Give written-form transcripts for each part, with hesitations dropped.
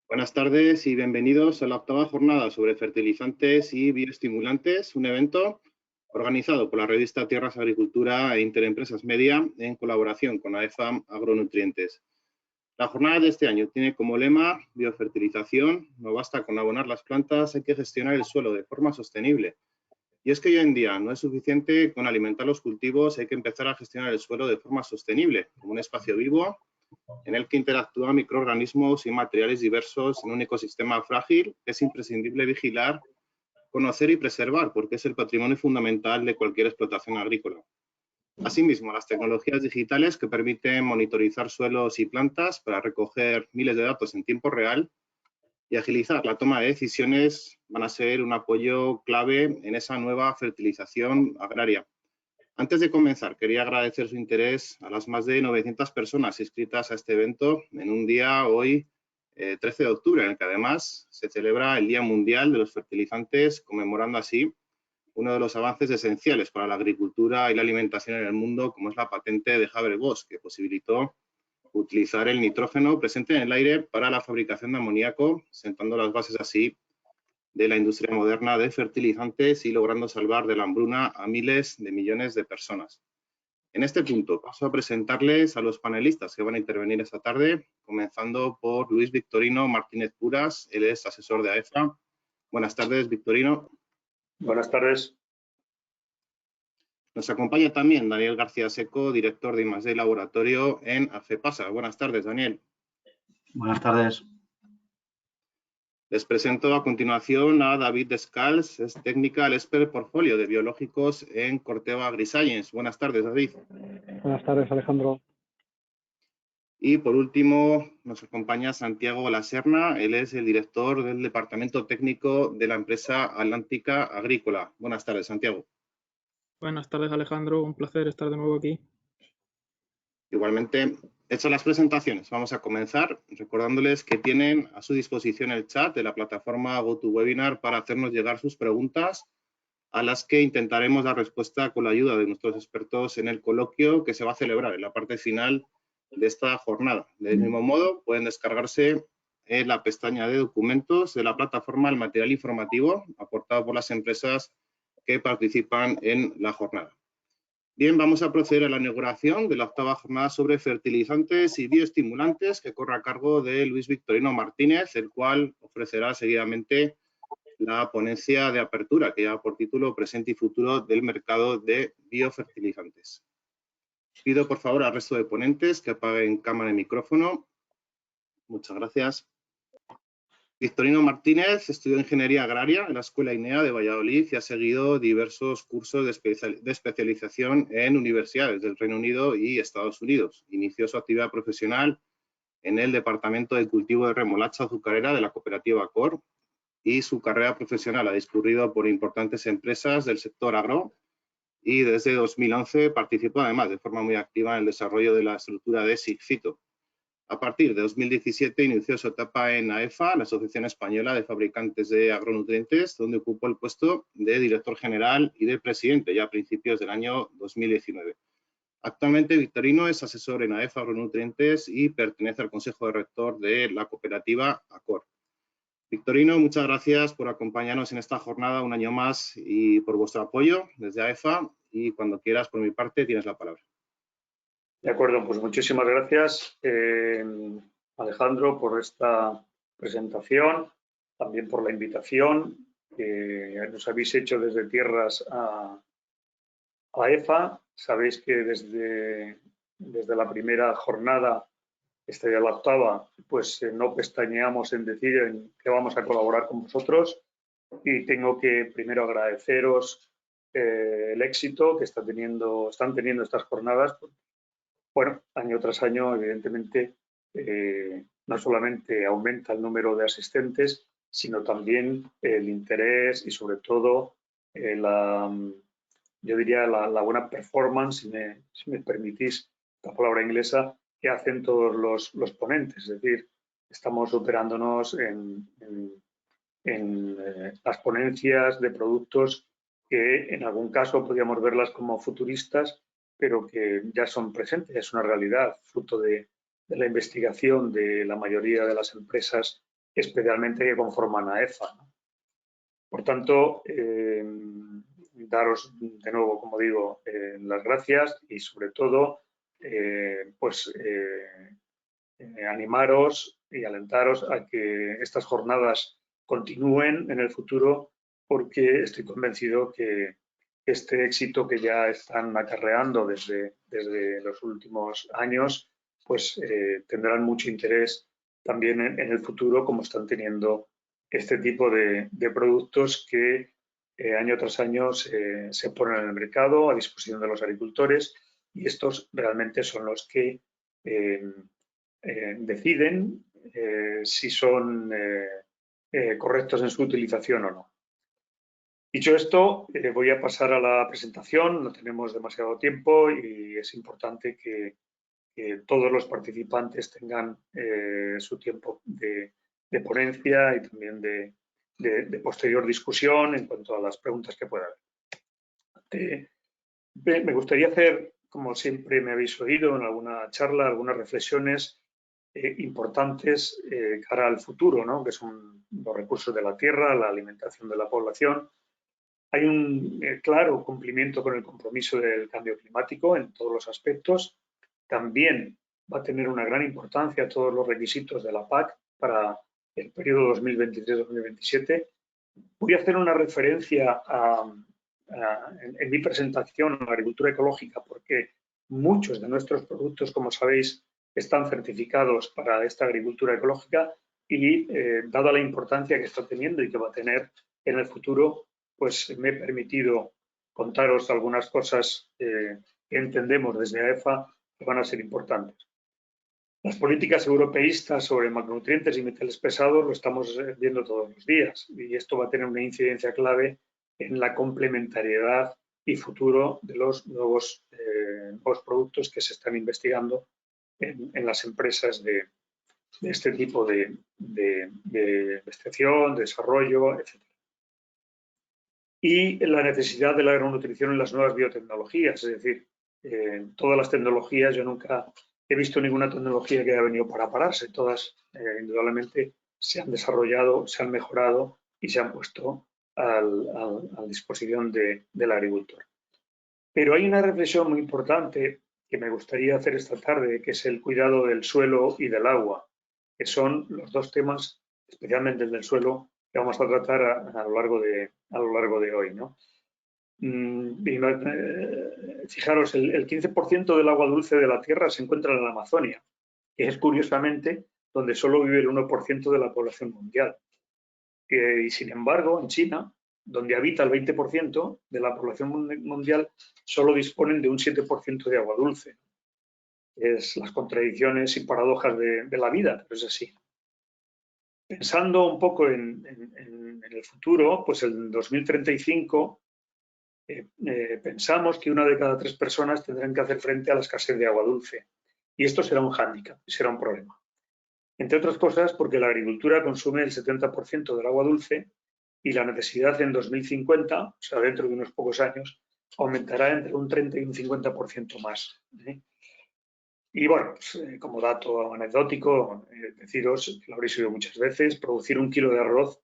Buenas tardes y bienvenidos a la octava jornada sobre fertilizantes y bioestimulantes, un evento organizado por la revista Tierras Agricultura e Interempresas Media en colaboración con AEFA Agronutrientes. La jornada de este año tiene como lema biofertilización, no basta con abonar las plantas, hay que gestionar el suelo de forma sostenible. Y es que hoy en día no es suficiente con alimentar los cultivos, hay que empezar a gestionar el suelo de forma sostenible, como un espacio vivo en el que interactúan microorganismos y materiales diversos en un ecosistema frágil que es imprescindible vigilar, conocer y preservar, porque es el patrimonio fundamental de cualquier explotación agrícola. Asimismo, las tecnologías digitales que permiten monitorizar suelos y plantas para recoger miles de datos en tiempo real y agilizar la toma de decisiones van a ser un apoyo clave en esa nueva fertilización agraria. Antes de comenzar, quería agradecer su interés a las más de 900 personas inscritas a este evento en un día hoy, 13 de octubre, en el que además se celebra el Día Mundial de los Fertilizantes, conmemorando así uno de los avances esenciales para la agricultura y la alimentación en el mundo, como es la patente de Haber-Bosch, que posibilitó utilizar el nitrógeno presente en el aire para la fabricación de amoníaco, sentando las bases así de la industria moderna de fertilizantes y logrando salvar de la hambruna a miles de millones de personas. En este punto paso a presentarles a los panelistas que van a intervenir esta tarde, comenzando por Luis Victorino Martínez Puras, él es asesor de AEFA. Buenas tardes, Victorino. Buenas tardes. Nos acompaña también Daniel García Seco, director de I+D Laboratorio en AFEPASA. Buenas tardes, Daniel. Buenas tardes. Les presento a continuación a David Descalz, es Technical Expert Portfolio de Biológicos en Corteva AgriScience. Buenas tardes, David. Buenas tardes, Alejandro. Y por último nos acompaña Santiago Laserna, él es el director del Departamento Técnico de la empresa Atlántica Agrícola. Buenas tardes, Santiago. Buenas tardes, Alejandro. Un placer estar de nuevo aquí. Igualmente, hechas las presentaciones, vamos a comenzar recordándoles que tienen a su disposición el chat de la plataforma GoToWebinar para hacernos llegar sus preguntas, a las que intentaremos dar respuesta con la ayuda de nuestros expertos en el coloquio que se va a celebrar en la parte final de esta jornada. Del mismo modo, pueden descargarse en la pestaña de documentos de la plataforma el material informativo aportado por las empresas que participan en la jornada. Bien, vamos a proceder a la inauguración de la octava jornada sobre fertilizantes y bioestimulantes que corre a cargo de Luis Victorino Martínez, el cual ofrecerá seguidamente la ponencia de apertura que lleva por título Presente y futuro del mercado de biofertilizantes. Pido por favor al resto de ponentes que apaguen cámara y micrófono. Muchas gracias. Victorino Martínez estudió Ingeniería Agraria en la Escuela INEA de Valladolid y ha seguido diversos cursos de especialización en universidades del Reino Unido y Estados Unidos. Inició su actividad profesional en el Departamento de Cultivo de Remolacha Azucarera de la cooperativa Acor y su carrera profesional ha discurrido por importantes empresas del sector agro y desde 2011 participó además de forma muy activa en el desarrollo de la estructura de SIGFITO. A partir de 2017 inició su etapa en AEFA, la Asociación Española de Fabricantes de Agronutrientes, donde ocupó el puesto de director general y de presidente ya a principios del año 2019. Actualmente Victorino es asesor en AEFA Agronutrientes y pertenece al Consejo de Rector de la cooperativa Acor. Victorino, muchas gracias por acompañarnos en esta jornada un año más y por vuestro apoyo desde AEFA, y cuando quieras, por mi parte, tienes la palabra. De acuerdo, pues muchísimas gracias, Alejandro, por esta presentación, también por la invitación que nos habéis hecho desde Tierras a AEFA. Sabéis que desde la primera jornada, esta ya la octava, pues no pestañeamos en decir en qué vamos a colaborar con vosotros, y tengo que primero agradeceros el éxito que están teniendo estas jornadas. Bueno, año tras año, evidentemente, no solamente aumenta el número de asistentes, sino también el interés y, sobre todo, yo diría la buena performance, si me permitís la palabra inglesa, que hacen todos los ponentes. Es decir, estamos operándonos en las ponencias de productos que en algún caso podríamos verlas como futuristas, pero que ya son presentes, es una realidad, fruto de la investigación de la mayoría de las empresas especialmente que conforman a EFA, ¿no? Por tanto, daros de nuevo, como digo, las gracias y sobre todo, animaros y alentaros a que estas jornadas continúen en el futuro, porque estoy convencido que este éxito que ya están acarreando desde los últimos años, pues tendrán mucho interés también en el futuro, como están teniendo este tipo de productos que año tras año se ponen en el mercado a disposición de los agricultores, y estos realmente son los que deciden si son correctos en su utilización o no. Dicho esto, voy a pasar a la presentación. No tenemos demasiado tiempo y es importante que todos los participantes tengan su tiempo de ponencia y también de posterior discusión en cuanto a las preguntas que pueda haber. Me gustaría hacer, como siempre me habéis oído en alguna charla, algunas reflexiones importantes cara al futuro, ¿no? Que son los recursos de la tierra, la alimentación de la población. Hay un claro cumplimiento con el compromiso del cambio climático en todos los aspectos. También va a tener una gran importancia todos los requisitos de la PAC para el periodo 2023-2027. Voy a hacer una referencia en mi presentación a la agricultura ecológica, porque muchos de nuestros productos, como sabéis, están certificados para esta agricultura ecológica y, dada la importancia que está teniendo y que va a tener en el futuro, pues me he permitido contaros algunas cosas que entendemos desde AEFA que van a ser importantes. Las políticas europeístas sobre macronutrientes y metales pesados lo estamos viendo todos los días, y esto va a tener una incidencia clave en la complementariedad y futuro de los nuevos productos que se están investigando en las empresas de este tipo de investigación, desarrollo, etc. Y la necesidad de la agronutrición en las nuevas biotecnologías, es decir, todas las tecnologías, yo nunca he visto ninguna tecnología que haya venido para pararse, todas indudablemente se han desarrollado, se han mejorado y se han puesto a disposición del agricultor. Pero hay una reflexión muy importante que me gustaría hacer esta tarde, que es el cuidado del suelo y del agua, que son los dos temas, especialmente el del suelo, que vamos a tratar a lo largo de hoy, ¿no? Fijaros, el 15% del agua dulce de la Tierra se encuentra en la Amazonia, que es curiosamente donde solo vive el 1% de la población mundial. Y sin embargo, en China, donde habita el 20% de la población mundial, solo disponen de un 7% de agua dulce. Es las contradicciones y paradojas de la vida, pero es así. Pensando un poco en el futuro, pues en 2035 pensamos que 1 de cada 3 personas tendrán que hacer frente a la escasez de agua dulce. Y esto será un hándicap, será un problema. Entre otras cosas, porque la agricultura consume el 70% del agua dulce y la necesidad en 2050, o sea, dentro de unos pocos años, aumentará entre un 30 y un 50% más. Y bueno, pues, como dato anecdótico, deciros, que lo habréis oído muchas veces, producir 1 kilo de arroz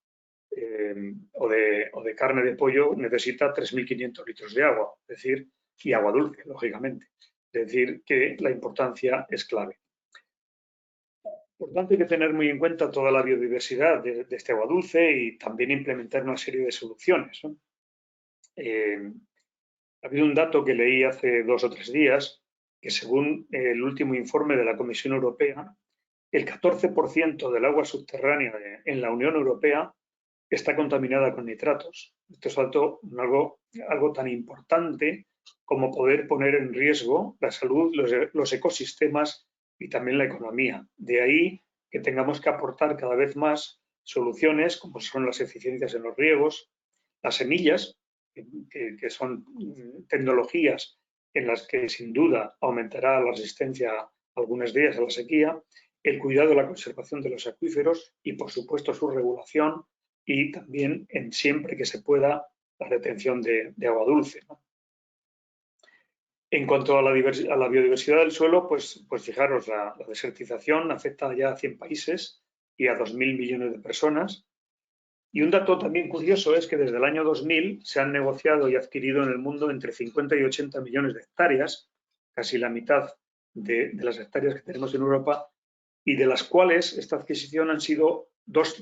o de carne de pollo necesita 3.500 litros de agua, es decir, y agua dulce, lógicamente. Es decir, que la importancia es clave. Por tanto, hay que tener muy en cuenta toda la biodiversidad de este agua dulce y también implementar una serie de soluciones, ¿no? Ha habido un dato que leí hace 2 o 3 días, que según el último informe de la Comisión Europea, el 14% del agua subterránea en la Unión Europea está contaminada con nitratos. Esto es algo tan importante como poder poner en riesgo la salud, los ecosistemas y también la economía. De ahí que tengamos que aportar cada vez más soluciones como son las eficiencias en los riegos, las semillas, que son tecnologías en las que sin duda aumentará la resistencia algunos días a la sequía, el cuidado de la conservación de los acuíferos y, por supuesto, su regulación y también, siempre que se pueda, la retención de agua dulce, ¿no? En cuanto a la biodiversidad del suelo, pues fijaros, la desertización afecta ya a 100 países y a 2.000 millones de personas. Y un dato también curioso es que desde el año 2000 se han negociado y adquirido en el mundo entre 50 y 80 millones de hectáreas, casi la mitad de las hectáreas que tenemos en Europa, y de las cuales esta adquisición han sido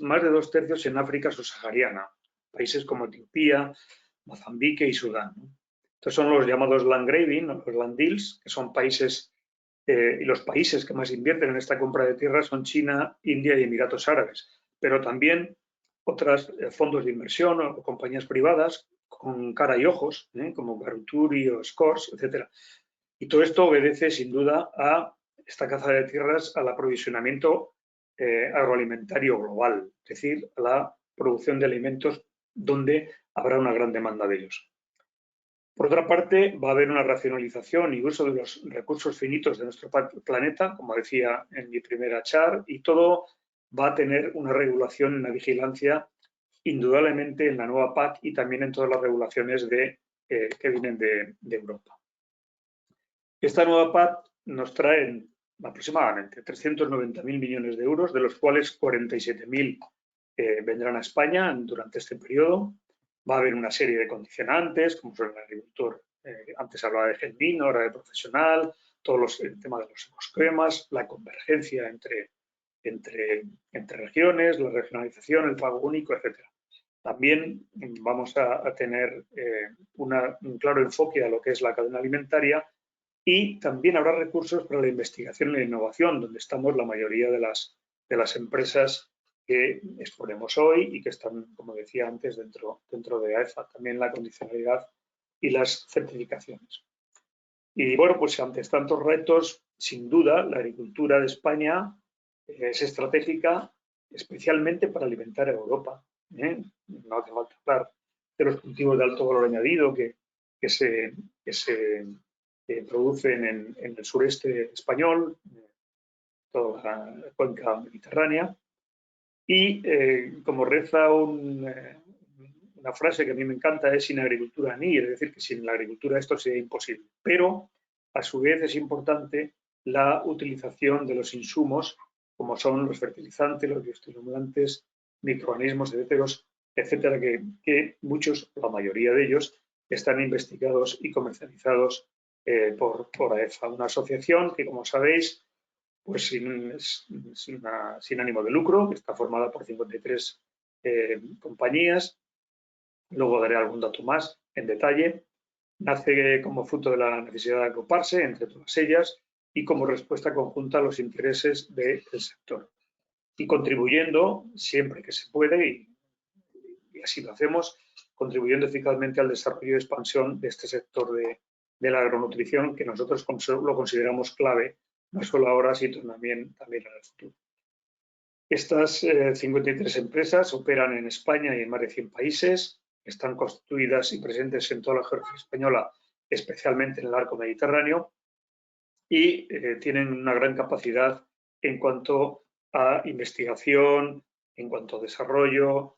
más de 2/3 en África subsahariana, países como Etiopía, Mozambique y Sudán. Estos son los llamados land grabbing o los land deals, que son países, y los países que más invierten en esta compra de tierras son China, India y Emiratos Árabes, pero también otros fondos de inversión o compañías privadas con cara y ojos, como Garuturi o Scores, etc. Y todo esto obedece sin duda a esta caza de tierras, al aprovisionamiento agroalimentario global, es decir, a la producción de alimentos donde habrá una gran demanda de ellos. Por otra parte, va a haber una racionalización y uso de los recursos finitos de nuestro planeta, como decía en mi primera charla, y todo va a tener una regulación, una vigilancia, indudablemente en la nueva PAC y también en todas las regulaciones que vienen de Europa. Esta nueva PAC nos trae aproximadamente 390.000 millones de euros, de los cuales 47.000 vendrán a España durante este periodo. Va a haber una serie de condicionantes, como son el agricultor, antes hablaba de genuino, ahora de profesional, el tema de los ecosistemas, la convergencia entre regiones, la regionalización, el pago único, etc. También vamos a tener un claro enfoque a lo que es la cadena alimentaria y también habrá recursos para la investigación y la innovación, donde estamos la mayoría de las empresas que exponemos hoy y que están, como decía antes, dentro de AEFA, también la condicionalidad y las certificaciones. Y bueno, pues ante tantos retos, sin duda, la agricultura de España es estratégica, especialmente para alimentar a Europa. No hace falta hablar de los cultivos de alto valor añadido que se producen en el sureste español, toda la cuenca mediterránea. Y como reza una frase que a mí me encanta, es sin agricultura ni, es decir, que sin la agricultura esto sería imposible. Pero a su vez es importante la utilización de los insumos, como son los fertilizantes, los bioestimulantes, microorganismos, etcétera, que muchos, la mayoría de ellos, están investigados y comercializados por AEFA, una asociación que, como sabéis, pues sin ánimo de lucro, que está formada por 53 compañías. Luego daré algún dato más en detalle. Nace como fruto de la necesidad de agruparse entre todas ellas y como respuesta conjunta a los intereses del sector. Y contribuyendo, siempre que se puede, y así lo hacemos, contribuyendo eficazmente al desarrollo y expansión de este sector de la agronutrición, que nosotros lo consideramos clave, no solo ahora, sino también en el futuro. Estas 53 empresas operan en España y en más de 100 países, están constituidas y presentes en toda la geografía española, especialmente en el arco mediterráneo, y tienen una gran capacidad en cuanto a investigación, en cuanto a desarrollo,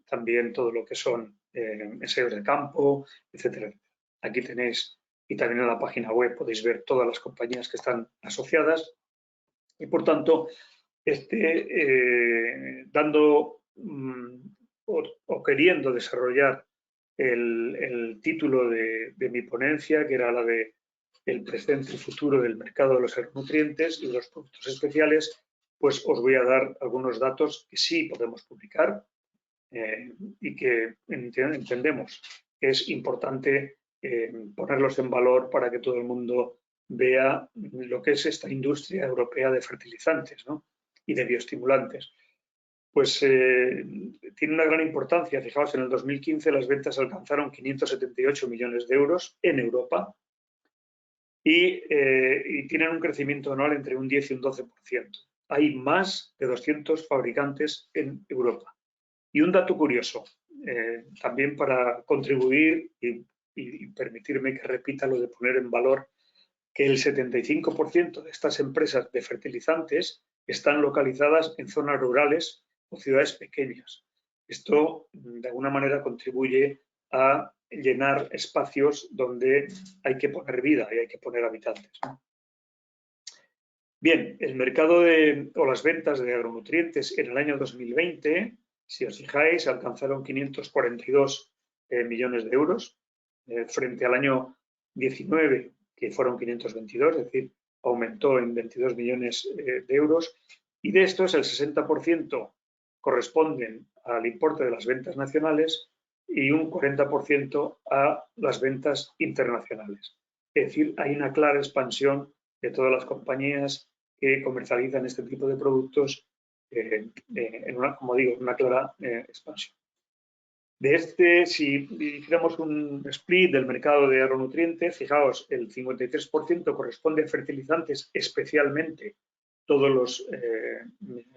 también todo lo que son ensayos de campo, etcétera. Aquí tenéis, y también en la página web podéis ver todas las compañías que están asociadas y, por tanto, dando o queriendo desarrollar el título de mi ponencia, que era la de el presente y futuro del mercado de los agronutrientes y de los productos especiales, pues os voy a dar algunos datos que sí podemos publicar y que entendemos que es importante ponerlos en valor para que todo el mundo vea lo que es esta industria europea de fertilizantes, ¿no? Y de bioestimulantes. Pues tiene una gran importancia. Fijaos, en el 2015 las ventas alcanzaron 578 millones de euros en Europa y tienen un crecimiento anual entre un 10 y un 12%. Hay más de 200 fabricantes en Europa. Y un dato curioso, también para contribuir y permitirme que repita lo de poner en valor, que el 75% de estas empresas de fertilizantes están localizadas en zonas rurales o ciudades pequeñas. Esto, de alguna manera, contribuye a llenar espacios donde hay que poner vida y hay que poner habitantes, ¿no? Bien, el mercado o las ventas de agronutrientes en el año 2020, si os fijáis, alcanzaron 542 millones de euros frente al año 19, que fueron 522, es decir, aumentó en 22 millones de euros, y de estos el 60% corresponden al importe de las ventas nacionales y un 40% a las ventas internacionales. Es decir, hay una clara expansión de todas las compañías que comercializan este tipo de productos en una clara expansión. Si hiciéramos un split del mercado de agronutrientes, fijaos, el 53% corresponde a fertilizantes, especialmente todos los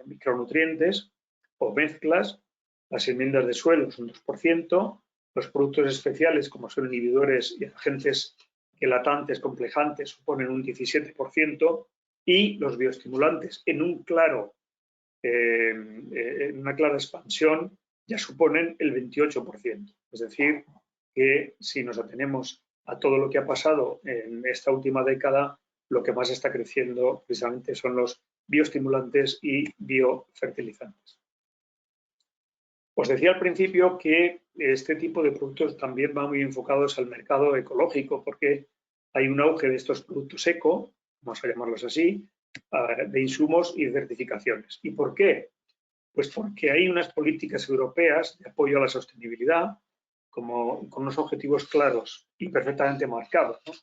micronutrientes o mezclas, las enmiendas de suelo son 2%, los productos especiales, como son inhibidores y agentes quelatantes, complejantes, suponen un 17%, y los bioestimulantes, en una clara expansión, ya suponen el 28%. Es decir, que si nos atenemos a todo lo que ha pasado en esta última década, lo que más está creciendo precisamente son los bioestimulantes y biofertilizantes. Os decía al principio que este tipo de productos también van muy enfocados al mercado ecológico, porque hay un auge de estos productos eco, vamos a llamarlos así, de insumos y certificaciones. ¿Y por qué? Pues porque hay unas políticas europeas de apoyo a la sostenibilidad con unos objetivos claros y perfectamente marcados, ¿no?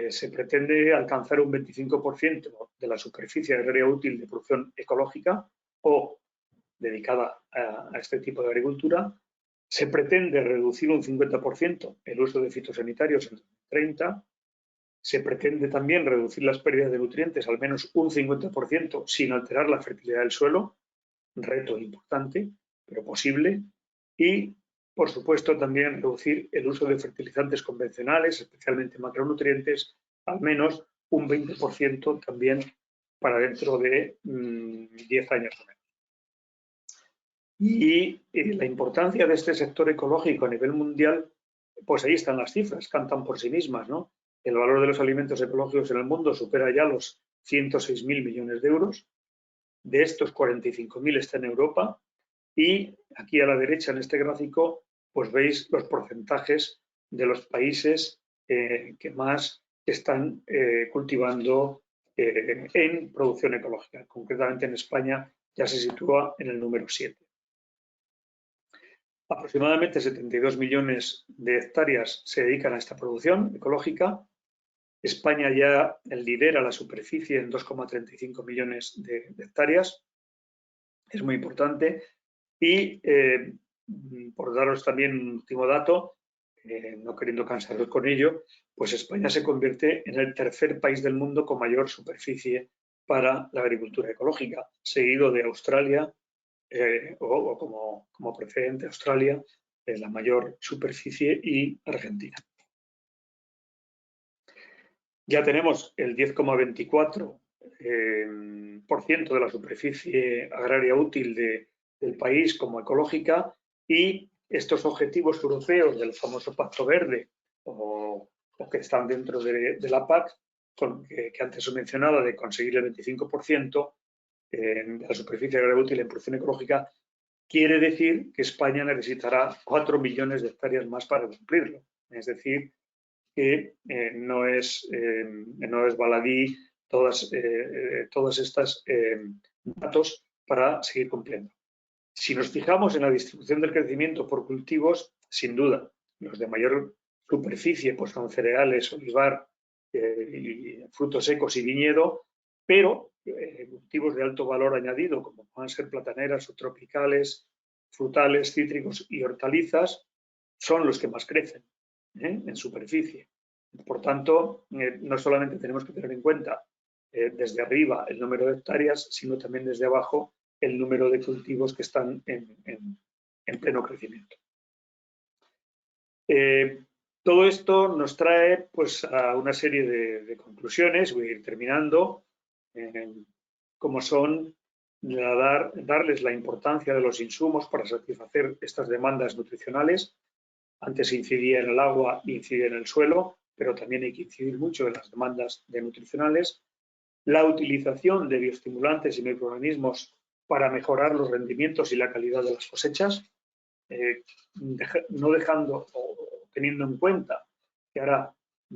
Se pretende alcanzar un 25% de la superficie agraria útil de producción ecológica o dedicada a este tipo de agricultura. Se pretende reducir un 50% el uso de fitosanitarios en 2030. Se pretende también reducir las pérdidas de nutrientes al menos un 50% sin alterar la fertilidad del suelo. Un reto importante, pero posible. Y, por supuesto, también reducir el uso de fertilizantes convencionales, especialmente macronutrientes, al menos un 20% también para dentro de 10 años o menos. Y la importancia de este sector ecológico a nivel mundial, pues ahí están las cifras, cantan por sí mismas, ¿no? El valor de los alimentos ecológicos en el mundo supera ya los 106.000 millones de euros. De estos, 45.000 están en Europa, y aquí a la derecha en este gráfico pues veis los porcentajes de los países que más están cultivando en producción ecológica. Concretamente en España ya se sitúa en el número 7. Aproximadamente 72 millones de hectáreas se dedican a esta producción ecológica. España ya lidera la superficie en 2,35 millones de hectáreas. Es muy importante. Y por daros también un último dato, no queriendo cansaros con ello, pues España se convierte en el tercer país del mundo con mayor superficie para la agricultura ecológica, seguido de Australia, o como precedente Australia, la mayor superficie, y Argentina. Ya tenemos el 10,24% de la superficie agraria útil del país como ecológica, y estos objetivos europeos del famoso Pacto Verde o que están dentro de la PAC, que antes os mencionaba, de conseguir el 25% de la superficie agraria útil en producción ecológica, quiere decir que España necesitará 4 millones de hectáreas más para cumplirlo. Es decir, que no es baladí todos estos datos para seguir cumpliendo. Si nos fijamos en la distribución del crecimiento por cultivos, sin duda, los de mayor superficie pues son cereales, olivar, y frutos secos y viñedo, pero cultivos de alto valor añadido, como pueden ser plataneras o tropicales, frutales, cítricos y hortalizas, son los que más crecen en superficie. Por tanto, no solamente tenemos que tener en cuenta desde arriba el número de hectáreas, sino también desde abajo el número de cultivos que están en pleno crecimiento. Todo esto nos trae pues, a una serie de conclusiones. Voy a ir terminando, como son darles la importancia de los insumos para satisfacer estas demandas nutricionales. Antes incidía en el agua y incide en el suelo, pero también hay que incidir mucho en las demandas nutricionales. la utilización de bioestimulantes y microorganismos para mejorar los rendimientos y la calidad de las cosechas, no dejando o teniendo en cuenta que ahora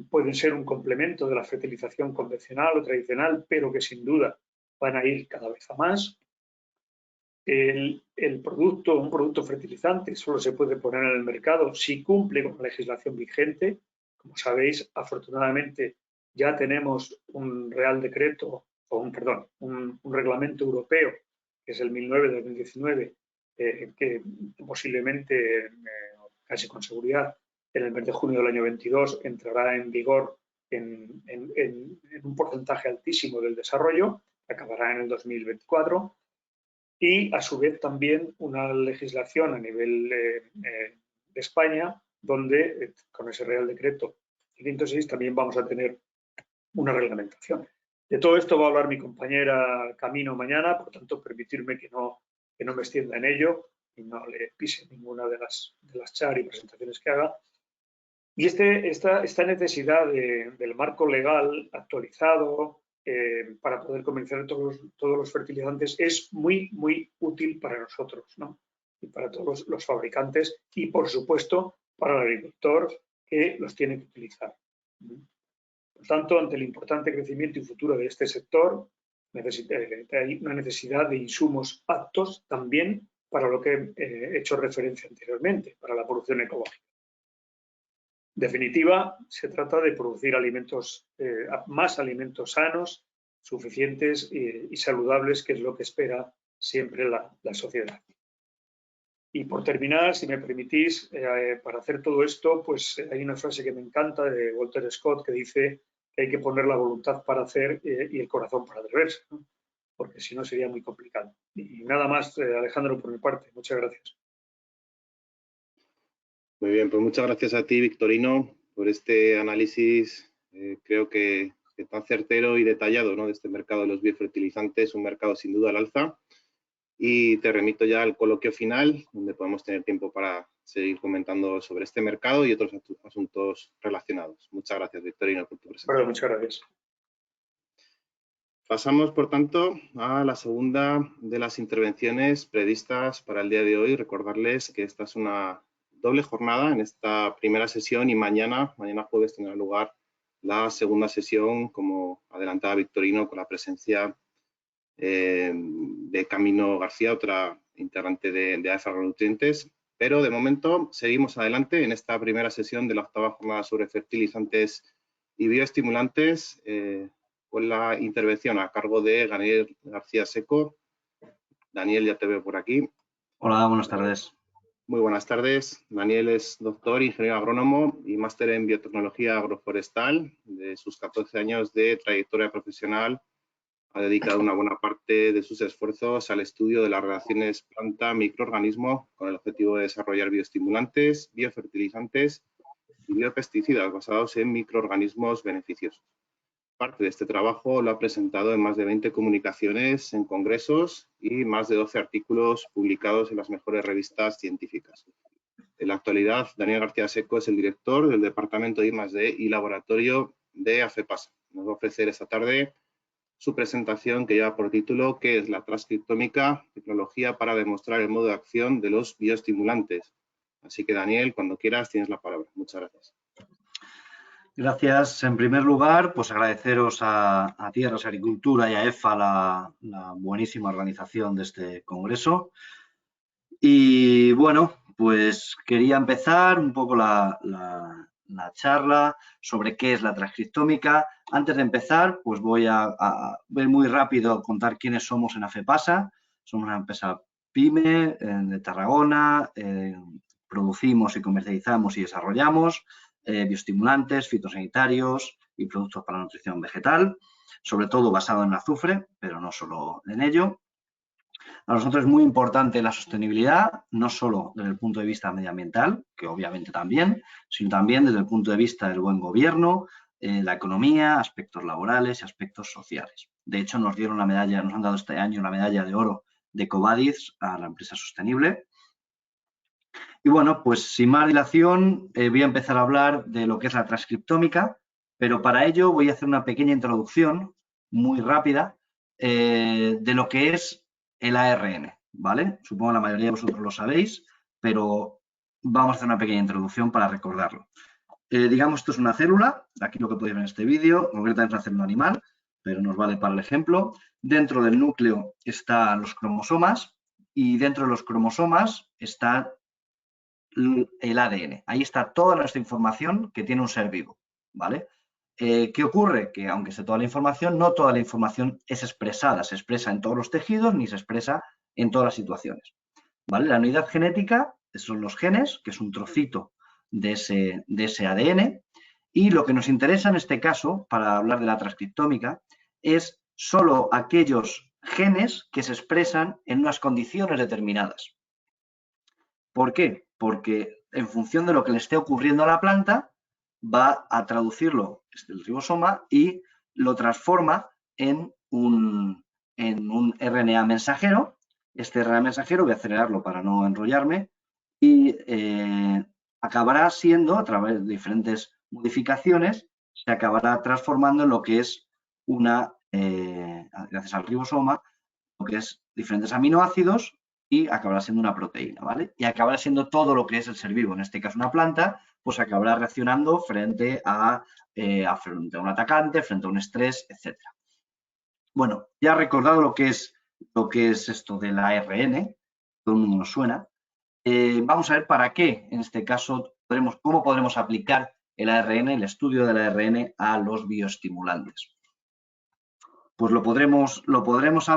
pueden ser un complemento de la fertilización convencional o tradicional, pero que sin duda van a ir cada vez a más. Un producto fertilizante solo se puede poner en el mercado si cumple con la legislación vigente. Como sabéis, afortunadamente ya tenemos un Real Decreto, un reglamento europeo, que es el 1009 de 2019, que posiblemente, casi con seguridad, en el mes de junio del año 22 entrará en vigor en un porcentaje altísimo del desarrollo, acabará en el 2024. Y, a su vez, también una legislación a nivel de España, donde con ese Real Decreto 506 también vamos a tener una reglamentación. De todo esto va a hablar mi compañera Camino mañana, por tanto, permitirme que no me extienda en ello y no le pise ninguna de las charlas y presentaciones que haga. Y esta necesidad del marco legal actualizado para poder comerciar todos los fertilizantes es muy, muy útil para nosotros, ¿no? Y para todos los fabricantes y, por supuesto, para el agricultor que los tiene que utilizar. Por tanto, ante el importante crecimiento y futuro de este sector, hay una necesidad de insumos aptos también para lo que he hecho referencia anteriormente, para la producción ecológica. En definitiva, se trata de producir más alimentos sanos, suficientes y saludables, que es lo que espera siempre la sociedad. Y por terminar, si me permitís, para hacer todo esto, pues hay una frase que me encanta de Walter Scott que dice que hay que poner la voluntad para hacer y el corazón para atreverse, ¿no? Porque si no sería muy complicado. Y nada más, Alejandro, por mi parte. Muchas gracias. Muy bien, pues muchas gracias a ti, Victorino, por este análisis, creo que tan certero y detallado, ¿no?, de este mercado de los biofertilizantes, un mercado sin duda al alza. Y te remito ya al coloquio final, donde podemos tener tiempo para seguir comentando sobre este mercado y otros asuntos relacionados. Muchas gracias, Victorino, por tu presentación. Bueno, muchas gracias. Pasamos, por tanto, a la segunda de las intervenciones previstas para el día de hoy. Recordarles que esta es una doble jornada en esta primera sesión y mañana jueves tendrá lugar la segunda sesión, como adelantaba Victorino, con la presencia de Camino García, otra integrante de AEF Agronutrientes. Pero de momento seguimos adelante en esta primera sesión de la octava jornada sobre fertilizantes y bioestimulantes, con la intervención a cargo de Daniel García Seco. Daniel, ya te veo por aquí. Hola, buenas tardes. Muy buenas tardes. Daniel es doctor, ingeniero agrónomo y máster en biotecnología agroforestal. De sus 14 años de trayectoria profesional, ha dedicado una buena parte de sus esfuerzos al estudio de las relaciones planta-microorganismo con el objetivo de desarrollar bioestimulantes, biofertilizantes y biopesticidas basados en microorganismos beneficiosos. Parte de este trabajo lo ha presentado en más de 20 comunicaciones en congresos y más de 12 artículos publicados en las mejores revistas científicas. En la actualidad, Daniel García Seco es el director del Departamento de I+D y Laboratorio de AFEPASA. Nos va a ofrecer esta tarde su presentación, que lleva por título ¿Qué es la transcriptómica? Tecnología para demostrar el modo de acción de los bioestimulantes. Así que, Daniel, cuando quieras tienes la palabra. Muchas gracias. Gracias. En primer lugar, pues agradeceros a Tierras Agricultura y a EFA la buenísima organización de este congreso. Y bueno, pues quería empezar un poco la charla sobre qué es la transcriptómica. Antes de empezar, pues voy a ver muy rápido contar quiénes somos en AFEPASA. Somos una empresa PYME de Tarragona, producimos y comercializamos y desarrollamos bioestimulantes, fitosanitarios y productos para la nutrición vegetal, sobre todo basado en el azufre, pero no solo en ello. A nosotros es muy importante la sostenibilidad, no solo desde el punto de vista medioambiental, que obviamente también, sino también desde el punto de vista del buen gobierno, la economía, aspectos laborales y aspectos sociales. De hecho, nos han dado este año la medalla de oro de EcoVadis a la empresa sostenible. Y bueno, pues sin más dilación, voy a empezar a hablar de lo que es la transcriptómica, pero para ello voy a hacer una pequeña introducción muy rápida de lo que es el ARN, ¿vale? Supongo que la mayoría de vosotros lo sabéis, pero vamos a hacer una pequeña introducción para recordarlo. Digamos, esto es una célula, aquí lo que podéis ver en este vídeo, concretamente es una célula animal, pero nos vale para el ejemplo. Dentro del núcleo están los cromosomas y dentro de los cromosomas está el ADN. Ahí está toda nuestra información que tiene un ser vivo, ¿vale? ¿Qué ocurre? Que aunque esté toda la información, no toda la información es expresada, se expresa en todos los tejidos ni se expresa en todas las situaciones, ¿vale? La unidad genética son los genes, que es un trocito de ese ADN, y lo que nos interesa en este caso, para hablar de la transcriptómica, es solo aquellos genes que se expresan en unas condiciones determinadas. ¿Por qué? Porque en función de lo que le esté ocurriendo a la planta, va a traducirlo el ribosoma y lo transforma en un RNA mensajero. Este RNA mensajero, voy a acelerarlo para no enrollarme, y acabará siendo, a través de diferentes modificaciones, se acabará transformando en lo que es gracias al ribosoma, lo que es diferentes aminoácidos y acabará siendo una proteína, ¿vale? Y acabará siendo todo lo que es el ser vivo, en este caso una planta, pues acabará reaccionando frente a un atacante, frente a un estrés, etc. Bueno, ya he recordado lo que es esto del ARN, todo el mundo nos suena. Vamos a ver para qué, en este caso, cómo podremos aplicar el ARN, el estudio del ARN a los bioestimulantes. Pues lo podremos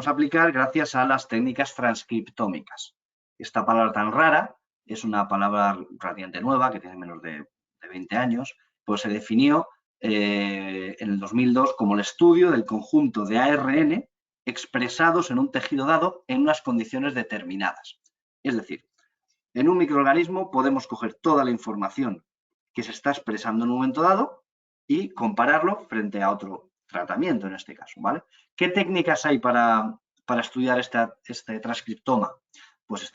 aplicar gracias a las técnicas transcriptómicas. Esta palabra tan rara es una palabra relativamente nueva, que tiene menos de 20 años, pues se definió en el 2002 como el estudio del conjunto de ARN expresados en un tejido dado en unas condiciones determinadas. Es decir, en un microorganismo podemos coger toda la información que se está expresando en un momento dado y compararlo frente a otro tratamiento en este caso, ¿vale? ¿Qué técnicas hay para estudiar este transcriptoma? Pues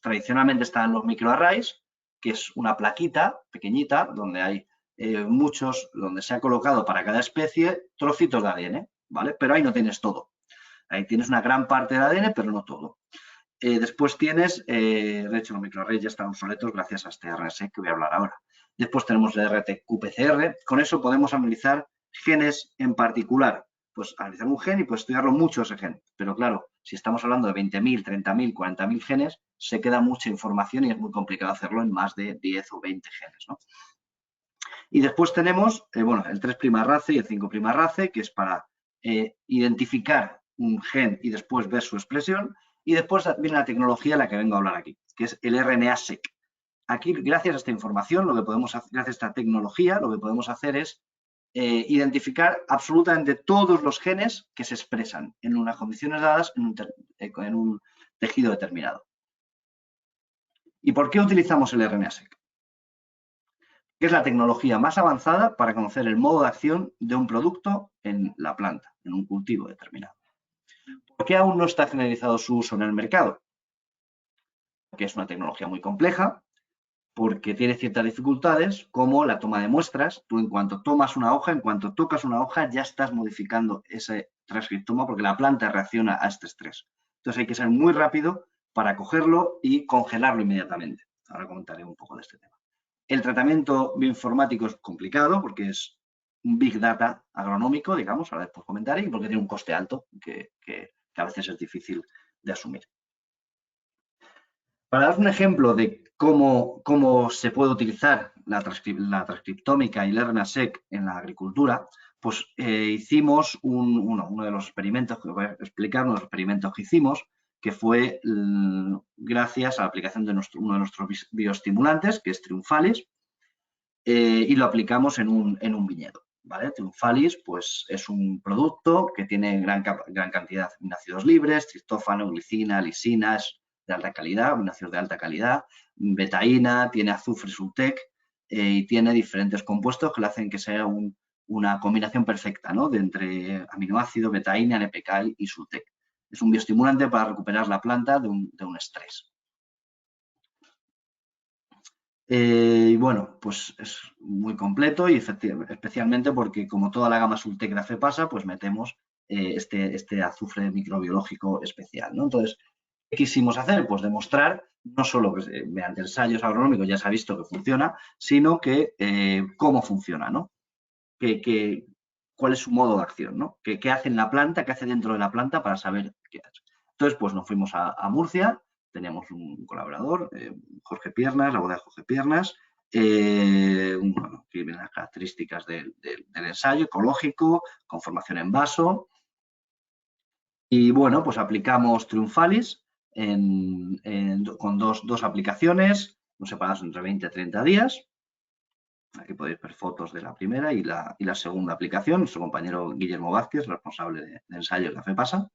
tradicionalmente están los microarrays, que es una plaquita pequeñita donde hay donde se ha colocado para cada especie trocitos de ADN, ¿vale? Pero ahí no tienes todo. Ahí tienes una gran parte del ADN, pero no todo. Después tienes, de hecho los microarrays ya están obsoletos gracias a este RNA-seq que voy a hablar ahora. Después tenemos el RT-qPCR, con eso podemos analizar genes en particular. Pues analizar un gen y pues estudiarlo mucho ese gen. Pero claro, si estamos hablando de 20.000, 30.000, 40.000 genes, se queda mucha información y es muy complicado hacerlo en más de 10 o 20 genes, ¿no? Y después tenemos, el 3' race y el 5' race, que es para identificar un gen y después ver su expresión. Y después viene la tecnología de la que vengo a hablar aquí, que es el RNA-seq. Aquí, gracias a esta información, gracias a esta tecnología, lo que podemos hacer es identificar absolutamente todos los genes que se expresan en unas condiciones dadas en un tejido determinado. ¿Y por qué utilizamos el RNA-seq? Que es la tecnología más avanzada para conocer el modo de acción de un producto en la planta, en un cultivo determinado. ¿Por qué aún no está generalizado su uso en el mercado? Porque es una tecnología muy compleja, porque tiene ciertas dificultades, como la toma de muestras. Tú en cuanto tomas una hoja, en cuanto tocas una hoja, ya estás modificando ese transcriptoma porque la planta reacciona a este estrés. Entonces hay que ser muy rápido para cogerlo y congelarlo inmediatamente. Ahora comentaré un poco de este tema. El tratamiento bioinformático es complicado porque es un big data agronómico, digamos, ahora después comentaré, y porque tiene un coste alto que a veces es difícil de asumir. Para dar un ejemplo de cómo se puede utilizar la transcriptómica y el RNA-seq en la agricultura, pues hicimos uno de los experimentos, que voy a explicar, uno de los experimentos que hicimos, que fue gracias a la aplicación de uno de nuestros bioestimulantes, que es Triumphalis, y lo aplicamos en un viñedo, ¿vale? Triumphalis, pues, es un producto que tiene gran cantidad de aminoácidos libres, triptófano, glicina, lisina, es de alta calidad, aminoácidos de alta calidad, betaína, tiene azufre Sultec y tiene diferentes compuestos que le hacen que sea una combinación perfecta, ¿no? entre aminoácido, betaína, NPK y Sultec. Es un bioestimulante para recuperar la planta de un estrés. Y bueno, pues es muy completo y especialmente porque como toda la gama Sultec pasa, pues metemos este azufre microbiológico especial, ¿no? Entonces, ¿qué quisimos hacer? Pues demostrar no solo que mediante ensayos agronómicos ya se ha visto que funciona, sino que cómo funciona, ¿no? Cuál es su modo de acción, ¿no? ¿Qué hace en la planta, qué hace dentro de la planta para saber qué hace? Entonces, pues nos fuimos a Murcia, teníamos un colaborador, Jorge Piernas, la bodega Jorge Piernas, bueno, aquí vienen las características del ensayo ecológico, con formación en vaso. Y bueno, pues aplicamos Triumphalis con dos aplicaciones, separadas entre 20 y 30 días. Aquí podéis ver fotos de la primera y la segunda aplicación, nuestro compañero Guillermo Vázquez, responsable de ensayo de Café Pasa.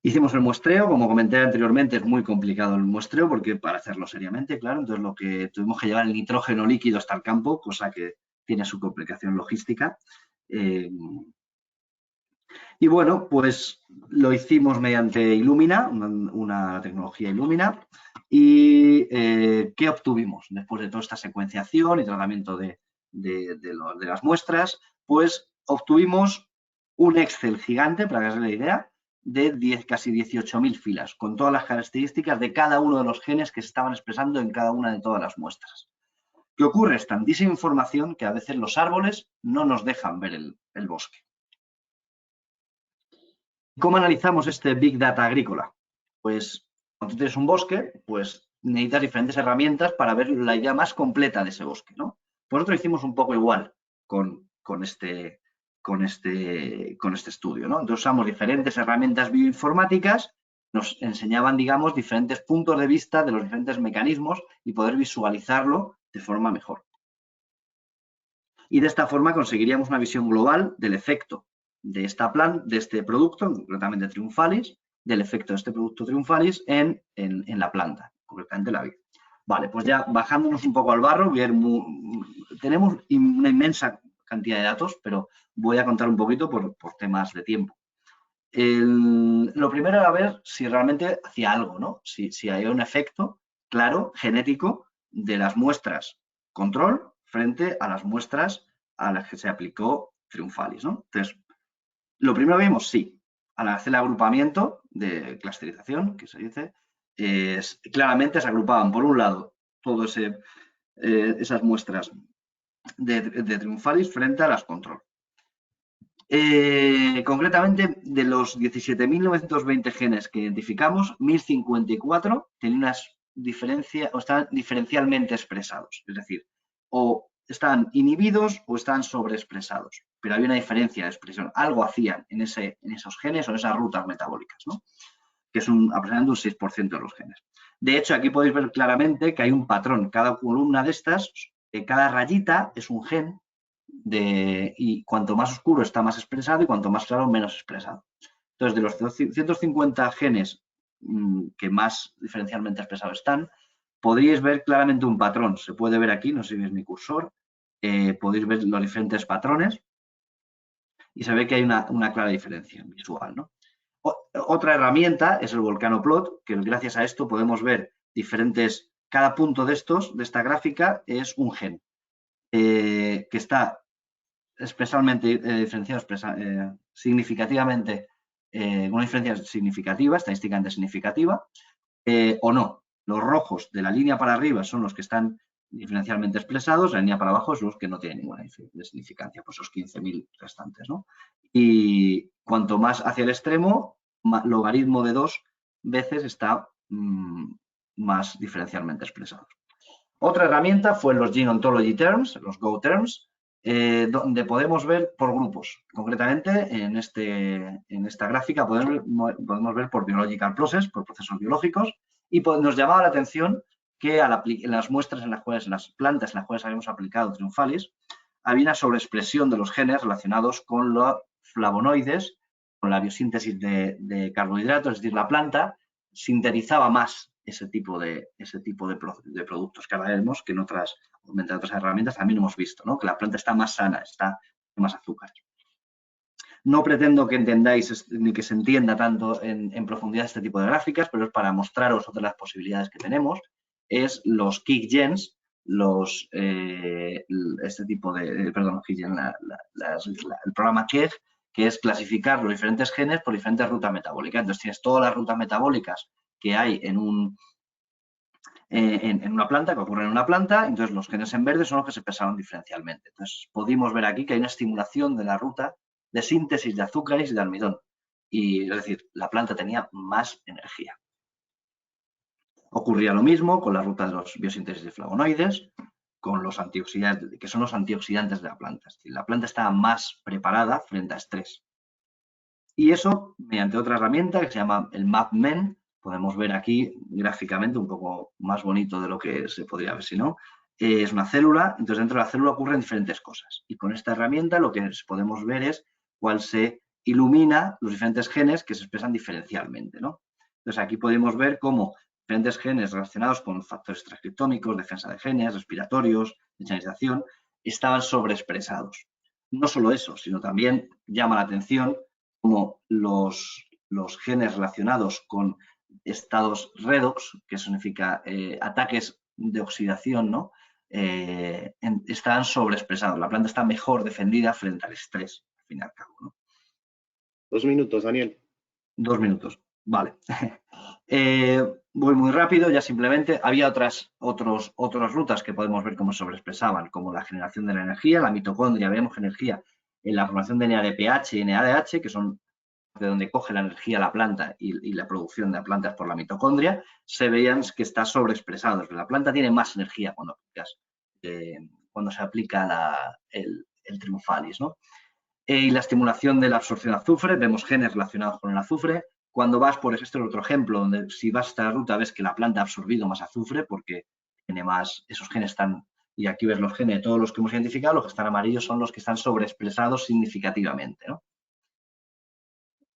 Hicimos el muestreo, como comenté anteriormente, es muy complicado el muestreo porque para hacerlo seriamente, claro, entonces lo que tuvimos que llevar el nitrógeno líquido hasta el campo, cosa que tiene su complicación logística. Y bueno, pues lo hicimos mediante Illumina, una tecnología Illumina. ¿Y qué obtuvimos después de toda esta secuenciación y tratamiento de las muestras? Pues obtuvimos un Excel gigante, para que os dé la idea, de casi 18.000 filas, con todas las características de cada uno de los genes que se estaban expresando en cada una de todas las muestras. ¿Qué ocurre? Es tantísima información que a veces los árboles no nos dejan ver el bosque. ¿Cómo analizamos este Big Data agrícola? Pues cuando tú tienes un bosque, pues necesitas diferentes herramientas para ver la idea más completa de ese bosque, ¿no? Pues nosotros hicimos un poco igual con este estudio, ¿no? Entonces usamos diferentes herramientas bioinformáticas, nos enseñaban, digamos, diferentes puntos de vista de los diferentes mecanismos y poder visualizarlo de forma mejor. Y de esta forma conseguiríamos una visión global del efecto de este producto, concretamente Triumphalis, del efecto de este producto Triumphalis en la planta, concretamente la vid. Vale, pues ya bajándonos un poco al barro, tenemos una inmensa cantidad de datos, pero voy a contar un poquito por temas de tiempo. Lo primero era ver si realmente hacía algo, ¿no? Si hay un efecto claro, genético, de las muestras control frente a las muestras a las que se aplicó Triumphalis, ¿no? Entonces, lo primero que vimos, sí, al hacer el agrupamiento de clusterización, que se dice, claramente se agrupaban, por un lado, todas esas muestras de Triumphalis frente a las control. Concretamente, de los 17.920 genes que identificamos, 1.054 tenían unas diferencias o están diferencialmente expresados, es decir, o están inhibidos o están sobreexpresados, pero había una diferencia de expresión, algo hacían en esos genes o en esas rutas metabólicas, ¿no? Que es aproximadamente un 6% de los genes. De hecho, aquí podéis ver claramente que hay un patrón, cada columna de estas, cada rayita es un gen, y cuanto más oscuro está más expresado y cuanto más claro menos expresado. Entonces, de los 250 genes que más diferencialmente expresados están, podríais ver claramente un patrón. Se puede ver aquí, no sé si veis mi cursor, podéis ver los diferentes patrones y se ve que hay una clara diferencia visual, ¿no? Otra herramienta es el Volcanoplot, que gracias a esto podemos ver cada punto de esta gráfica es un gen que está especialmente diferenciado significativamente, una diferencia significativa, estadísticamente significativa, o no. Los rojos de la línea para arriba son los que están diferencialmente expresados, la línea para abajo son los que no tienen ninguna significancia, pues esos 15.000 restantes, ¿no? Y cuanto más hacia el extremo, logaritmo de 2 veces está más diferencialmente expresado. Otra herramienta fue los Gene Ontology Terms, los GoTerms, donde podemos ver por grupos. Concretamente, en esta gráfica podemos ver por biological process, por procesos biológicos, y nos llamaba la atención que en las muestras en las plantas en las cuales habíamos aplicado Triumphalis, había una sobreexpresión de los genes relacionados con los flavonoides, con la biosíntesis de carbohidratos, es decir, la planta sintetizaba más ese tipo de productos que ahora vemos que entre otras herramientas también hemos visto, ¿no? Que la planta está más sana, está con más azúcar. No pretendo que entendáis ni que se entienda tanto en profundidad este tipo de gráficas, pero es para mostraros otras de las posibilidades que tenemos. es los KickGens, este tipo de, perdón, KickGen, el programa KEGG, que es clasificar los diferentes genes por diferentes rutas metabólicas. Entonces tienes todas las rutas metabólicas que hay en una planta, que ocurren en una planta, entonces los genes en verde son los que se expresaron diferencialmente. Entonces pudimos ver aquí que hay una estimulación de la ruta de síntesis de azúcares y de almidón. Y es decir, la planta tenía más energía. Ocurría lo mismo con la ruta de los biosíntesis de flavonoides, con los antioxidantes, que son los antioxidantes de la planta. Es decir, la planta estaba más preparada frente a estrés. Y eso, mediante otra herramienta que se llama el MapMen, podemos ver aquí gráficamente un poco más bonito de lo que se podría ver si no. Es una célula, entonces dentro de la célula ocurren diferentes cosas. Y con esta herramienta lo que podemos ver es cuál se ilumina los diferentes genes que se expresan diferencialmente, ¿no? Entonces aquí podemos ver cómo diferentes genes relacionados con factores transcriptómicos, defensa de genes, respiratorios, mechanización, estaban sobreexpresados. No solo eso, sino también llama la atención cómo los genes relacionados con estados redox, que significa ataques de oxidación, ¿no? Están sobreexpresados. La planta está mejor defendida frente al estrés, al fin y al cabo, ¿no? 2 minutos, Daniel. 2 minutos, vale. Voy muy rápido, ya simplemente había otras rutas que podemos ver cómo sobreexpresaban, como la generación de la energía, la mitocondria, vemos energía en la formación de NADPH y NADH, que son de donde coge la energía la planta y la producción de la planta es por la mitocondria, se veían que está sobreexpresado. La planta tiene más energía cuando se aplica el triunfalis, ¿no? Y la estimulación de la absorción de azufre, vemos genes relacionados con el azufre. Cuando vas, por este otro ejemplo, donde si vas a esta ruta ves que la planta ha absorbido más azufre porque tiene más, esos genes están, y aquí ves los genes de todos los que hemos identificado, los que están amarillos son los que están sobreexpresados significativamente, ¿no?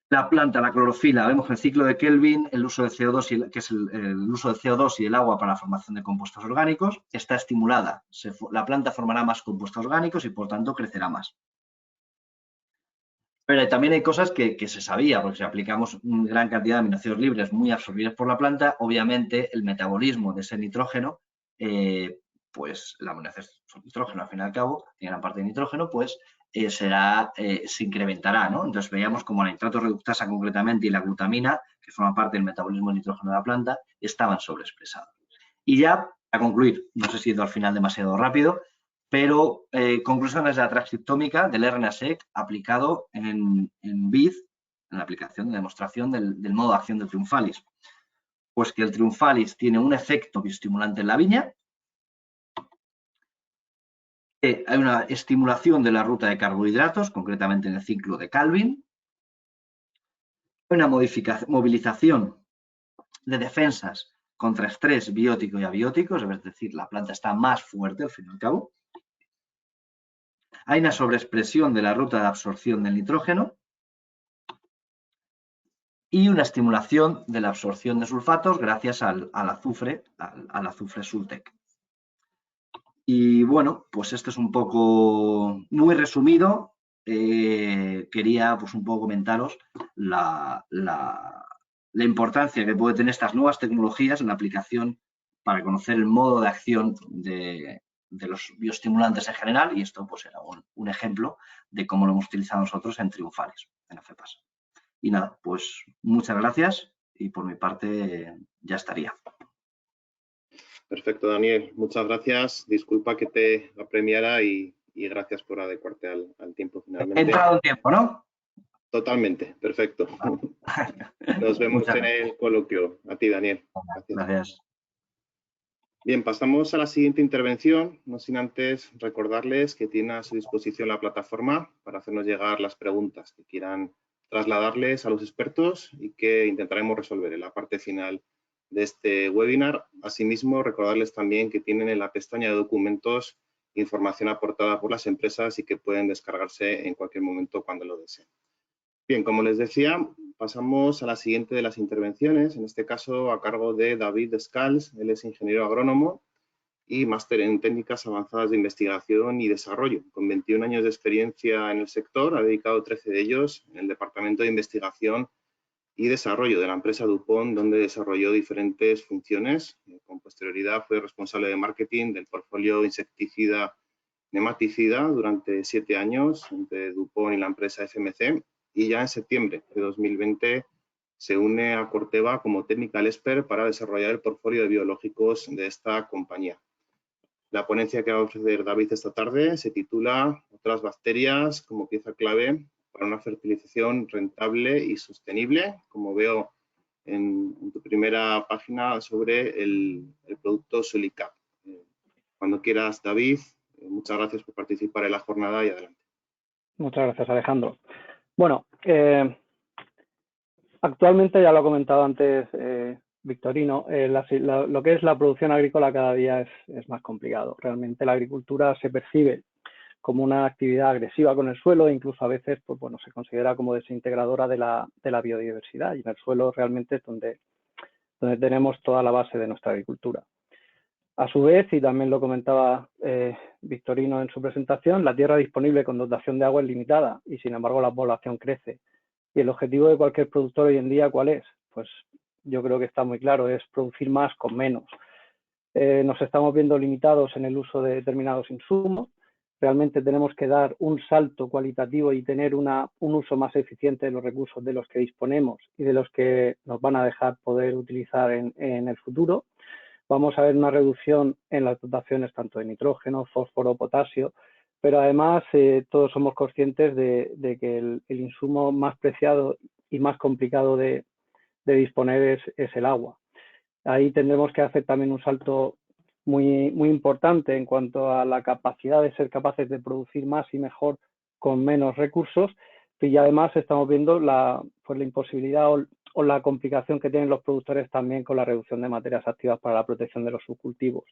La planta, la clorofila, vemos el ciclo de Kelvin, el uso de CO2, que es el uso de CO2 y el agua para la formación de compuestos orgánicos, está estimulada. La planta formará más compuestos orgánicos y, por tanto, crecerá más. Pero también hay cosas que se sabía, porque si aplicamos una gran cantidad de aminoácidos libres muy absorbidos por la planta, obviamente el metabolismo de ese nitrógeno, pues la aminoácidos son nitrógeno al fin y al cabo, tiene gran parte de nitrógeno, pues se incrementará, ¿no? Entonces veíamos como la nitrato reductasa concretamente y la glutamina, que forman parte del metabolismo del nitrógeno de la planta, estaban sobreexpresados. Y ya, a concluir, no sé si he ido al final demasiado rápido, pero conclusiones de la transcriptómica del RNA-seq aplicado en BID, en la aplicación de demostración del modo de acción del triunfalis. Pues que el triunfalis tiene un efecto bioestimulante en la viña, hay una estimulación de la ruta de carbohidratos, concretamente en el ciclo de Calvin, hay una movilización de defensas contra estrés biótico y abiótico, es decir, la planta está más fuerte al fin y al cabo. Hay una sobreexpresión de la ruta de absorción del nitrógeno y una estimulación de la absorción de sulfatos gracias al azufre Sultec. Y bueno, pues esto es un poco muy resumido. Quería pues un poco comentaros la importancia que puede tener estas nuevas tecnologías en la aplicación para conocer el modo de acción de los bioestimulantes en general, y esto pues era un ejemplo de cómo lo hemos utilizado nosotros en triunfales, en AFEPAS. Y nada, pues muchas gracias y por mi parte ya estaría. Perfecto, Daniel. Muchas gracias. Disculpa que te apremiara y gracias por adecuarte al tiempo finalmente. He entrado en tiempo, ¿no? Totalmente, perfecto. Nos vemos en el coloquio. A ti, Daniel. Gracias. Bien, pasamos a la siguiente intervención, no sin antes recordarles que tienen a su disposición la plataforma para hacernos llegar las preguntas que quieran trasladarles a los expertos y que intentaremos resolver en la parte final de este webinar. Asimismo, recordarles también que tienen en la pestaña de documentos información aportada por las empresas y que pueden descargarse en cualquier momento cuando lo deseen. Bien, como les decía, pasamos a la siguiente de las intervenciones, en este caso a cargo de David Scals. Él es ingeniero agrónomo y máster en técnicas avanzadas de investigación y desarrollo. Con 21 años de experiencia en el sector, ha dedicado 13 de ellos en el Departamento de Investigación y desarrollo de la empresa DuPont, donde desarrolló diferentes funciones. Con posterioridad fue responsable de marketing del portfolio insecticida nematicida durante 7 años entre DuPont y la empresa FMC, y ya en septiembre de 2020 se une a Corteva como Technical Expert para desarrollar el portfolio de biológicos de esta compañía. La ponencia que va a ofrecer David esta tarde se titula Otras bacterias como pieza clave para una fertilización rentable y sostenible, como veo en tu primera página sobre el producto Sulicap. Cuando quieras, David, muchas gracias por participar en la jornada y adelante. Muchas gracias, Alejandro. Bueno, actualmente, ya lo ha comentado antes Victorino, lo que es la producción agrícola cada día es más complicado. Realmente la agricultura se percibe como una actividad agresiva con el suelo e incluso a veces pues, bueno, se considera como desintegradora de la biodiversidad, y en el suelo realmente es donde tenemos toda la base de nuestra agricultura. A su vez, y también lo comentaba Victorino en su presentación, la tierra disponible con dotación de agua es limitada y sin embargo la población crece. Y el objetivo de cualquier productor hoy en día, ¿cuál es? Pues yo creo que está muy claro, es producir más con menos. Nos estamos viendo limitados en el uso de determinados insumos. Realmente tenemos que dar un salto cualitativo y tener un uso más eficiente de los recursos de los que disponemos y de los que nos van a dejar poder utilizar en el futuro. Vamos a ver una reducción en las dotaciones tanto de nitrógeno, fósforo, potasio, pero además todos somos conscientes de que el insumo más preciado y más complicado de disponer es el agua. Ahí tendremos que hacer también un salto muy, muy importante en cuanto a la capacidad de ser capaces de producir más y mejor con menos recursos, y además estamos viendo la imposibilidad o la complicación que tienen los productores también con la reducción de materias activas para la protección de los subcultivos.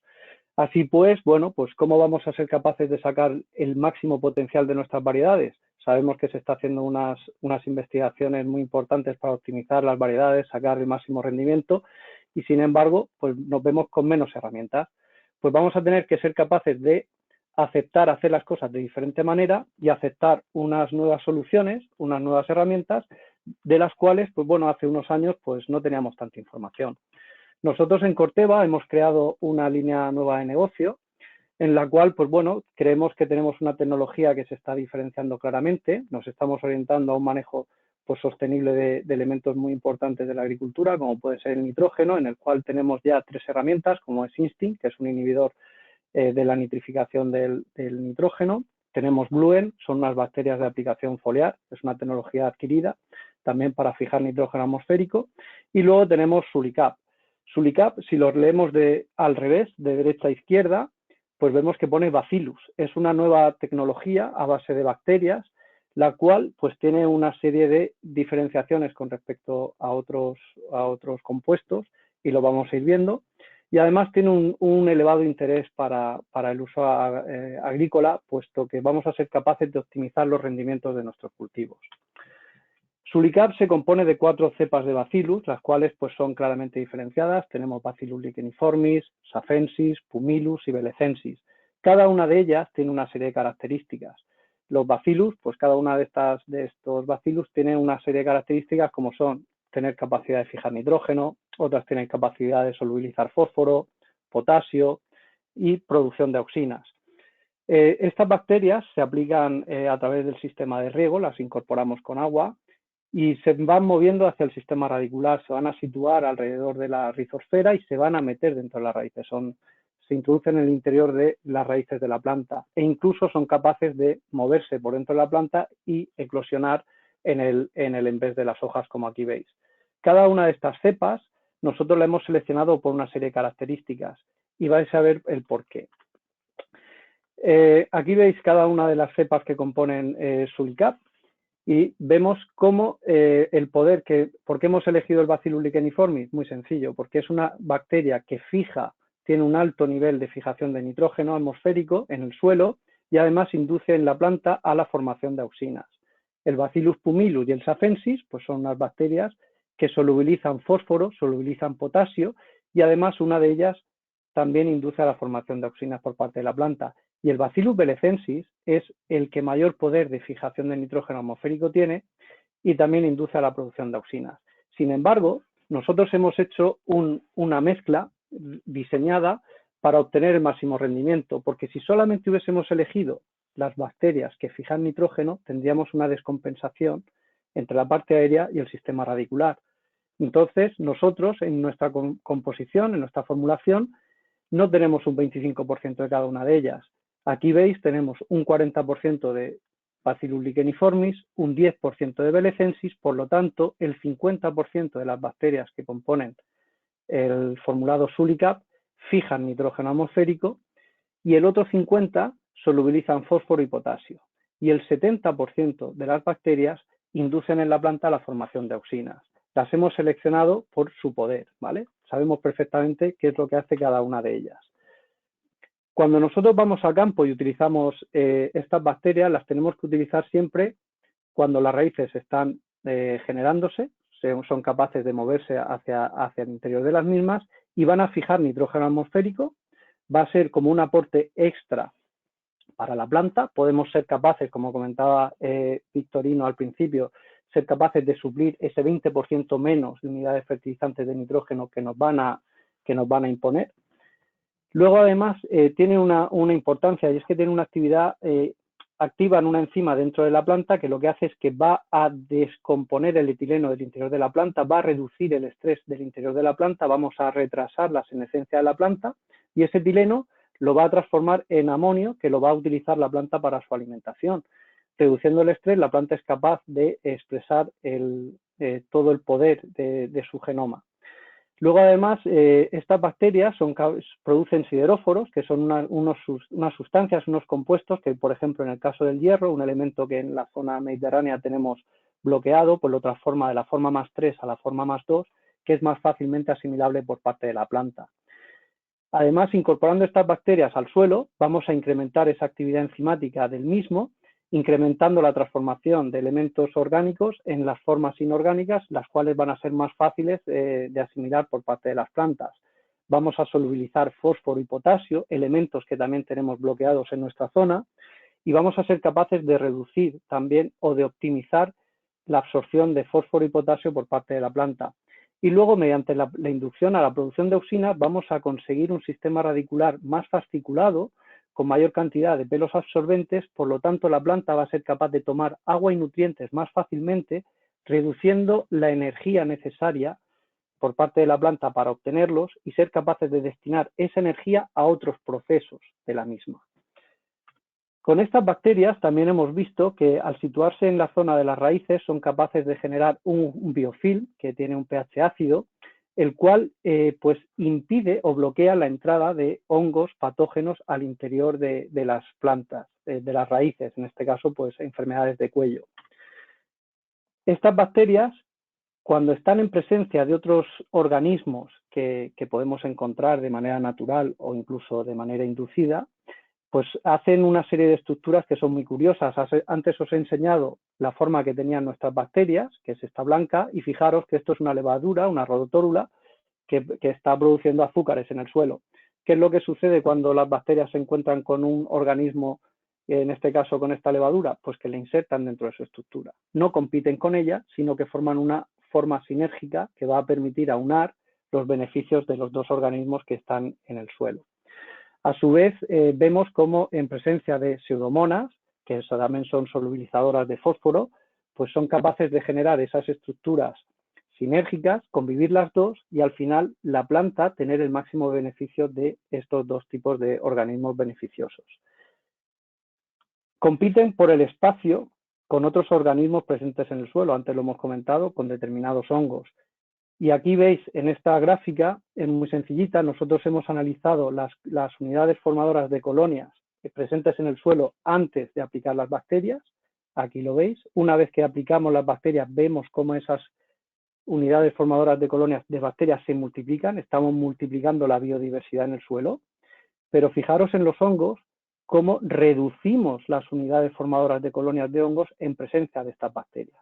Así pues, bueno, pues ¿cómo vamos a ser capaces de sacar el máximo potencial de nuestras variedades? Sabemos que se está haciendo unas investigaciones muy importantes para optimizar las variedades, sacar el máximo rendimiento, y sin embargo, pues nos vemos con menos herramientas. Pues vamos a tener que ser capaces de aceptar hacer las cosas de diferente manera y aceptar unas nuevas soluciones, unas nuevas herramientas, de las cuales, pues bueno, hace unos años pues no teníamos tanta información. Nosotros en Corteva hemos creado una línea nueva de negocio en la cual, pues bueno, creemos que tenemos una tecnología que se está diferenciando claramente. Nos estamos orientando a un manejo pues, sostenible de elementos muy importantes de la agricultura, como puede ser el nitrógeno, en el cual tenemos ya 3 herramientas, como es Instinct, que es un inhibidor de la nitrificación del nitrógeno. Tenemos Bluen, son unas bacterias de aplicación foliar, es una tecnología adquirida también para fijar nitrógeno atmosférico. Y luego tenemos Sulicap. Sulicap, si los leemos al revés, de derecha a izquierda, pues vemos que pone Bacillus. Es una nueva tecnología a base de bacterias, la cual pues tiene una serie de diferenciaciones con respecto a otros compuestos, y lo vamos a ir viendo. Y además tiene un elevado interés para el uso agrícola, puesto que vamos a ser capaces de optimizar los rendimientos de nuestros cultivos. Sulicap se compone de 4 cepas de Bacillus, las cuales pues, son claramente diferenciadas. Tenemos Bacillus licheniformis, Safensis, Pumilus y Belecensis. Cada una de ellas tiene una serie de características. Los Bacillus, pues cada una de estos Bacillus tiene una serie de características como son tener capacidad de fijar nitrógeno, otras tienen capacidad de solubilizar fósforo, potasio y producción de auxinas. Estas bacterias se aplican a través del sistema de riego, las incorporamos con agua y se van moviendo hacia el sistema radicular, se van a situar alrededor de la rizosfera y se van a meter dentro de las raíces. Se introducen en el interior de las raíces de la planta e incluso son capaces de moverse por dentro de la planta y eclosionar en el envés de las hojas, como aquí veis. Cada una de estas cepas nosotros la hemos seleccionado por una serie de características y vais a ver el porqué. Aquí veis cada una de las cepas que componen Sulicap y vemos cómo el poder ¿por qué hemos elegido el Bacillus licheniformis? Muy sencillo, porque es una bacteria que tiene un alto nivel de fijación de nitrógeno atmosférico en el suelo y además induce en la planta a la formación de auxinas. El Bacillus pumilus y el Safensis pues son unas bacterias que solubilizan fósforo, solubilizan potasio y además una de ellas también induce a la formación de auxinas por parte de la planta. Y el Bacillus belecensis es el que mayor poder de fijación de nitrógeno atmosférico tiene y también induce a la producción de auxinas. Sin embargo, nosotros hemos hecho una mezcla diseñada para obtener el máximo rendimiento, porque si solamente hubiésemos elegido las bacterias que fijan nitrógeno, tendríamos una descompensación entre la parte aérea y el sistema radicular. Entonces, nosotros en nuestra composición, en nuestra formulación, no tenemos un 25% de cada una de ellas. Aquí veis, tenemos un 40% de Bacillus licheniformis, un 10% de Belecensis, por lo tanto, el 50% de las bacterias que componen el formulado Sulicap fijan nitrógeno atmosférico y el otro 50% solubilizan fósforo y potasio. Y el 70% de las bacterias inducen en la planta la formación de auxinas. Las hemos seleccionado por su poder, ¿vale? Sabemos perfectamente qué es lo que hace cada una de ellas. Cuando nosotros vamos al campo y utilizamos estas bacterias, las tenemos que utilizar siempre cuando las raíces están generándose, son capaces de moverse hacia el interior de las mismas y van a fijar nitrógeno atmosférico. Va a ser como un aporte extra para la planta. Podemos ser capaces, como comentaba Victorino al principio, ser capaces de suplir ese 20% menos de unidades fertilizantes de nitrógeno que nos van a imponer. Luego, además, tiene una importancia y es que tiene una actividad activa en una enzima dentro de la planta que lo que hace es que va a descomponer el etileno del interior de la planta, va a reducir el estrés del interior de la planta, vamos a retrasar la senescencia de la planta y ese etileno lo va a transformar en amonio que lo va a utilizar la planta para su alimentación. Reduciendo el estrés, la planta es capaz de expresar todo el poder de su genoma. Luego, además, estas bacterias producen sideróforos, que son unas sustancias, unos compuestos que, por ejemplo, en el caso del hierro, un elemento que en la zona mediterránea tenemos bloqueado, pues lo transforma de la forma más 3 a la forma más 2, que es más fácilmente asimilable por parte de la planta. Además, incorporando estas bacterias al suelo, vamos a incrementar esa actividad enzimática del mismo, incrementando la transformación de elementos orgánicos en las formas inorgánicas, las cuales van a ser más fáciles de asimilar por parte de las plantas. Vamos a solubilizar fósforo y potasio, elementos que también tenemos bloqueados en nuestra zona, y vamos a ser capaces de reducir también o de optimizar la absorción de fósforo y potasio por parte de la planta. Y luego, mediante la inducción a la producción de auxinas, vamos a conseguir un sistema radicular más fasciculado, con mayor cantidad de pelos absorbentes, por lo tanto la planta va a ser capaz de tomar agua y nutrientes más fácilmente, reduciendo la energía necesaria por parte de la planta para obtenerlos y ser capaces de destinar esa energía a otros procesos de la misma. Con estas bacterias también hemos visto que al situarse en la zona de las raíces son capaces de generar un biofilm que tiene un pH ácido, el cual pues impide o bloquea la entrada de hongos patógenos al interior de las plantas, de las raíces, en este caso pues enfermedades de cuello. Estas bacterias, cuando están en presencia de otros organismos que podemos encontrar de manera natural o incluso de manera inducida, pues hacen una serie de estructuras que son muy curiosas. Antes os he enseñado la forma que tenían nuestras bacterias, que es esta blanca, y fijaros que esto es una levadura, una rhodotórula, que está produciendo azúcares en el suelo. ¿Qué es lo que sucede cuando las bacterias se encuentran con un organismo, en este caso con esta levadura? Pues que le insertan dentro de su estructura. No compiten con ella, sino que forman una forma sinérgica que va a permitir aunar los beneficios de los dos organismos que están en el suelo. A su vez, vemos cómo en presencia de pseudomonas, que también son solubilizadoras de fósforo, pues son capaces de generar esas estructuras sinérgicas, convivir las dos y al final la planta tener el máximo beneficio de estos dos tipos de organismos beneficiosos. Compiten por el espacio con otros organismos presentes en el suelo, antes lo hemos comentado, con determinados hongos. Y aquí veis en esta gráfica, es muy sencillita, nosotros hemos analizado las unidades formadoras de colonias presentes en el suelo antes de aplicar las bacterias. Aquí lo veis. Una vez que aplicamos las bacterias, vemos cómo esas unidades formadoras de colonias de bacterias se multiplican. Estamos multiplicando la biodiversidad en el suelo. Pero fijaros en los hongos, cómo reducimos las unidades formadoras de colonias de hongos en presencia de estas bacterias.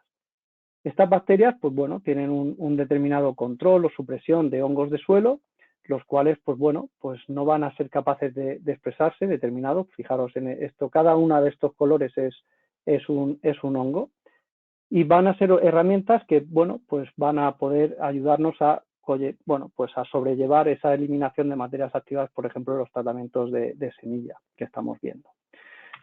Estas bacterias, pues bueno, tienen un determinado control o supresión de hongos de suelo, los cuales, pues bueno, pues no van a ser capaces de expresarse determinados. Fijaros en esto, cada uno de estos colores es un hongo. y van a ser herramientas que, bueno, pues van a poder ayudarnos a, bueno, pues a sobrellevar esa eliminación de materias activas, por ejemplo, los tratamientos de semilla que estamos viendo.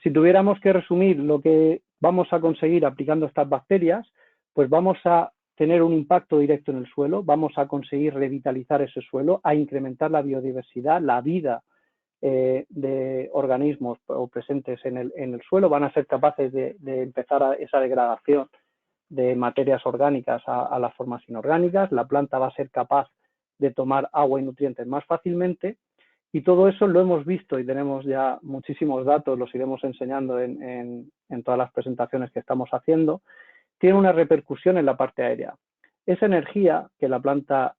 Si tuviéramos que resumir lo que vamos a conseguir aplicando estas bacterias, pues vamos a tener un impacto directo en el suelo, vamos a conseguir revitalizar ese suelo, a incrementar la biodiversidad, la vida de organismos presentes en el suelo, van a ser capaces de empezar esa degradación de materias orgánicas a las formas inorgánicas, la planta va a ser capaz de tomar agua y nutrientes más fácilmente, y todo eso lo hemos visto y tenemos ya muchísimos datos, los iremos enseñando en todas las presentaciones que estamos haciendo, tiene una repercusión en la parte aérea. Esa energía que la planta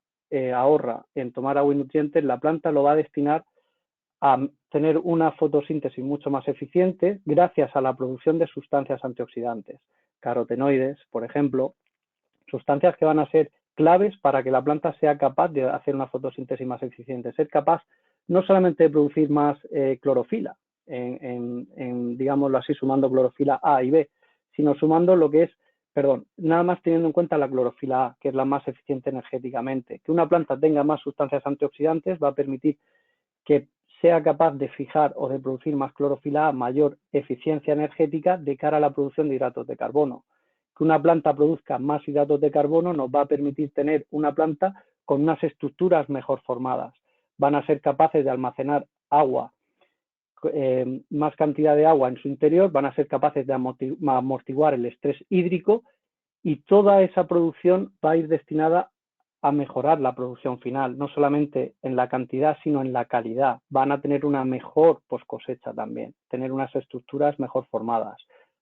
ahorra en tomar agua y nutrientes, la planta lo va a destinar a tener una fotosíntesis mucho más eficiente gracias a la producción de sustancias antioxidantes, carotenoides, por ejemplo, sustancias que van a ser claves para que la planta sea capaz de hacer una fotosíntesis más eficiente, ser capaz no solamente de producir más clorofila, digámoslo así, sumando clorofila A y B, sino sumando lo que es, nada más teniendo en cuenta la clorofila A, que es la más eficiente energéticamente. Que una planta tenga más sustancias antioxidantes va a permitir que sea capaz de fijar o de producir más clorofila A, mayor eficiencia energética de cara a la producción de hidratos de carbono. Que una planta produzca más hidratos de carbono nos va a permitir tener una planta con unas estructuras mejor formadas. Van a ser capaces de almacenar agua, más cantidad de agua en su interior, van a ser capaces de amortiguar el estrés hídrico y toda esa producción va a ir destinada a mejorar la producción final, no solamente en la cantidad, sino en la calidad. Van a tener una mejor post cosecha también, tener unas estructuras mejor formadas.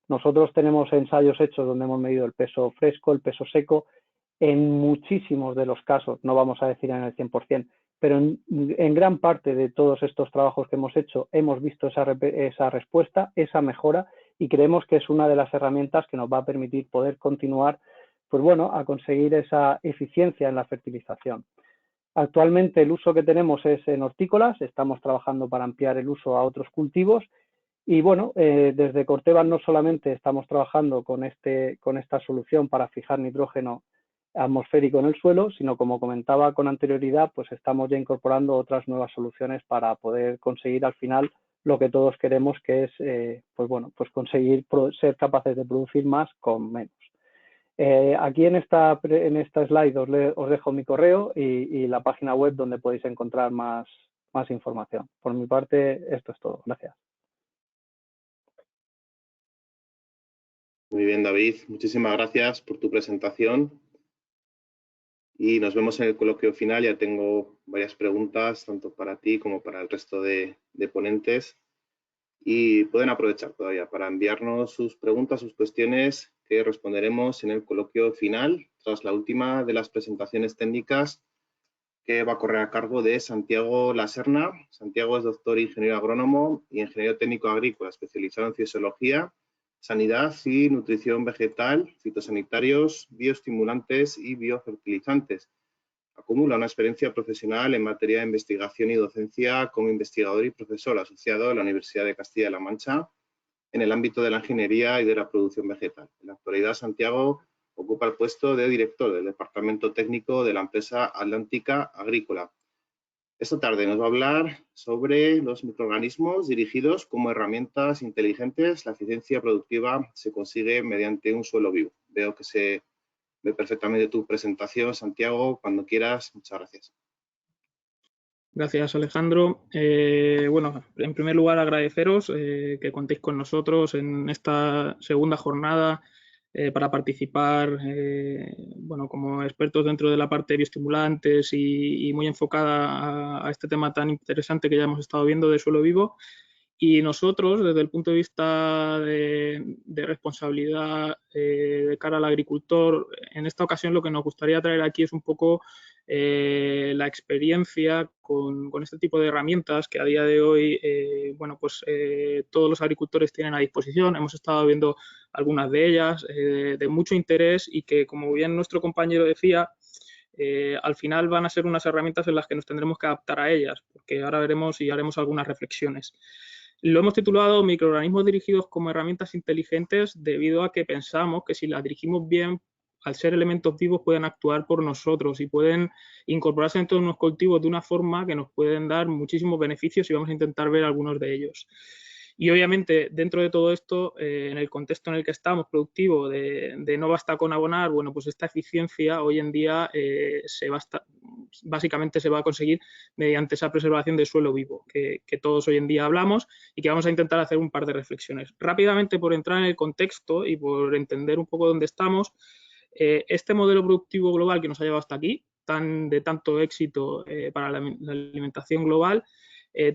Nosotros tenemos ensayos hechos donde hemos medido el peso fresco, el peso seco, en muchísimos de los casos, no vamos a decir en el 100%, pero en gran parte de todos estos trabajos que hemos hecho hemos visto esa respuesta, esa mejora, y creemos que es una de las herramientas que nos va a permitir poder continuar, pues bueno, a conseguir esa eficiencia en la fertilización. Actualmente el uso que tenemos es en hortícolas, estamos trabajando para ampliar el uso a otros cultivos y bueno, desde Corteva no solamente estamos trabajando con esta solución para fijar nitrógeno atmosférico en el suelo, sino como comentaba con anterioridad, pues estamos ya incorporando otras nuevas soluciones para poder conseguir al final lo que todos queremos, que es pues bueno, pues conseguir ser capaces de producir más con menos. Aquí en esta slide os dejo mi correo y la página web donde podéis encontrar más información. Por mi parte, esto es todo. Gracias. Muy bien, David. Muchísimas gracias por tu presentación. Y nos vemos en el coloquio final. Ya tengo varias preguntas, tanto para ti como para el resto de ponentes. Y pueden aprovechar todavía para enviarnos sus preguntas, sus cuestiones, que responderemos en el coloquio final, tras la última de las presentaciones técnicas, que va a correr a cargo de Santiago Laserna. Santiago es doctor ingeniero agrónomo y ingeniero técnico agrícola, especializado en fisiología, sanidad y nutrición vegetal, fitosanitarios, bioestimulantes y biofertilizantes. Acumula una experiencia profesional en materia de investigación y docencia como investigador y profesor asociado a la Universidad de Castilla-La Mancha en el ámbito de la ingeniería y de la producción vegetal. En la actualidad, Santiago ocupa el puesto de director del departamento técnico de la empresa Atlántica Agrícola. Esta tarde nos va a hablar sobre los microorganismos dirigidos como herramientas inteligentes. La eficiencia productiva se consigue mediante un suelo vivo. Veo que se ve perfectamente tu presentación, Santiago. Cuando quieras, muchas gracias. Gracias, Alejandro. Bueno, en primer lugar, agradeceros que contéis con nosotros en esta segunda jornada para participar bueno, como expertos dentro de la parte de bioestimulantes y muy enfocada a este tema tan interesante que ya hemos estado viendo de suelo vivo. Y nosotros, desde el punto de vista de responsabilidad de cara al agricultor, en esta ocasión lo que nos gustaría traer aquí es un poco la experiencia con este tipo de herramientas que a día de hoy bueno, pues, todos los agricultores tienen a disposición. Hemos estado viendo algunas de ellas de mucho interés y que, como bien nuestro compañero decía, al final van a ser unas herramientas en las que nos tendremos que adaptar a ellas, porque ahora veremos y haremos algunas reflexiones. Lo hemos titulado Microorganismos dirigidos como herramientas inteligentes debido a que pensamos que si las dirigimos bien, al ser elementos vivos, pueden actuar por nosotros y pueden incorporarse dentro de unos cultivos de una forma que nos pueden dar muchísimos beneficios y vamos a intentar ver algunos de ellos. Y obviamente, dentro de todo esto, en el contexto en el que estamos, productivo, de no basta con abonar, bueno, pues esta eficiencia hoy en día básicamente se va a conseguir mediante esa preservación del suelo vivo, que todos hoy en día hablamos y que vamos a intentar hacer un par de reflexiones. Rápidamente, por entrar en el contexto y por entender un poco dónde estamos, este modelo productivo global que nos ha llevado hasta aquí, de tanto éxito para la alimentación global,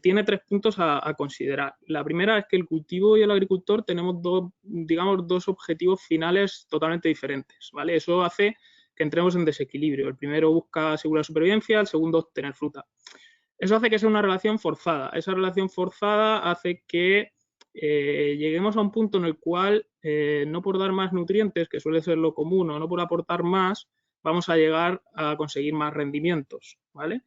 tiene 3 puntos a considerar. La primera es que el cultivo y el agricultor tenemos dos objetivos finales totalmente diferentes, ¿vale? Eso hace que entremos en desequilibrio. El primero busca asegurar supervivencia, el segundo obtener fruta. Eso hace que sea una relación forzada. Esa relación forzada hace que lleguemos a un punto en el cual no por dar más nutrientes, que suele ser lo común, o no por aportar más, vamos a llegar a conseguir más rendimientos, ¿vale?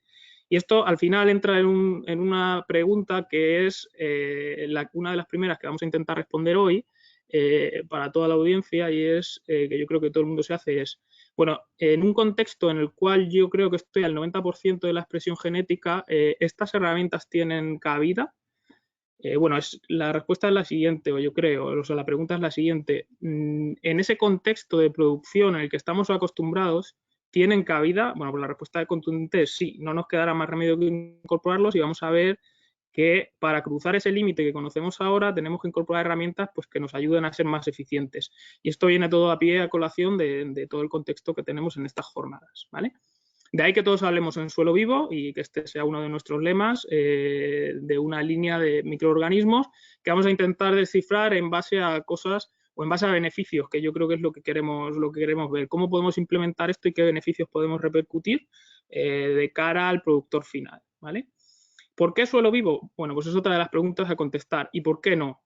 Y esto al final entra en una pregunta que es una de las primeras que vamos a intentar responder hoy para toda la audiencia, y es que yo creo que todo el mundo se hace, es, bueno, en un contexto en el cual yo creo que estoy al 90% de la expresión genética, ¿estas herramientas tienen cabida? Bueno, la respuesta es la siguiente, o yo creo, o sea, la pregunta es la siguiente. En ese contexto de producción en el que estamos acostumbrados, ¿tienen cabida? Bueno, pues la respuesta contundente es sí, no nos quedará más remedio que incorporarlos y vamos a ver que para cruzar ese límite que conocemos ahora tenemos que incorporar herramientas pues, que nos ayuden a ser más eficientes. Y esto viene todo a pie a colación de todo el contexto que tenemos en estas jornadas, ¿vale? De ahí que todos hablemos en suelo vivo y que este sea uno de nuestros lemas de una línea de microorganismos que vamos a intentar descifrar en base a cosas o en base a beneficios, que yo creo que es lo que queremos ver. ¿Cómo podemos implementar esto y qué beneficios podemos repercutir de cara al productor final? ¿Vale? ¿Por qué suelo vivo? Bueno, pues es otra de las preguntas a contestar. ¿Y por qué no?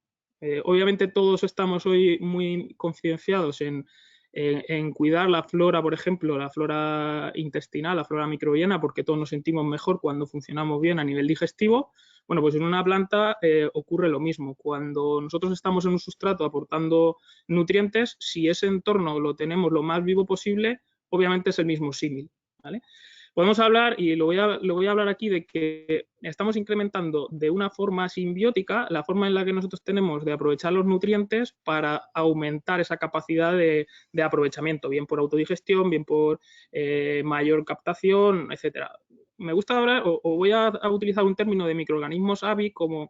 Obviamente todos estamos hoy muy concienciados en cuidar la flora, por ejemplo, la flora intestinal, la flora microbiana, porque todos nos sentimos mejor cuando funcionamos bien a nivel digestivo. Bueno, pues en una planta ocurre lo mismo. Cuando nosotros estamos en un sustrato aportando nutrientes, si ese entorno lo tenemos lo más vivo posible, obviamente es el mismo símil, ¿vale? Podemos hablar, y lo voy a hablar aquí, de que estamos incrementando de una forma simbiótica la forma en la que nosotros tenemos de aprovechar los nutrientes para aumentar esa capacidad de aprovechamiento, bien por autodigestión, bien por mayor captación, etcétera. Me gusta hablar, o voy a utilizar un término de microorganismos ABI como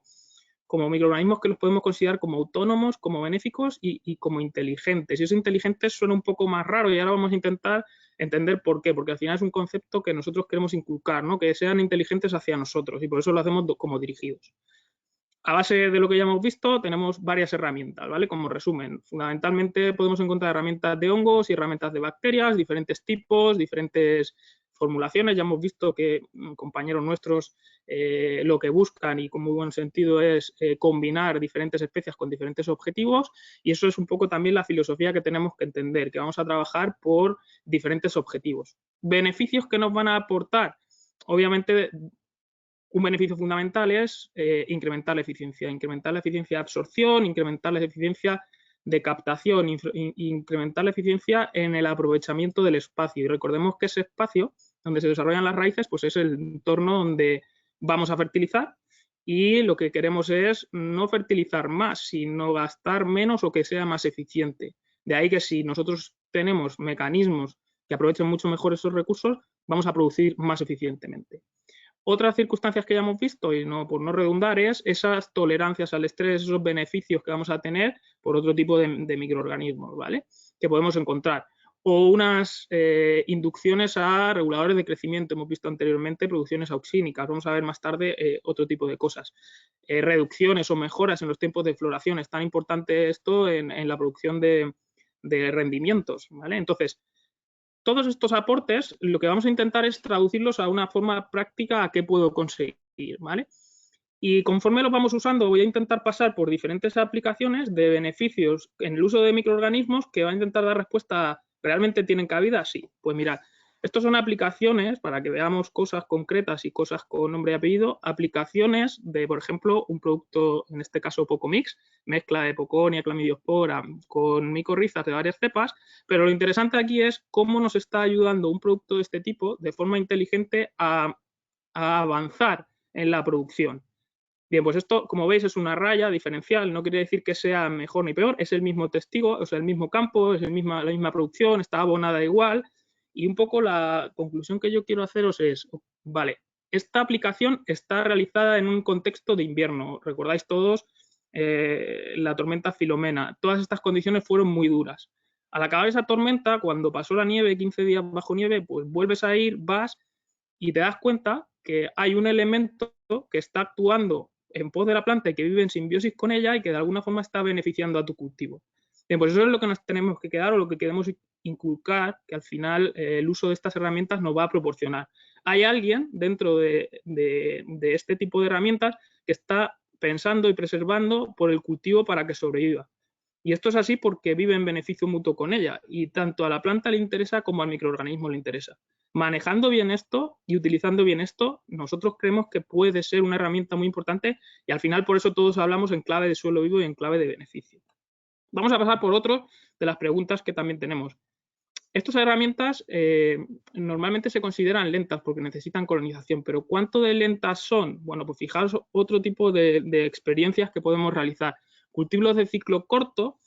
microorganismos que los podemos considerar como autónomos, como benéficos y como inteligentes. Y eso inteligentes suena un poco más raro y ahora vamos a intentar entender por qué, porque al final es un concepto que nosotros queremos inculcar, ¿no? Que sean inteligentes hacia nosotros y por eso lo hacemos como dirigidos. A base de lo que ya hemos visto, tenemos varias herramientas, ¿vale? Como resumen, fundamentalmente podemos encontrar herramientas de hongos y herramientas de bacterias, diferentes tipos, diferentes formulaciones. Ya hemos visto que compañeros nuestros lo que buscan y con muy buen sentido es combinar diferentes especies con diferentes objetivos, y eso es un poco también la filosofía que tenemos que entender, que vamos a trabajar por diferentes objetivos. Beneficios que nos van a aportar, obviamente. Un beneficio fundamental es incrementar la eficiencia de absorción, incrementar la eficiencia de captación, incrementar la eficiencia en el aprovechamiento del espacio. Y recordemos que ese espacio donde se desarrollan las raíces, pues es el entorno donde vamos a fertilizar, y lo que queremos es no fertilizar más, sino gastar menos o que sea más eficiente. De ahí que si nosotros tenemos mecanismos que aprovechen mucho mejor esos recursos, vamos a producir más eficientemente. Otras circunstancias que ya hemos visto, y no por no redundar, es esas tolerancias al estrés, esos beneficios que vamos a tener por otro tipo de microorganismos, ¿vale? Que podemos encontrar. O unas inducciones a reguladores de crecimiento, hemos visto anteriormente producciones auxínicas, vamos a ver más tarde otro tipo de cosas. Reducciones o mejoras en los tiempos de floración, es tan importante esto en la producción de rendimientos, ¿vale? Entonces, todos estos aportes, lo que vamos a intentar es traducirlos a una forma práctica a qué puedo conseguir, ¿vale? Y conforme los vamos usando, voy a intentar pasar por diferentes aplicaciones de beneficios en el uso de microorganismos que van a intentar dar respuesta a, ¿realmente tienen cabida? Sí. Pues mirad, Estos son aplicaciones, para que veamos cosas concretas y cosas con nombre y apellido, aplicaciones de, por ejemplo, un producto, en este caso Pocomix, mezcla de Poconia, Clamidiospora, con micorrizas de varias cepas, pero lo interesante aquí es cómo nos está ayudando un producto de este tipo de forma inteligente a avanzar en la producción. Bien, pues esto, como veis, es una raya diferencial, no quiere decir que sea mejor ni peor, es el mismo testigo, o sea, el mismo campo, es la misma producción, está abonada igual, y un poco la conclusión que yo quiero haceros es, vale, esta aplicación está realizada en un contexto de invierno, recordáis todos la tormenta Filomena, todas estas condiciones fueron muy duras. Al acabar esa tormenta, cuando pasó la nieve, 15 días bajo nieve, pues vuelves a ir, vas y te das cuenta que hay un elemento que está actuando en pos de la planta y que vive en simbiosis con ella y que de alguna forma está beneficiando a tu cultivo. Bien, pues eso es lo que nos tenemos que quedar o lo que queremos inculcar, que al final el uso de estas herramientas nos va a proporcionar. Hay alguien dentro de este tipo de herramientas que está pensando y preservando por el cultivo para que sobreviva. Y esto es así porque vive en beneficio mutuo con ella y tanto a la planta le interesa como al microorganismo le interesa. Manejando bien esto y utilizando bien esto, nosotros creemos que puede ser una herramienta muy importante y al final por eso todos hablamos en clave de suelo vivo y en clave de beneficio. Vamos a pasar por otro de las preguntas que también tenemos. Estas herramientas normalmente se consideran lentas porque necesitan colonización, pero ¿cuánto de lentas son? Bueno, pues fijaos otro tipo de experiencias que podemos realizar. Cultivos de ciclo corto,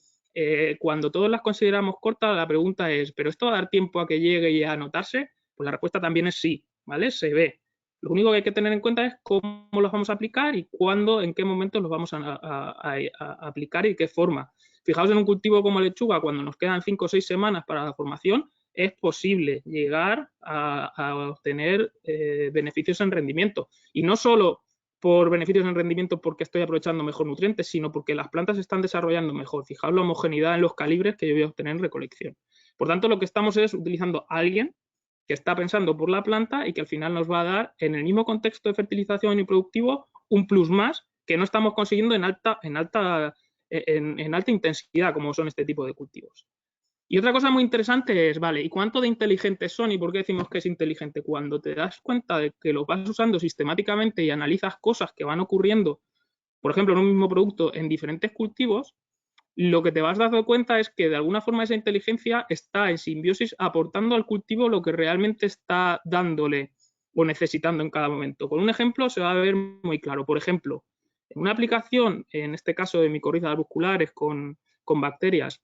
cuando todos las consideramos cortas, la pregunta es, ¿pero esto va a dar tiempo a que llegue y a anotarse? Pues la respuesta también es sí, ¿vale? Se ve. Lo único que hay que tener en cuenta es cómo los vamos a aplicar y cuándo, en qué momentos los vamos a aplicar y de qué forma. Fijaos en un cultivo como lechuga, cuando nos quedan 5 o 6 semanas para la formación, es posible llegar a obtener beneficios en rendimiento. Y no solo por beneficios en rendimiento porque estoy aprovechando mejor nutrientes, sino porque las plantas se están desarrollando mejor. Fijaos la homogeneidad en los calibres que yo voy a obtener en recolección. Por tanto, lo que estamos es utilizando a alguien que está pensando por la planta y que al final nos va a dar, en el mismo contexto de fertilización y productivo, un plus más que no estamos consiguiendo en alta intensidad, como son este tipo de cultivos. Y otra cosa muy interesante es, vale, ¿y cuánto de inteligentes son y por qué decimos que es inteligente? Cuando te das cuenta de que lo vas usando sistemáticamente y analizas cosas que van ocurriendo, por ejemplo, en un mismo producto en diferentes cultivos, lo que te vas dando cuenta es que de alguna forma esa inteligencia está en simbiosis aportando al cultivo lo que realmente está dándole o necesitando en cada momento. Con un ejemplo se va a ver muy claro. Por ejemplo, en una aplicación, en este caso de micorrizas arbusculares con bacterias,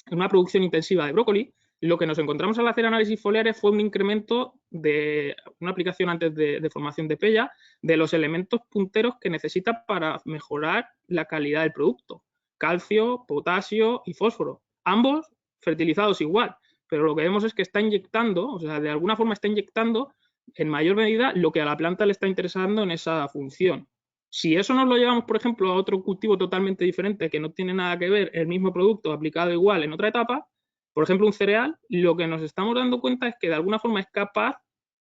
en una producción intensiva de brócoli, lo que nos encontramos al hacer análisis foliares fue un incremento de una aplicación antes de formación de pella de los elementos punteros que necesita para mejorar la calidad del producto. Calcio, potasio y fósforo. Ambos fertilizados igual, pero lo que vemos es que está inyectando, o sea, de alguna forma está inyectando en mayor medida lo que a la planta le está interesando en esa función. Si eso nos lo llevamos, por ejemplo, a otro cultivo totalmente diferente que no tiene nada que ver, el mismo producto aplicado igual en otra etapa, por ejemplo, un cereal, lo que nos estamos dando cuenta es que de alguna forma es capaz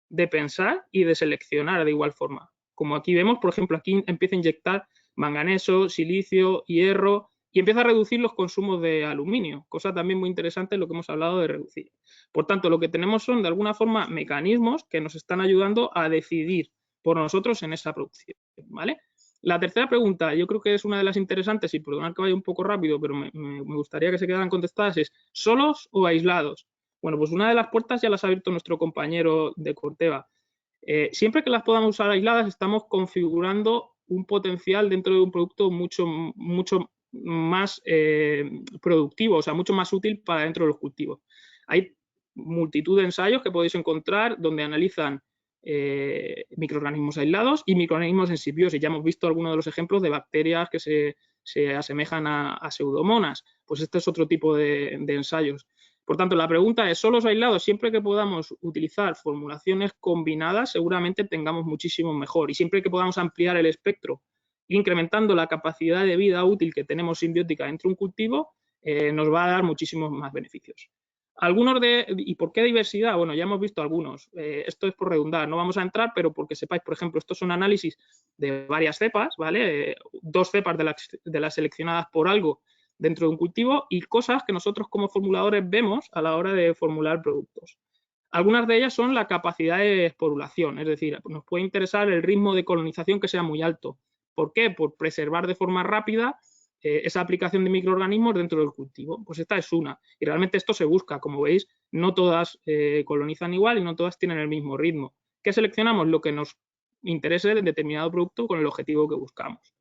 de pensar y de seleccionar de igual forma. Como aquí vemos, por ejemplo, aquí empieza a inyectar manganeso, silicio, hierro y empieza a reducir los consumos de aluminio, cosa también muy interesante lo que hemos hablado de reducir. Por tanto, lo que tenemos son de alguna forma mecanismos que nos están ayudando a decidir por nosotros en esa producción, ¿vale? La tercera pregunta, yo creo que es una de las interesantes y perdonad que vaya un poco rápido, pero me gustaría que se quedaran contestadas, es ¿solos o aislados? Bueno, pues una de las puertas ya las ha abierto nuestro compañero de Corteva. Siempre que las podamos usar aisladas, estamos configurando un potencial dentro de un producto mucho más productivo, o sea, mucho más útil para dentro de los cultivos. Hay multitud de ensayos que podéis encontrar donde analizan microorganismos aislados y microorganismos en simbiosis. Ya hemos visto algunos de los ejemplos de bacterias que se asemejan a pseudomonas. Pues este es otro tipo de ensayos. Por tanto, la pregunta es, ¿solos o aislados? Siempre que podamos utilizar formulaciones combinadas, seguramente tengamos muchísimo mejor. Y siempre que podamos ampliar el espectro, incrementando la capacidad de vida útil que tenemos simbiótica dentro de un cultivo, nos va a dar muchísimos más beneficios. ¿Y por qué diversidad? Bueno, ya hemos visto algunos. Esto es por redundar, no vamos a entrar, pero porque sepáis, por ejemplo, estos son análisis de varias cepas, ¿vale? 2 cepas de las seleccionadas por algo dentro de un cultivo y cosas que nosotros como formuladores vemos a la hora de formular productos. Algunas de ellas son la capacidad de esporulación, es decir, nos puede interesar el ritmo de colonización que sea muy alto. ¿Por qué? Por preservar de forma rápida esa aplicación de microorganismos dentro del cultivo. Pues esta es una. Y realmente esto se busca. Como veis, no todas colonizan igual y no todas tienen el mismo ritmo. ¿Qué seleccionamos? Lo que nos interese en determinado producto con el objetivo que buscamos.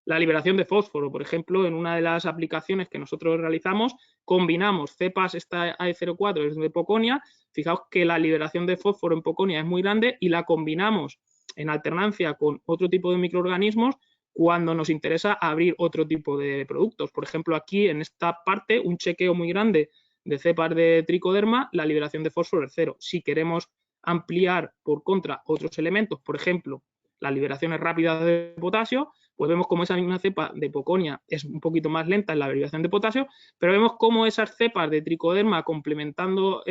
La liberación de fósforo, por ejemplo, en una de las aplicaciones que nosotros realizamos, combinamos cepas, esta AE04 es de Poconia, fijaos que la liberación de fósforo en Poconia es muy grande y la combinamos en alternancia con otro tipo de microorganismos cuando nos interesa abrir otro tipo de productos. Por ejemplo, aquí en esta parte, un chequeo muy grande de cepas de tricoderma, la liberación de fósforo es cero. Si queremos ampliar, por contra, otros elementos, por ejemplo, las liberaciones rápidas de potasio, pues vemos como esa misma cepa de Poconia es un poquito más lenta en la liberación de potasio, pero vemos cómo esas cepas de tricoderma complementando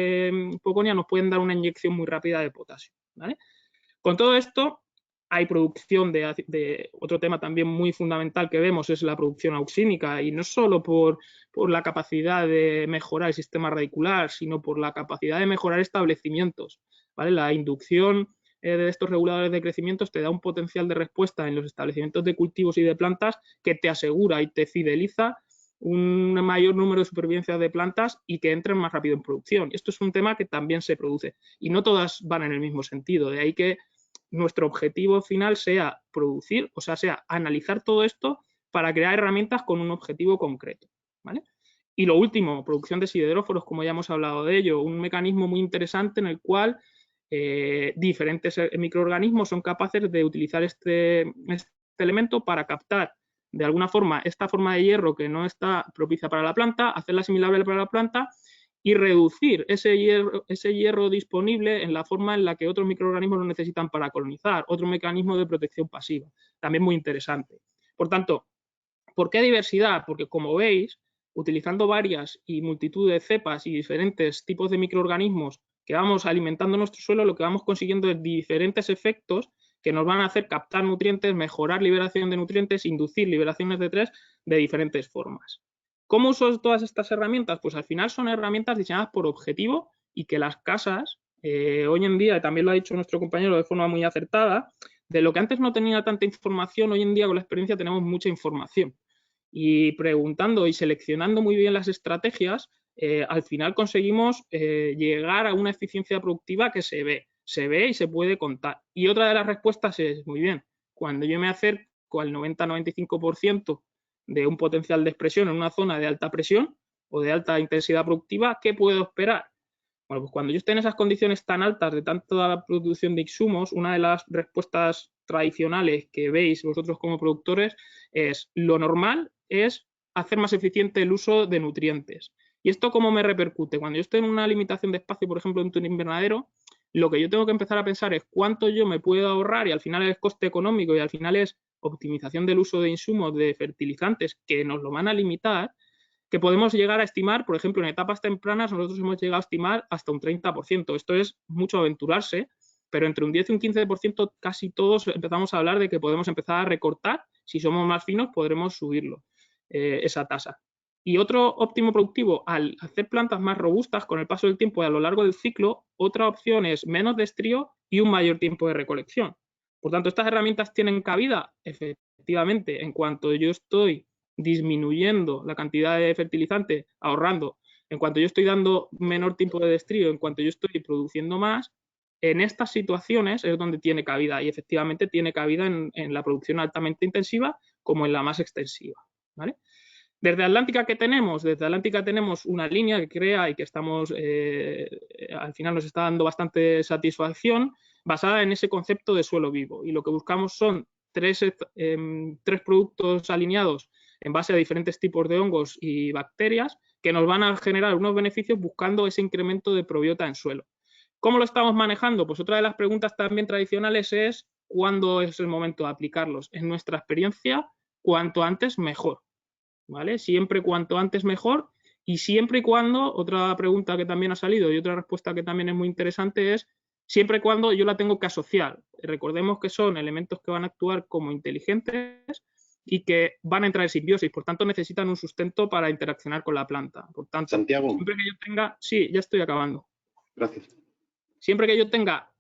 Poconia nos pueden dar una inyección muy rápida de potasio, ¿vale? Con todo esto, hay producción de otro tema también muy fundamental que vemos es la producción auxínica, y no solo por la capacidad de mejorar el sistema radicular, sino por la capacidad de mejorar establecimientos, ¿vale? La inducción de estos reguladores de crecimientos te da un potencial de respuesta en los establecimientos de cultivos y de plantas que te asegura y te fideliza un mayor número de supervivencia de plantas y que entren más rápido en producción. Y esto es un tema que también se produce y no todas van en el mismo sentido. De ahí que nuestro objetivo final sea producir, o sea analizar todo esto para crear herramientas con un objetivo concreto, ¿vale? Y lo último, producción de sideróforos, como ya hemos hablado de ello, un mecanismo muy interesante en el cual diferentes microorganismos son capaces de utilizar este elemento para captar de alguna forma esta forma de hierro que no está propicia para la planta, hacerla asimilable para la planta y reducir ese hierro disponible en la forma en la que otros microorganismos lo necesitan para colonizar, otro mecanismo de protección pasiva, también muy interesante. Por tanto, ¿por qué diversidad? Porque como veis, utilizando varias y multitud de cepas y diferentes tipos de microorganismos que vamos alimentando nuestro suelo, lo que vamos consiguiendo es diferentes efectos que nos van a hacer captar nutrientes, mejorar liberación de nutrientes, inducir liberaciones de estrés de diferentes formas. ¿Cómo uso todas estas herramientas? Pues al final son herramientas diseñadas por objetivo y que las casas, hoy en día, también lo ha dicho nuestro compañero de forma muy acertada, de lo que antes no tenía tanta información, hoy en día con la experiencia tenemos mucha información. Y preguntando y seleccionando muy bien las estrategias, al final conseguimos llegar a una eficiencia productiva que se ve y se puede contar. Y otra de las respuestas es, muy bien, cuando yo me acerco al 90-95% de un potencial de expresión en una zona de alta presión o de alta intensidad productiva, ¿qué puedo esperar? Bueno, pues cuando yo esté en esas condiciones tan altas de tanta producción de insumos, una de las respuestas tradicionales que veis vosotros como productores es lo normal es hacer más eficiente el uso de nutrientes. ¿Y esto cómo me repercute? Cuando yo estoy en una limitación de espacio, por ejemplo, en un invernadero, lo que yo tengo que empezar a pensar es cuánto yo me puedo ahorrar y al final es coste económico y al final es optimización del uso de insumos, de fertilizantes que nos lo van a limitar, que podemos llegar a estimar, por ejemplo, en etapas tempranas nosotros hemos llegado a estimar hasta un 30%. Esto es mucho aventurarse, pero entre un 10 y un 15% casi todos empezamos a hablar de que podemos empezar a recortar. Si somos más finos podremos subirlo, esa tasa. Y otro óptimo productivo, al hacer plantas más robustas con el paso del tiempo y a lo largo del ciclo, otra opción es menos destrío y un mayor tiempo de recolección. Por tanto, ¿estas herramientas tienen cabida? Efectivamente, en cuanto yo estoy disminuyendo la cantidad de fertilizante, ahorrando, en cuanto yo estoy dando menor tiempo de destrío, en cuanto yo estoy produciendo más, en estas situaciones es donde tiene cabida y efectivamente tiene cabida en la producción altamente intensiva como en la más extensiva, ¿vale? Desde Atlántica, ¿qué tenemos? Desde Atlántica tenemos una línea que crea y que estamos, al final nos está dando bastante satisfacción, basada en ese concepto de suelo vivo. Y lo que buscamos son tres productos alineados en base a diferentes tipos de hongos y bacterias que nos van a generar unos beneficios buscando ese incremento de probiota en suelo. ¿Cómo lo estamos manejando? Pues otra de las preguntas también tradicionales es ¿cuándo es el momento de aplicarlos? En nuestra experiencia, cuanto antes mejor, ¿vale? Siempre cuanto antes mejor y siempre y cuando, otra pregunta que también ha salido y otra respuesta que también es muy interesante es siempre y cuando yo la tengo que asociar. Recordemos que son elementos que van a actuar como inteligentes y que van a entrar en simbiosis, por tanto necesitan un sustento para interaccionar con la planta. Por tanto, Santiago. siempre que yo tenga... Sí, ya estoy acabando. Gracias. Siempre que yo tenga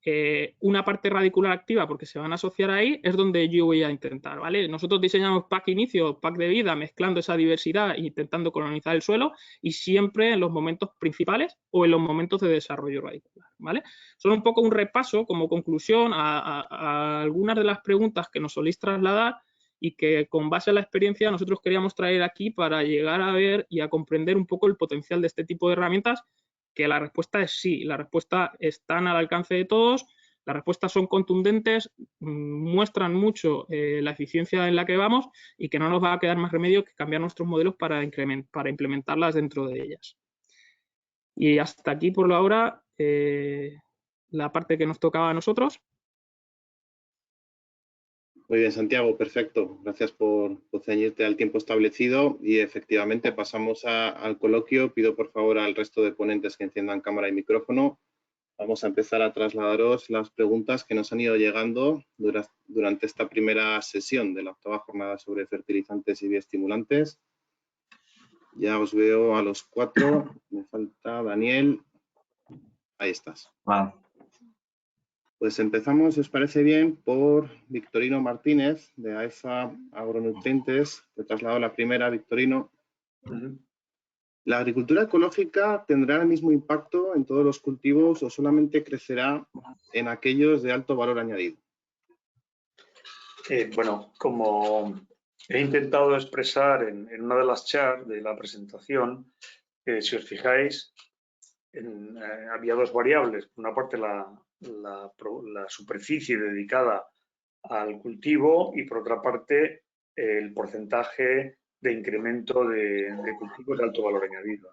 una parte radicular activa, porque se van a asociar ahí, es donde yo voy a intentar, ¿vale? Nosotros diseñamos pack inicio, pack de vida, mezclando esa diversidad e intentando colonizar el suelo, y siempre en los momentos principales o en los momentos de desarrollo radicular, ¿vale? Son un poco un repaso como conclusión a algunas de las preguntas que nos soléis trasladar y que con base a la experiencia nosotros queríamos traer aquí para llegar a ver y a comprender un poco el potencial de este tipo de herramientas, que la respuesta es sí, la respuesta están al alcance de todos, las respuestas son contundentes, muestran mucho la eficiencia en la que vamos y que no nos va a quedar más remedio que cambiar nuestros modelos para implementarlas dentro de ellas. Y hasta aquí por ahora la parte que nos tocaba a nosotros. Muy bien, Santiago, perfecto. Gracias por ceñirte al tiempo establecido y efectivamente pasamos al coloquio. Pido por favor al resto de ponentes que enciendan cámara y micrófono. Vamos a empezar a trasladaros las preguntas que nos han ido llegando durante esta primera sesión de la 8ª jornada sobre fertilizantes y bioestimulantes. Ya os veo a los 4. Me falta Daniel. Ahí estás. Wow. Pues empezamos, si os parece bien, por Victorino Martínez, de AEFA Agronutrientes. Te traslado la primera, Victorino. ¿La agricultura ecológica tendrá el mismo impacto en todos los cultivos o solamente crecerá en aquellos de alto valor añadido? Bueno, como he intentado expresar en una de las charts de la presentación, si os fijáis, había dos variables. Por una parte, la superficie dedicada al cultivo y, por otra parte, el porcentaje de incremento de cultivos de alto valor añadido.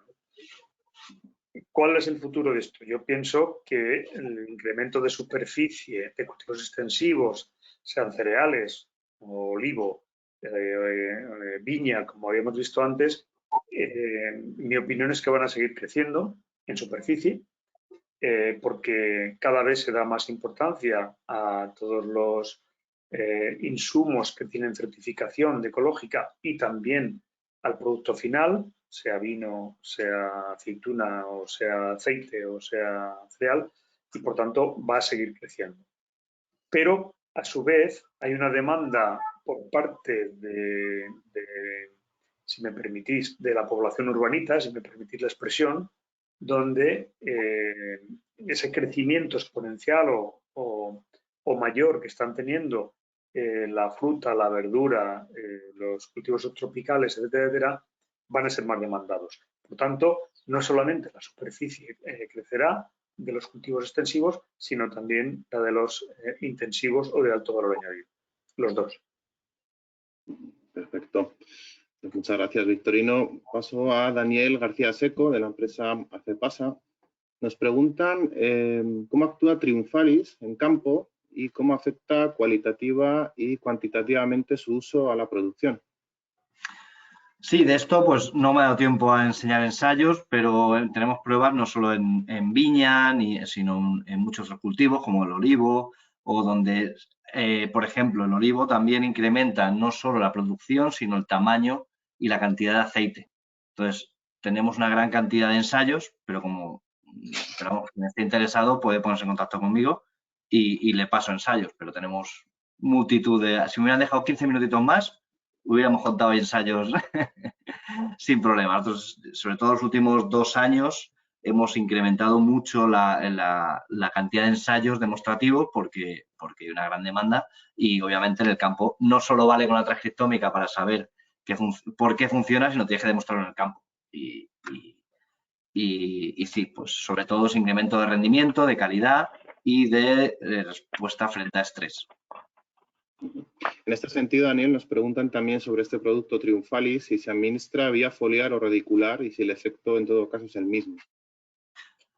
¿Cuál es el futuro de esto? Yo pienso que el incremento de superficie de cultivos extensivos, sean cereales, o olivo, viña, como habíamos visto antes, mi opinión es que van a seguir creciendo en superficie, porque cada vez se da más importancia a todos los insumos que tienen certificación de ecológica y también al producto final, sea vino, sea aceituna, o sea aceite, o sea cereal, y por tanto va a seguir creciendo. Pero a su vez hay una demanda por parte si me permitís, de la población urbanita, si me permitís la expresión, donde ese crecimiento exponencial o mayor que están teniendo la fruta, la verdura, los cultivos subtropicales, etcétera, van a ser más demandados. Por tanto, no solamente la superficie crecerá de los cultivos extensivos, sino también la de los intensivos o de alto valor añadido. Los dos. Perfecto. Muchas gracias, Victorino. Paso a Daniel García Seco, de la empresa Acepasa. Nos preguntan cómo actúa Triumphalis en campo y cómo afecta cualitativa y cuantitativamente su uso a la producción. Sí, de esto pues no me ha dado tiempo a enseñar ensayos, pero tenemos pruebas no solo en viña, sino en muchos otros cultivos como el olivo, o donde, por ejemplo, el olivo también incrementa no solo la producción, sino el tamaño y la cantidad de aceite. Entonces, tenemos una gran cantidad de ensayos, pero quien esté interesado puede ponerse en contacto conmigo y le paso ensayos, pero tenemos multitud de... Si me hubieran dejado 15 minutitos más, hubiéramos contado ensayos sin problema. Nosotros, sobre todo los últimos 2 años, hemos incrementado mucho la cantidad de ensayos demostrativos porque hay una gran demanda y obviamente en el campo no solo vale con la transcriptómica para saber por qué funciona, sino tienes que demostrarlo en el campo. Y sí, pues sobre todo es incremento de rendimiento, de calidad y de respuesta frente a estrés. En este sentido, Daniel, nos preguntan también sobre este producto Triumphalis, si se administra vía foliar o radicular y si el efecto en todo caso es el mismo.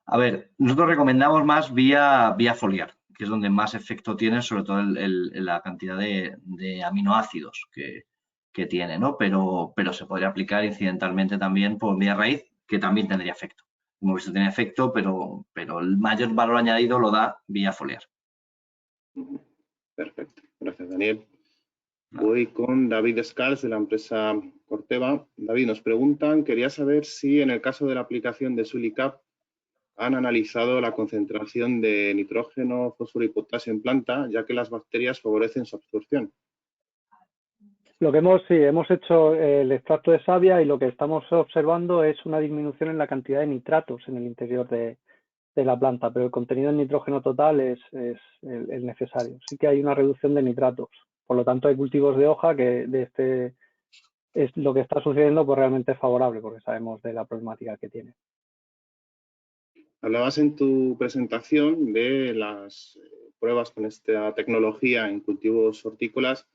A ver, nosotros recomendamos más vía foliar, que es donde más efecto tiene, sobre todo la cantidad de aminoácidos que tiene, ¿no? Pero se podría aplicar incidentalmente también por vía raíz, que también tendría efecto. Hemos visto que tiene efecto, pero el mayor valor añadido lo da vía foliar. Perfecto. Gracias, Daniel. Voy con David Scals, de la empresa Corteva. David, nos preguntan, quería saber si en el caso de la aplicación de Sulicap han analizado la concentración de nitrógeno, fósforo y potasio en planta, ya que las bacterias favorecen su absorción. Lo que hemos hecho el extracto de savia y lo que estamos observando es una disminución en la cantidad de nitratos en el interior de la planta, pero el contenido en nitrógeno total es el necesario. Sí que hay una reducción de nitratos. Por lo tanto, hay cultivos de hoja que es lo que está sucediendo, pues realmente es favorable porque sabemos de la problemática que tiene. Hablabas en tu presentación de las pruebas con esta tecnología en cultivos hortícolas.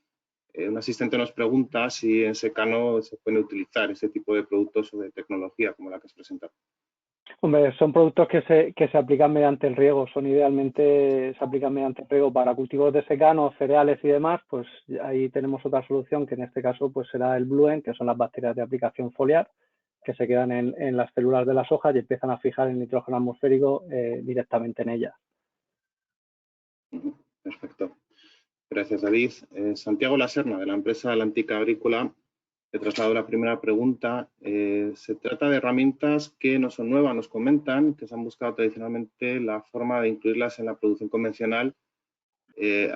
Un asistente nos pregunta si en secano se puede utilizar ese tipo de productos o de tecnología como la que has presentado. Hombre, son productos que se aplican mediante el riego, se aplican mediante el riego para cultivos de secano, cereales y demás, pues ahí tenemos otra solución que en este caso pues será el Bluen, que son las bacterias de aplicación foliar, que se quedan en las células de las hojas y empiezan a fijar el nitrógeno atmosférico directamente en ellas. Perfecto. Gracias, David. Santiago Laserna, de la empresa Atlantica Agrícola, he trasladado la primera pregunta. Se trata de herramientas que no son nuevas, nos comentan, que se han buscado tradicionalmente la forma de incluirlas en la producción convencional.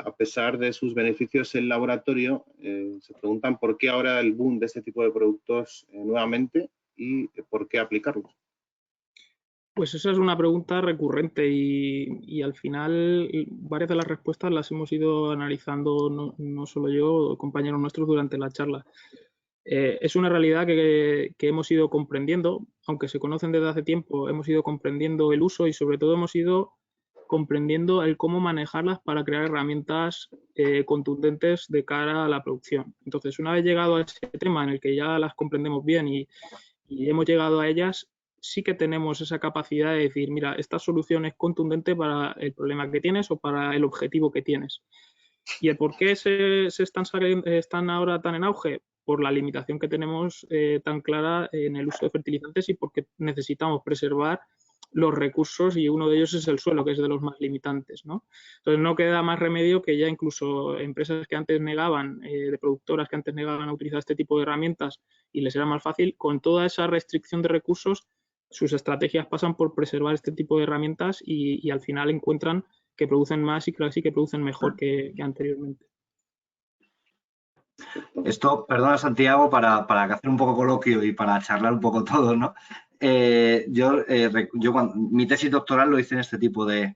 A pesar de sus beneficios en laboratorio, se preguntan por qué ahora el boom de este tipo de productos nuevamente y por qué aplicarlos. Pues esa es una pregunta recurrente y al final varias de las respuestas las hemos ido analizando no solo yo, compañeros nuestros durante la charla. Es una realidad que hemos ido comprendiendo, aunque se conocen desde hace tiempo, hemos ido comprendiendo el uso y sobre todo hemos ido comprendiendo el cómo manejarlas para crear herramientas contundentes de cara a la producción. Entonces, una vez llegado a ese tema en el que ya las comprendemos bien y hemos llegado a ellas, sí que tenemos esa capacidad de decir, mira, esta solución es contundente para el problema que tienes o para el objetivo que tienes. ¿Y el por qué están ahora tan en auge? Por la limitación que tenemos tan clara en el uso de fertilizantes y porque necesitamos preservar los recursos y uno de ellos es el suelo, que es de los más limitantes, ¿no? Entonces no queda más remedio que ya incluso empresas que antes negaban, de productoras que antes negaban a utilizar este tipo de herramientas y les era más fácil, con toda esa restricción de recursos, sus estrategias pasan por preservar este tipo de herramientas y al final encuentran que producen más y casi que producen mejor que anteriormente. Esto, perdona Santiago, para hacer un poco coloquio y para charlar un poco todo, ¿no? Yo mi tesis doctoral lo hice en este tipo de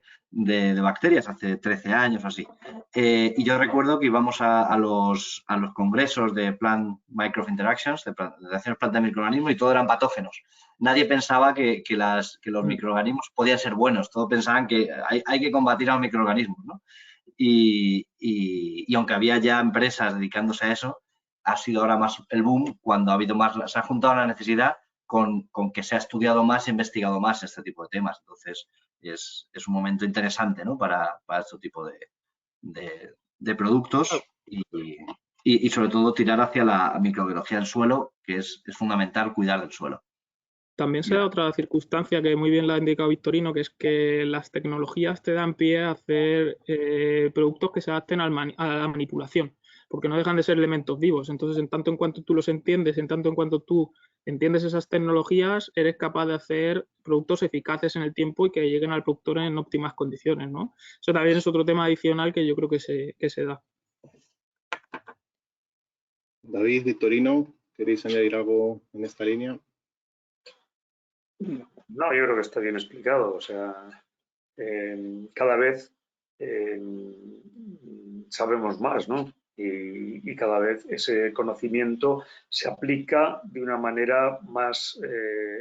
bacterias hace 13 años o así. Y yo recuerdo que íbamos a los congresos de Plant Microbe Interactions, de relaciones planta microorganismos, y todo eran patógenos. Nadie pensaba que los microorganismos podían ser buenos. Todos pensaban que hay que combatir a los microorganismos, ¿no? Y aunque había ya empresas dedicándose a eso, ha sido ahora más el boom cuando ha habido más, se ha juntado la necesidad con que se ha estudiado más e investigado más este tipo de temas. Entonces, es un momento interesante, ¿no? para este tipo de productos y sobre todo tirar hacia la microbiología del suelo, que es fundamental cuidar del suelo. También se da otra circunstancia que muy bien la ha indicado Victorino, que es que las tecnologías te dan pie a hacer productos que se adapten a la manipulación, porque no dejan de ser elementos vivos. Entonces, en tanto en cuanto tú los entiendes, en tanto en cuanto tú entiendes esas tecnologías, eres capaz de hacer productos eficaces en el tiempo y que lleguen al productor en óptimas condiciones, ¿no? Eso también es otro tema adicional que yo creo que se da. David, Victorino, ¿queréis añadir algo en esta línea? No, yo creo que está bien explicado. O sea, cada vez sabemos más, ¿no? Y cada vez ese conocimiento se aplica de una manera más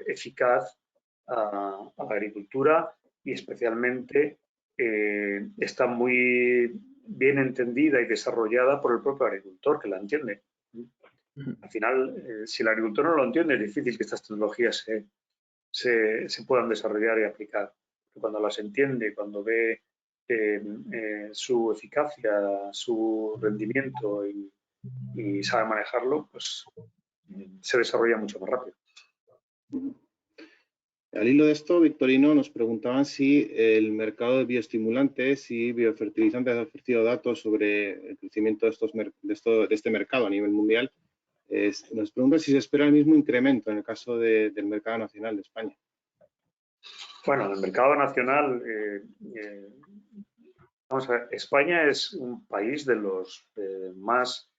eficaz a la agricultura y especialmente está muy bien entendida y desarrollada por el propio agricultor, que la entiende. Al final, si el agricultor no lo entiende, es difícil que estas tecnologías se puedan desarrollar y aplicar. Pero cuando las entiende, cuando ve su eficacia, su rendimiento y sabe manejarlo, pues se desarrolla mucho más rápido. Al hilo de esto, Victorino, nos preguntaban si el mercado de bioestimulantes y biofertilizantes ha ofrecido datos sobre el crecimiento de este mercado a nivel mundial. Nos preguntan si se espera el mismo incremento en el caso del mercado nacional de España. Bueno, en el mercado nacional, vamos a ver, España es un país de los más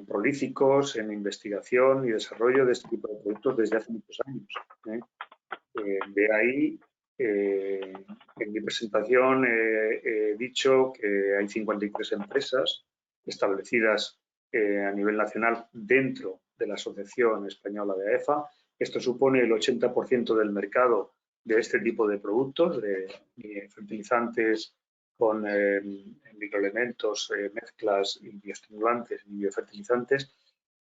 prolíficos en investigación y desarrollo de este tipo de productos desde hace muchos años. De ahí, en mi presentación he dicho que hay 53 empresas establecidas a nivel nacional dentro de la Asociación Española de AEFA. Esto supone el 80% del mercado de este tipo de productos, de fertilizantes con microelementos, mezclas y bioestimulantes y biofertilizantes.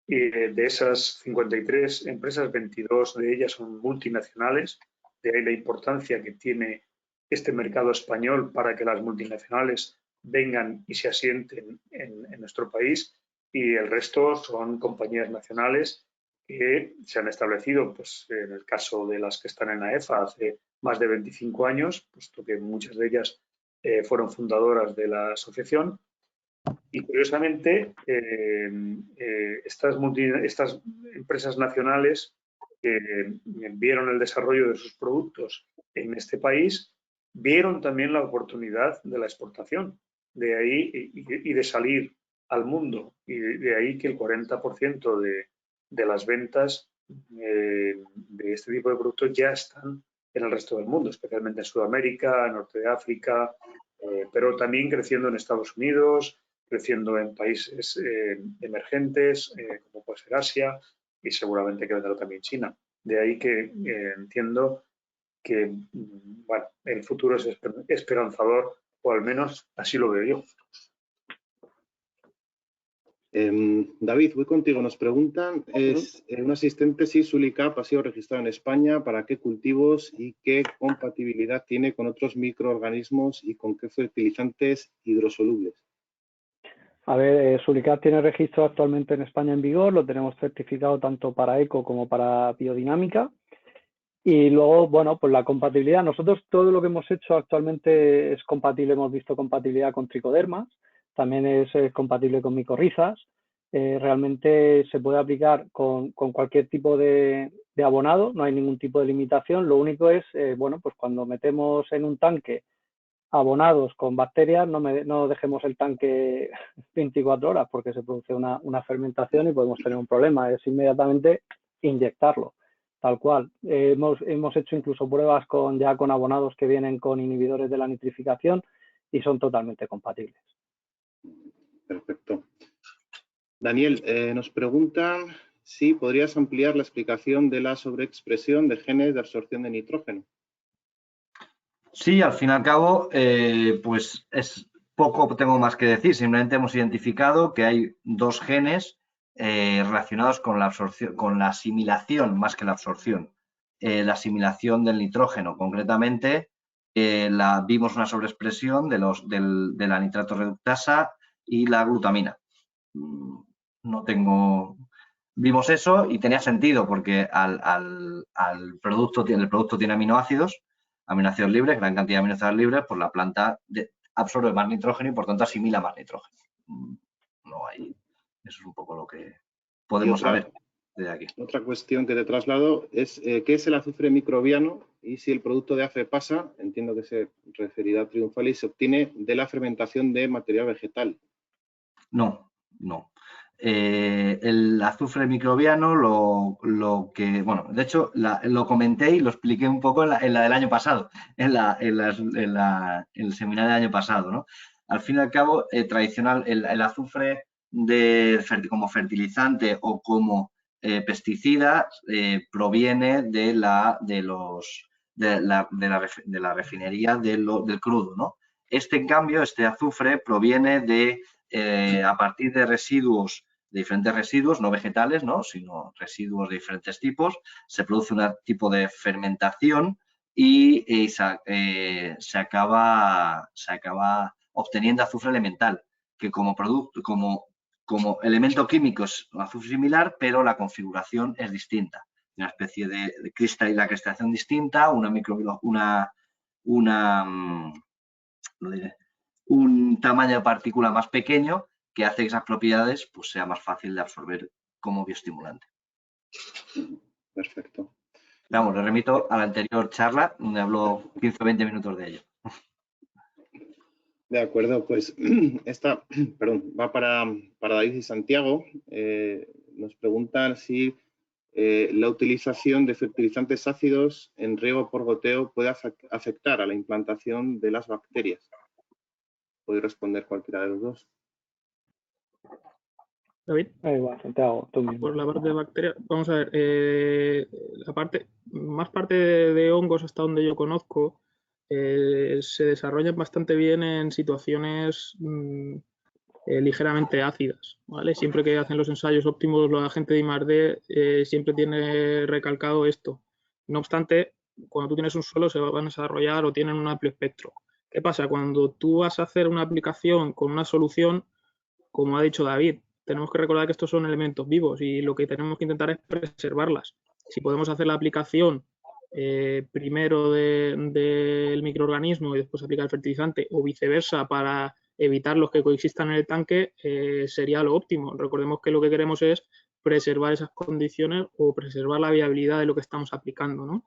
Y de esas 53 empresas, 22 de ellas son multinacionales. De ahí la importancia que tiene este mercado español para que las multinacionales vengan y se asienten en nuestro país, y el resto son compañías nacionales que se han establecido, pues en el caso de las que están en AEFA hace más de 25 años, puesto que muchas de ellas fueron fundadoras de la asociación. Y curiosamente, estas empresas nacionales que vieron el desarrollo de sus productos en este país, vieron también la oportunidad de la exportación, de ahí y de salir al mundo, y de ahí que el 40% de las ventas de este tipo de productos ya están en el resto del mundo, especialmente en Sudamérica, Norte de África, pero también creciendo en Estados Unidos, creciendo en países emergentes, como puede ser Asia, y seguramente que vendrá también China. De ahí que entiendo que bueno, el futuro es esperanzador, o al menos así lo veo yo. David, voy contigo. Nos preguntan, es un asistente si Sulicap ha sido registrado en España, para qué cultivos y qué compatibilidad tiene con otros microorganismos y con qué fertilizantes hidrosolubles. A ver, Sulicap tiene registro actualmente en España en vigor, lo tenemos certificado tanto para eco como para biodinámica. Y luego, bueno, pues la compatibilidad. Nosotros todo lo que hemos hecho actualmente es compatible, hemos visto compatibilidad con tricodermas, también es compatible con micorrizas. Realmente se puede aplicar con cualquier tipo de abonado, no hay ningún tipo de limitación. Lo único es, bueno, pues cuando metemos en un tanque abonados con bacterias, no dejemos el tanque 24 horas porque se produce una fermentación y podemos tener un problema. Es inmediatamente inyectarlo, tal cual. Hemos hecho incluso pruebas ya con abonados que vienen con inhibidores de la nitrificación y son totalmente compatibles. Perfecto. Daniel, nos preguntan si podrías ampliar la explicación de la sobreexpresión de genes de absorción de nitrógeno. Sí, al fin y al cabo, pues es poco tengo más que decir. Simplemente hemos identificado que hay dos genes relacionados con la absorción, con la asimilación más que la absorción. La asimilación del nitrógeno, concretamente, vimos una sobreexpresión de la nitrato reductasa y la glutamina. Vimos eso y tenía sentido porque el producto tiene aminoácidos libres, gran cantidad de aminoácidos libres, pues la planta absorbe más nitrógeno y por tanto asimila más nitrógeno. No hay. Eso es un poco lo que podemos saber desde aquí. Otra cuestión que te traslado es ¿qué es el azufre microbiano? Y si el producto de AFE-PASA, entiendo que se referirá a Triumphalis, se obtiene de la fermentación de material vegetal. No. El azufre microbiano, bueno, de hecho lo comenté y lo expliqué un poco en la del año pasado, en el seminario del año pasado, ¿no? Al fin y al cabo, tradicional, el azufre como fertilizante o como pesticida proviene de la refinería del crudo, ¿no? En cambio, este azufre proviene a partir de diferentes residuos, no vegetales, ¿no? Sino residuos de diferentes tipos, se produce un tipo de fermentación y se acaba obteniendo azufre elemental, que como producto, como elemento químico es un azufre similar, pero la configuración es distinta. Una especie de la cristalización distinta, un tamaño de partícula más pequeño que hace que esas propiedades pues, sea más fácil de absorber como bioestimulante. Perfecto. Vamos, le remito a la anterior charla, donde habló 15 o 20 minutos de ello. De acuerdo, pues esta, perdón, va para David y Santiago. Nos preguntan si la utilización de fertilizantes ácidos en riego por goteo puede afectar a la implantación de las bacterias. Podéis responder cualquiera de los dos. David. Igual, Santiago, tú mismo. Por la parte de bacterias, vamos a ver, más parte de hongos hasta donde yo conozco, se desarrollan bastante bien en situaciones ligeramente ácidas, ¿vale? Siempre que hacen los ensayos óptimos, la gente de I+D siempre tiene recalcado esto. No obstante, cuando tú tienes un suelo se van a desarrollar o tienen un amplio espectro. ¿Qué pasa? Cuando tú vas a hacer una aplicación con una solución, como ha dicho David, tenemos que recordar que estos son elementos vivos y lo que tenemos que intentar es preservarlas. Si podemos hacer la aplicación primero del microorganismo y después aplicar el fertilizante o viceversa para evitar los que coexistan en el tanque, sería lo óptimo. Recordemos que lo que queremos es preservar esas condiciones o preservar la viabilidad de lo que estamos aplicando, ¿no?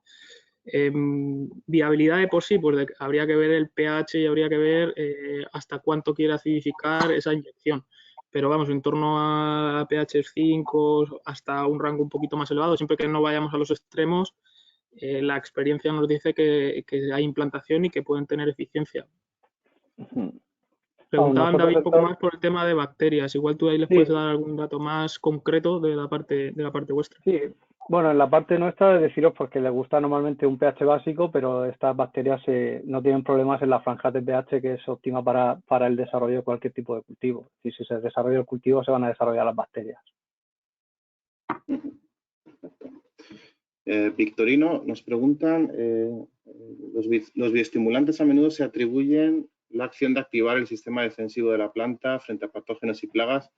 Viabilidad de por sí, pues habría que ver el pH y habría que ver hasta cuánto quiere acidificar esa inyección. Pero vamos, en torno a pH 5 hasta un rango un poquito más elevado, siempre que no vayamos a los extremos, la experiencia nos dice que hay implantación y que pueden tener eficiencia. Preguntaban, David, un poco más por el tema de bacterias. Igual tú ahí les puedes dar algún dato más concreto de la parte vuestra. Sí, bueno, en la parte nuestra es deciros porque les gusta normalmente un pH básico, pero estas bacterias no tienen problemas en la franja de pH que es óptima para el desarrollo de cualquier tipo de cultivo. Y si se desarrolla el cultivo, se van a desarrollar las bacterias. Victorino, nos preguntan, los bioestimulantes a menudo se atribuyen la acción de activar el sistema defensivo de la planta frente a patógenos y plagas.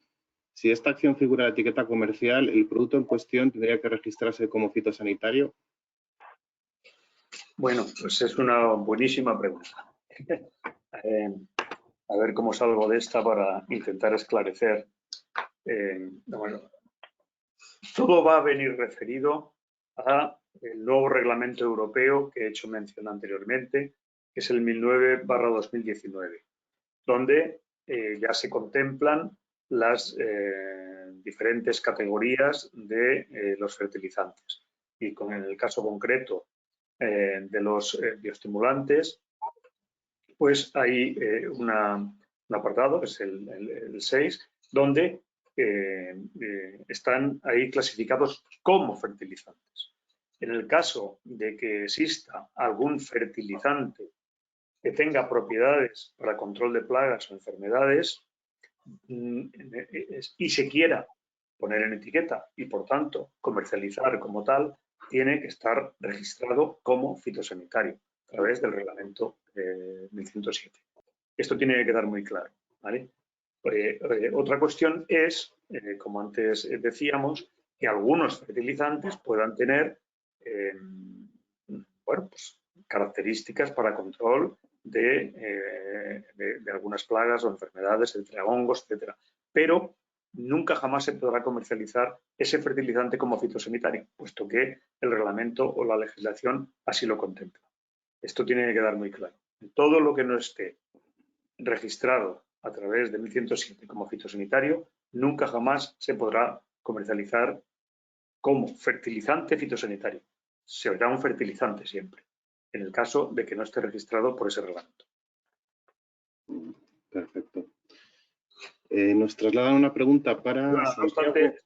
Si esta acción figura en la etiqueta comercial, ¿el producto en cuestión tendría que registrarse como fitosanitario? Bueno, pues es una buenísima pregunta. A ver cómo salgo de esta para intentar esclarecer. Bueno, todo va a venir referido al nuevo reglamento europeo que he hecho mención anteriormente, que es el 1009/2019, donde ya se contemplan las diferentes categorías de los fertilizantes. Y con el caso concreto de los bioestimulantes, pues hay un apartado, que es el 6, donde están ahí clasificados como fertilizantes. En el caso de que exista algún fertilizante que tenga propiedades para control de plagas o enfermedades y se quiera poner en etiqueta y, por tanto, comercializar como tal, tiene que estar registrado como fitosanitario a través del reglamento 1107. Esto tiene que quedar muy claro, ¿vale? Otra cuestión es, como antes decíamos, que algunos fertilizantes puedan tener bueno, pues, características para control de algunas plagas o enfermedades, etcétera, hongos, etcétera. Pero nunca jamás se podrá comercializar ese fertilizante como fitosanitario, puesto que el reglamento o la legislación así lo contempla. Esto tiene que quedar muy claro. Todo lo que no esté registrado a través de 1107 como fitosanitario, nunca jamás se podrá comercializar como fertilizante fitosanitario. Se verá un fertilizante siempre, en el caso de que no esté registrado por ese reglamento. Perfecto. Nos trasladan una pregunta para No obstante,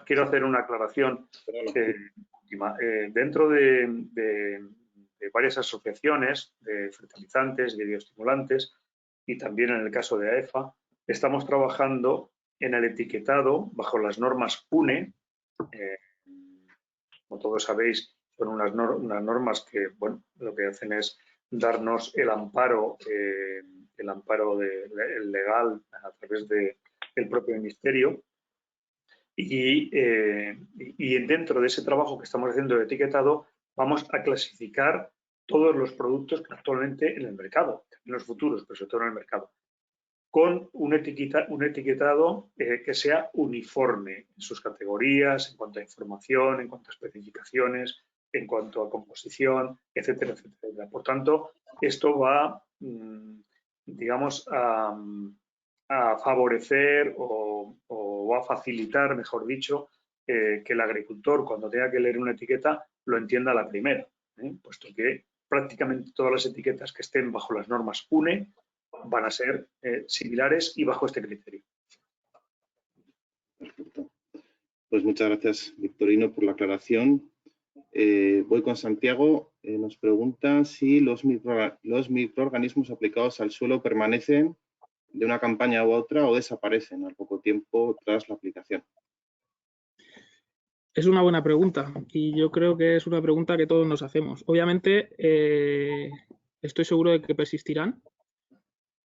quiero hacer una aclaración última. Dentro de varias asociaciones de fertilizantes, de bioestimulantes, y también en el caso de AEFA, estamos trabajando en el etiquetado bajo las normas PUNE. Como todos sabéis, son unas normas que, bueno, lo que hacen es darnos el amparo legal a través del propio ministerio. Y dentro de ese trabajo que estamos haciendo de etiquetado, vamos a clasificar todos los productos que actualmente en el mercado, en los futuros, pero sobre todo en el mercado, con un etiquetado que sea uniforme en sus categorías, en cuanto a información, en cuanto a especificaciones, en cuanto a composición, etcétera, etcétera. Por tanto, esto va, digamos, a favorecer o a facilitar, mejor dicho, que el agricultor, cuando tenga que leer una etiqueta, lo entienda a la primera, puesto que prácticamente todas las etiquetas que estén bajo las normas UNE van a ser similares y bajo este criterio. Perfecto. Pues muchas gracias, Victorino, por la aclaración. Voy con Santiago. Nos pregunta si los microorganismos aplicados al suelo permanecen de una campaña u otra o desaparecen al poco tiempo tras la aplicación. Es una buena pregunta y yo creo que es una pregunta que todos nos hacemos. Obviamente, estoy seguro de que persistirán,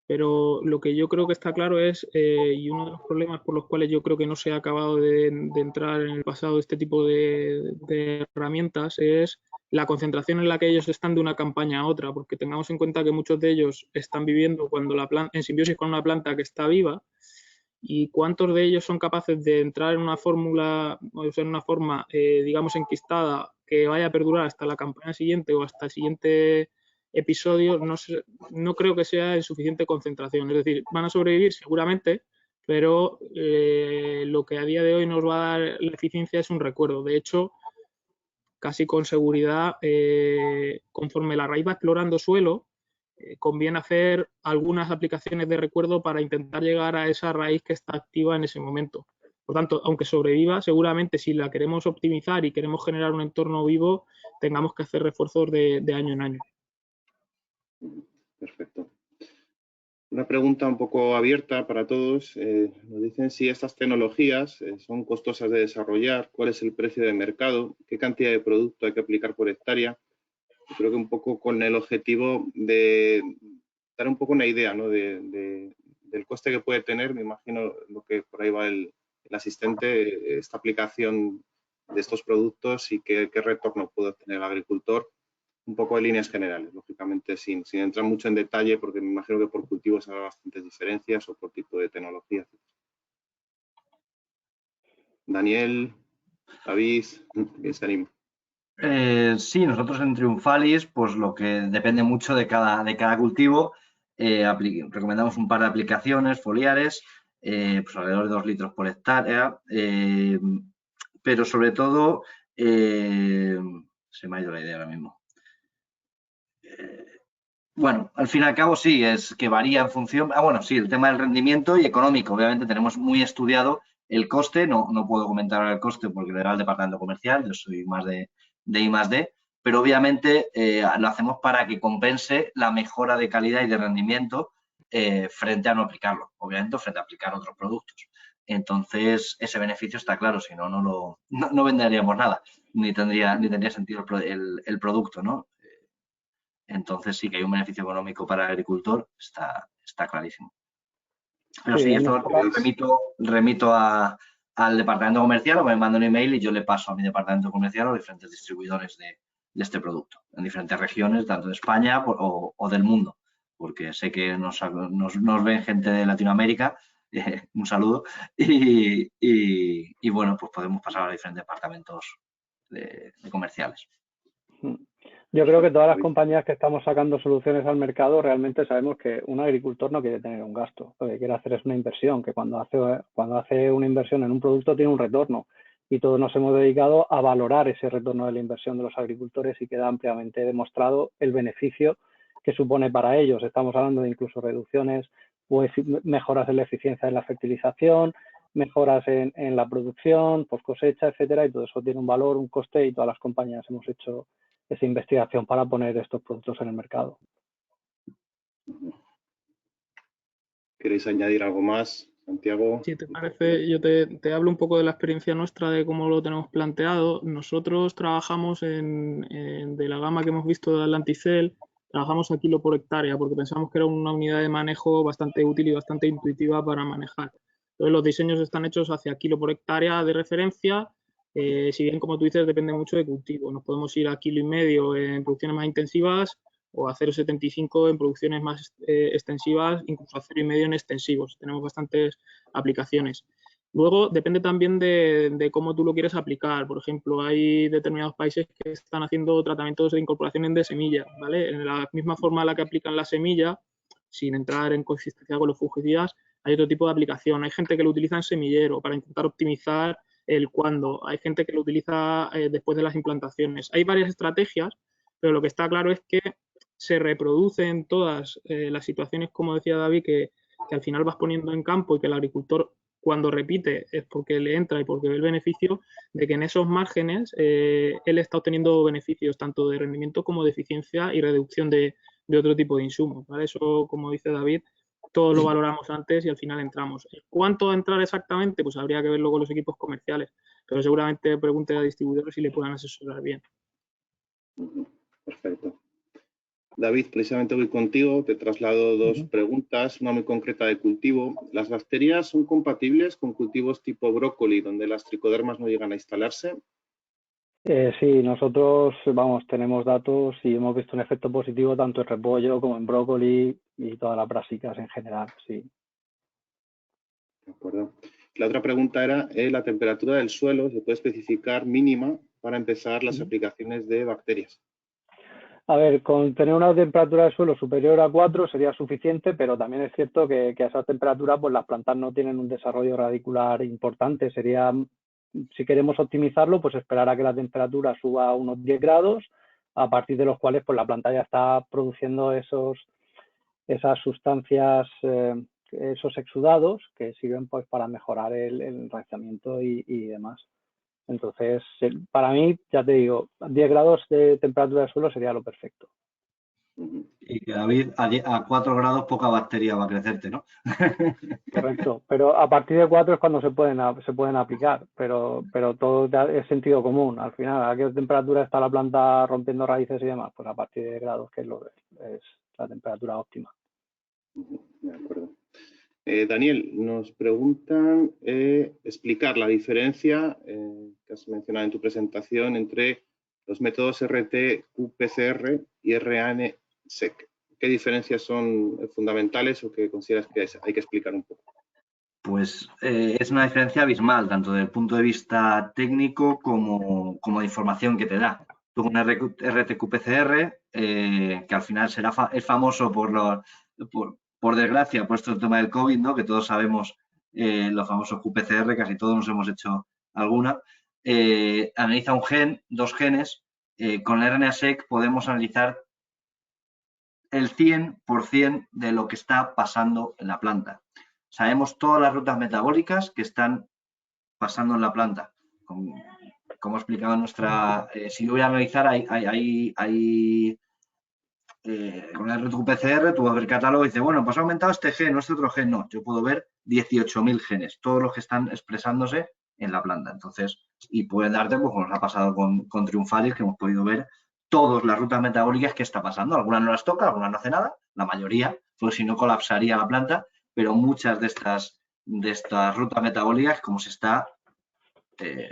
pero lo que yo creo que está claro es, y uno de los problemas por los cuales yo creo que no se ha acabado de entrar en el pasado este tipo de herramientas, es la concentración en la que ellos están de una campaña a otra, porque tengamos en cuenta que muchos de ellos están viviendo cuando en simbiosis con una planta que está viva, y cuántos de ellos son capaces de entrar en una fórmula, o sea, en una forma, digamos, enquistada, que vaya a perdurar hasta la campaña siguiente o hasta el siguiente episodio. No creo que sea en suficiente concentración. Es decir, van a sobrevivir seguramente, pero lo que a día de hoy nos va a dar la eficiencia es un recuerdo. De hecho, casi con seguridad, conforme la raíz va explorando suelo, conviene hacer algunas aplicaciones de recuerdo para intentar llegar a esa raíz que está activa en ese momento. Por tanto, aunque sobreviva, seguramente si la queremos optimizar y queremos generar un entorno vivo, tengamos que hacer refuerzos de año en año. Perfecto. Una pregunta un poco abierta para todos. Nos dicen si estas tecnologías son costosas de desarrollar, cuál es el precio de mercado, qué cantidad de producto hay que aplicar por hectárea. Yo creo que un poco con el objetivo de dar un poco una idea, ¿no? del coste que puede tener. Me imagino lo que por ahí va el asistente, esta aplicación de estos productos y qué retorno puede obtener el agricultor. Un poco de líneas generales, lógicamente sin entrar mucho en detalle, porque me imagino que por cultivos habrá bastantes diferencias o por tipo de tecnología. Daniel, David, ¿quién se anima? Sí, nosotros en Triunfalis, pues lo que depende mucho de cada cultivo, recomendamos un par de aplicaciones foliares, pues alrededor de 2 litros por hectárea, pero sobre todo, se me ha ido la idea ahora mismo. Bueno, al fin y al cabo sí, es que varía en función, bueno, sí, el tema del rendimiento y económico, obviamente tenemos muy estudiado el coste, no puedo comentar ahora el coste porque le da el departamento comercial, yo soy más de I+D, pero obviamente lo hacemos para que compense la mejora de calidad y de rendimiento frente a no aplicarlo, obviamente frente a aplicar otros productos. Entonces, ese beneficio está claro, si no, no venderíamos nada, ni tendría sentido el producto, ¿no? Entonces sí que hay un beneficio económico para el agricultor, está clarísimo. Pero sí, esto remito al departamento comercial o me manda un email y yo le paso a mi departamento comercial a los diferentes distribuidores de este producto, en diferentes regiones, tanto de España o del mundo, porque sé que nos ven gente de Latinoamérica, un saludo, y bueno, pues podemos pasar a los diferentes departamentos de comerciales. Yo creo que todas las compañías que estamos sacando soluciones al mercado realmente sabemos que un agricultor no quiere tener un gasto, lo que quiere hacer es una inversión, que cuando hace una inversión en un producto tiene un retorno, y todos nos hemos dedicado a valorar ese retorno de la inversión de los agricultores y queda ampliamente demostrado el beneficio que supone para ellos. Estamos hablando de incluso reducciones o mejoras en la eficiencia de la fertilización, mejoras en la producción, post cosecha, etcétera, y todo eso tiene un valor, un coste, y todas las compañías hemos hecho esa investigación para poner estos productos en el mercado. ¿Queréis añadir algo más, Santiago? Si te parece, yo te hablo un poco de la experiencia nuestra, de cómo lo tenemos planteado. Nosotros trabajamos de la gama que hemos visto de Atlanticel, trabajamos a kilo por hectárea porque pensamos que era una unidad de manejo bastante útil y bastante intuitiva para manejar. Entonces los diseños están hechos hacia kilo por hectárea de referencia. Si bien, como tú dices, depende mucho de cultivo. Nos podemos ir a 1,5 kilos en producciones más intensivas o a 0,75 en producciones más extensivas, incluso a 0,5 en extensivos. Tenemos bastantes aplicaciones. Luego depende también de cómo tú lo quieres aplicar. Por ejemplo, hay determinados países que están haciendo tratamientos de incorporación de semilla, ¿vale? En la misma forma en la que aplican la semilla, sin entrar en consistencia con los fungicidas, hay otro tipo de aplicación. Hay gente que lo utiliza en semillero para intentar optimizar el cuándo. Hay gente que lo utiliza después de las implantaciones. Hay varias estrategias, pero lo que está claro es que se reproducen todas las situaciones, como decía David, que al final vas poniendo en campo y que el agricultor cuando repite es porque le entra y porque ve el beneficio de que en esos márgenes él está obteniendo beneficios tanto de rendimiento como de eficiencia y reducción de otro tipo de insumos, ¿vale? Eso, como dice David, todos lo valoramos antes y al final entramos. ¿Cuánto va a entrar exactamente? Pues habría que verlo con los equipos comerciales, pero seguramente pregunte a distribuidores si le puedan asesorar bien. Perfecto. David, precisamente voy contigo, te traslado dos preguntas, una muy concreta de cultivo. ¿Las bacterias son compatibles con cultivos tipo brócoli, donde las tricodermas no llegan a instalarse? Sí, nosotros, vamos, tenemos datos y hemos visto un efecto positivo tanto en repollo como en brócoli y todas las brásicas en general, sí. De acuerdo. La otra pregunta era, ¿la temperatura del suelo se puede especificar mínima para empezar las aplicaciones de bacterias? A ver, con tener una temperatura de suelo superior a 4 sería suficiente, pero también es cierto que a esa temperatura pues las plantas no tienen un desarrollo radicular importante. Sería, si queremos optimizarlo, pues esperar a que la temperatura suba a unos 10 grados, a partir de los cuales pues la planta ya está produciendo esas sustancias, esos exudados que sirven pues para mejorar el enraizamiento y demás. Entonces, para mí, ya te digo, 10 grados de temperatura de suelo sería lo perfecto. Y que David, a 4 grados poca bacteria va a crecerte, ¿no? Correcto, pero a partir de 4 es cuando se pueden aplicar, pero todo es sentido común. Al final, ¿a qué temperatura está la planta rompiendo raíces y demás? Pues a partir de grados, que es la temperatura óptima. De acuerdo. Daniel, nos preguntan explicar la diferencia que has mencionado en tu presentación entre los métodos RT-qPCR y RNA-seq. ¿Qué diferencias son fundamentales o que consideras que hay que explicar un poco? Pues es una diferencia abismal, tanto desde el punto de vista técnico como de información que te da. Tú con RT-qPCR, que al final es famoso por desgracia, puesto el tema del COVID, ¿no? Que todos sabemos los famosos qPCR, casi todos nos hemos hecho alguna. Analiza un gen, dos genes. Con el RNA-seq podemos analizar el 100% de lo que está pasando en la planta. Sabemos todas las rutas metabólicas que están pasando en la planta. Como he explicado en nuestra... si yo voy a analizar, con el RT-qPCR tú vas a ver el catálogo y dices, bueno, pues ha aumentado este gen, no este otro gen. No, yo puedo ver 18.000 genes, todos los que están expresándose en la planta. Entonces, y pueden darte, pues como nos ha pasado con Triumphalis, que hemos podido ver todas las rutas metabólicas que está pasando. Algunas no las toca, algunas no hace nada, la mayoría, pues si no colapsaría la planta, pero muchas de estas rutas metabólicas como se está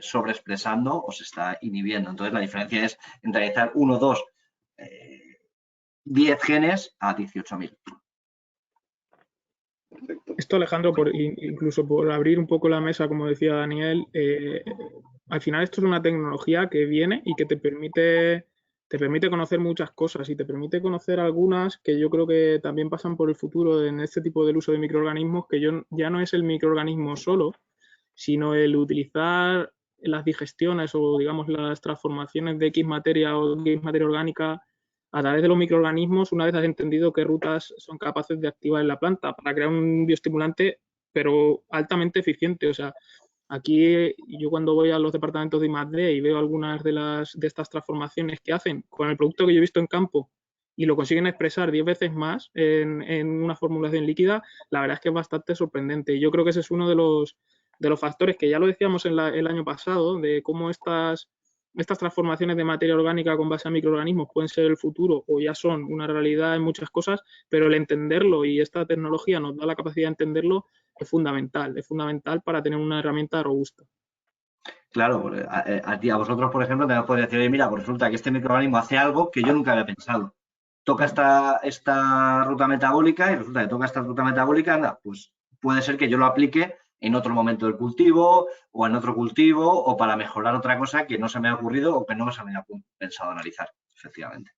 sobreexpresando o se está inhibiendo. Entonces, la diferencia es entre analizar 1, 2, 10 genes a 18.000. Esto, Alejandro, incluso por abrir un poco la mesa, como decía Daniel, al final esto es una tecnología que viene y que te permite conocer muchas cosas y te permite conocer algunas que yo creo que también pasan por el futuro en este tipo del uso de microorganismos, que ya no es el microorganismo solo, sino el utilizar las digestiones o, digamos, las transformaciones de X materia o X materia orgánica a través de los microorganismos, una vez has entendido qué rutas son capaces de activar en la planta para crear un bioestimulante, pero altamente eficiente. O sea, aquí yo cuando voy a los departamentos de I+D y veo algunas de estas transformaciones que hacen con el producto que yo he visto en campo y lo consiguen expresar 10 veces más en una formulación líquida, la verdad es que es bastante sorprendente. Y yo creo que ese es uno de los factores que ya lo decíamos el año pasado, de cómo estas transformaciones de materia orgánica con base a microorganismos pueden ser el futuro o ya son una realidad en muchas cosas, pero el entenderlo y esta tecnología nos da la capacidad de entenderlo es fundamental para tener una herramienta robusta. Claro, a vosotros, por ejemplo, te podría decir, oye, mira, pues resulta que este microorganismo hace algo que yo nunca había pensado. Toca esta ruta metabólica y resulta que toca esta ruta metabólica, anda, pues puede ser que yo lo aplique en otro momento del cultivo o en otro cultivo o para mejorar otra cosa que no se me ha ocurrido o que no se me ha pensado analizar, efectivamente.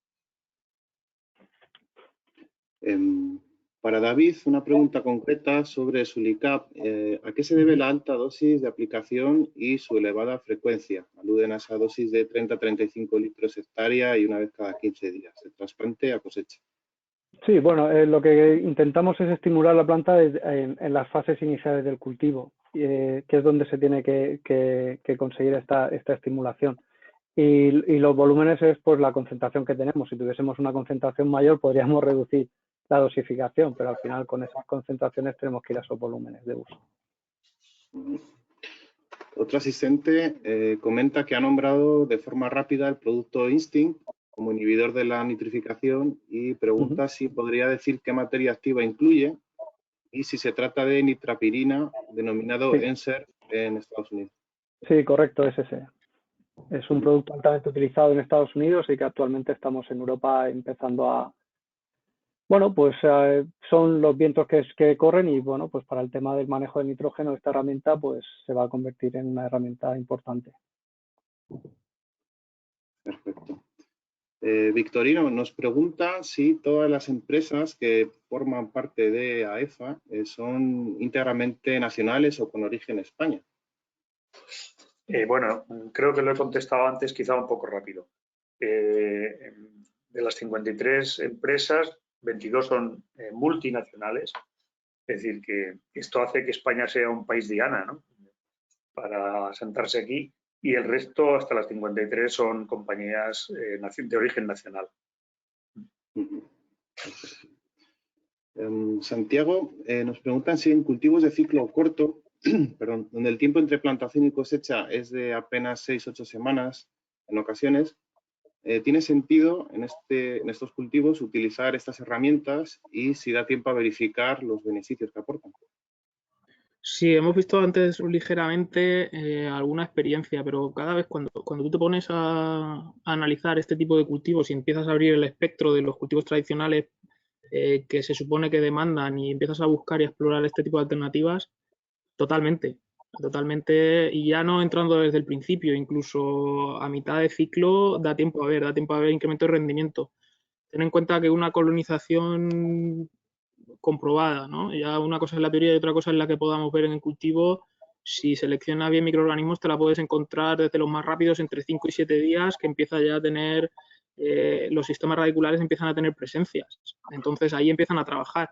Para David, una pregunta concreta sobre su LICAP. ¿A qué se debe la alta dosis de aplicación y su elevada frecuencia? Aluden a esa dosis de 30-35 litros hectárea y una vez cada 15 días, de trasplante a cosecha. Sí, bueno, lo que intentamos es estimular la planta en las fases iniciales del cultivo, que es donde se tiene que conseguir esta estimulación. Y los volúmenes es pues la concentración que tenemos. Si tuviésemos una concentración mayor podríamos reducir la dosificación, pero al final con esas concentraciones tenemos que ir a esos volúmenes de uso. Otro asistente comenta que ha nombrado de forma rápida el producto Instinct como inhibidor de la nitrificación y pregunta si podría decir qué materia activa incluye y si se trata de nitrapirina, denominado Enser en Estados Unidos. Sí, correcto, es ese. Es un producto altamente utilizado en Estados Unidos y que actualmente estamos en Europa empezando a... Bueno, pues son los vientos que corren y bueno, pues para el tema del manejo del nitrógeno esta herramienta pues se va a convertir en una herramienta importante. Perfecto. Victorino nos pregunta si todas las empresas que forman parte de AEFA son íntegramente nacionales o con origen en España. Bueno, creo que lo he contestado antes, quizá un poco rápido. De las 53 empresas, 22 son multinacionales, es decir, que esto hace que España sea un país diana, ¿no?, para sentarse aquí, y el resto, hasta las 53, son compañías de origen nacional. Santiago, nos preguntan si en cultivos de ciclo corto, perdón, donde el tiempo entre plantación y cosecha es de apenas 6-8 semanas en ocasiones, ¿tiene sentido en estos cultivos utilizar estas herramientas y si da tiempo a verificar los beneficios que aportan? Sí, hemos visto antes ligeramente alguna experiencia, pero cada vez cuando tú te pones a analizar este tipo de cultivos y empiezas a abrir el espectro de los cultivos tradicionales que se supone que demandan y empiezas a buscar y a explorar este tipo de alternativas, totalmente, y ya no entrando desde el principio, incluso a mitad de ciclo da tiempo a ver incremento de rendimiento. Ten en cuenta que una colonización comprobada, ¿no? Ya una cosa es la teoría y otra cosa es la que podamos ver en el cultivo. Si seleccionas bien microorganismos te la puedes encontrar desde los más rápidos entre 5 y 7 días que empieza ya a tener, los sistemas radiculares empiezan a tener presencias. Entonces ahí empiezan a trabajar.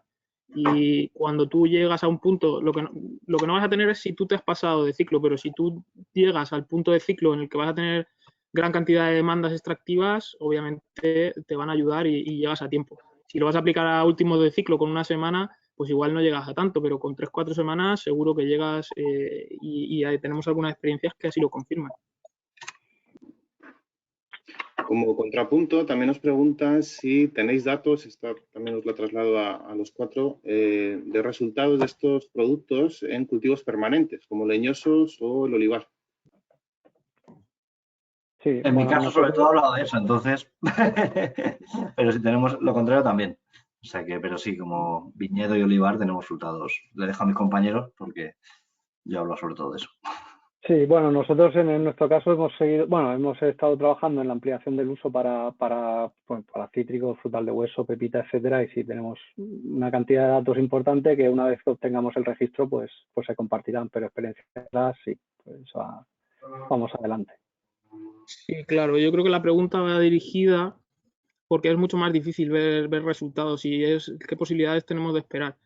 Y cuando tú llegas a un punto, lo que no vas a tener es si tú te has pasado de ciclo, pero si tú llegas al punto de ciclo en el que vas a tener gran cantidad de demandas extractivas, obviamente te van a ayudar y llegas a tiempo. Si lo vas a aplicar a último de ciclo con una semana, pues igual no llegas a tanto, pero con 3-4 semanas seguro que llegas y tenemos algunas experiencias que así lo confirman. Como contrapunto, también nos preguntan si tenéis datos, esta también os lo traslado a los 4, de resultados de estos productos en cultivos permanentes, como leñosos o el olivar. Sí, en mi caso, sobre todo, he hablado de eso, entonces, pero si tenemos lo contrario también. O sea que, pero sí, como viñedo y olivar tenemos resultados. Le dejo a mis compañeros porque yo hablo sobre todo de eso. Sí, bueno, nosotros en nuestro caso hemos estado trabajando en la ampliación del uso para cítricos, frutal de hueso, pepita, etcétera, y sí tenemos una cantidad de datos importante que una vez que obtengamos el registro, pues se compartirán, pero experiencias sí, pues vamos adelante. Sí, claro, yo creo que la pregunta va dirigida porque es mucho más difícil ver resultados y es qué posibilidades tenemos de esperar.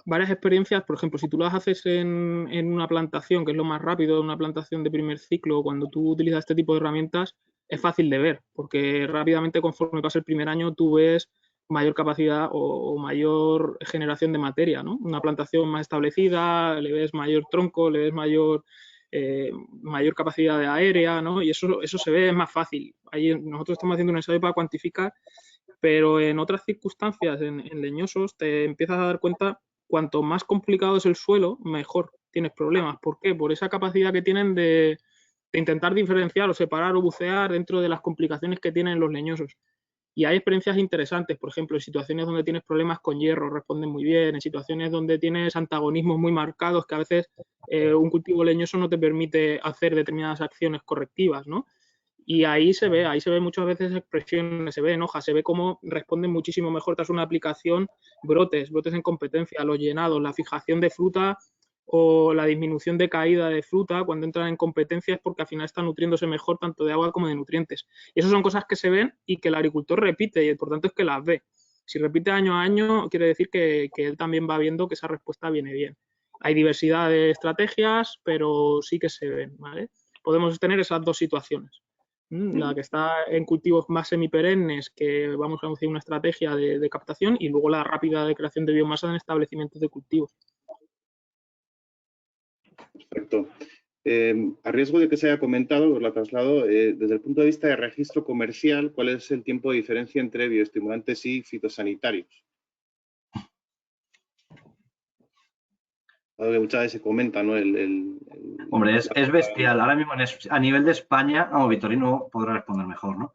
Varias experiencias, por ejemplo, si tú las haces en una plantación, que es lo más rápido, una plantación de primer ciclo, cuando tú utilizas este tipo de herramientas, es fácil de ver, porque rápidamente conforme pasa el primer año tú ves mayor capacidad o mayor generación de materia, ¿no? Una plantación más establecida, le ves mayor tronco, le ves mayor capacidad de aérea, ¿no? Y eso se ve, es más fácil. Ahí nosotros estamos haciendo un ensayo para cuantificar, pero en otras circunstancias, en leñosos, te empiezas a dar cuenta, cuanto más complicado es el suelo, mejor tienes problemas. ¿Por qué? Por esa capacidad que tienen de intentar diferenciar o separar o bucear dentro de las complicaciones que tienen los leñosos. Y hay experiencias interesantes, por ejemplo, en situaciones donde tienes problemas con hierro, responden muy bien, en situaciones donde tienes antagonismos muy marcados, que a veces un cultivo leñoso no te permite hacer determinadas acciones correctivas, ¿no? Y ahí se ve muchas veces expresiones, se ve en hojas, se ve cómo responden muchísimo mejor tras una aplicación brotes en competencia, los llenados, la fijación de fruta o la disminución de caída de fruta cuando entran en competencia es porque al final está nutriéndose mejor tanto de agua como de nutrientes. Y esas son cosas que se ven y que el agricultor repite y el importante es que las ve. Si repite año a año, quiere decir que él también va viendo que esa respuesta viene bien. Hay diversidad de estrategias, pero sí que se ven, ¿vale? Podemos tener esas dos situaciones. La que está en cultivos más semiperennes, que vamos a hacer una estrategia de captación, y luego la rápida de creación de biomasa en establecimientos de cultivo. Perfecto. A riesgo de que se haya comentado, os la traslado, desde el punto de vista de registro comercial, ¿cuál es el tiempo de diferencia entre bioestimulantes y fitosanitarios? Algo que muchas veces se comenta, ¿no? Hombre, es bestial. Ahora mismo a nivel de España, Vitorino podrá responder mejor, ¿no?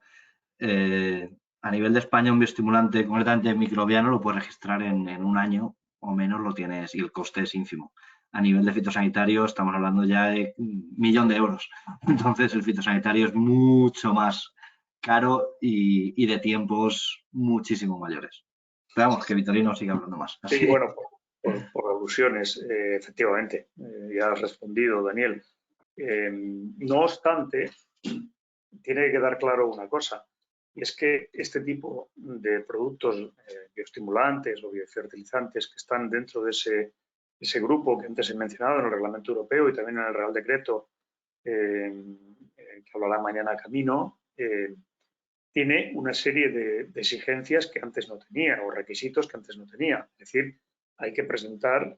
A nivel de España, un bioestimulante completamente microbiano lo puedes registrar en un año o menos, lo tienes, y el coste es ínfimo. A nivel de fitosanitario estamos hablando ya de 1.000.000 de euros. Entonces el fitosanitario es mucho más caro y de tiempos muchísimo mayores. Pero vamos, que Vitorino sigue hablando más. Sí, bueno, por alusiones, efectivamente, ya has respondido, Daniel. No obstante, tiene que quedar claro una cosa, y es que este tipo de productos bioestimulantes o biofertilizantes que están dentro de ese grupo que antes he mencionado en el Reglamento Europeo y también en el Real Decreto que hablará mañana camino, tiene una serie de exigencias que antes no tenía o requisitos que antes no tenía. Es decir, hay que presentar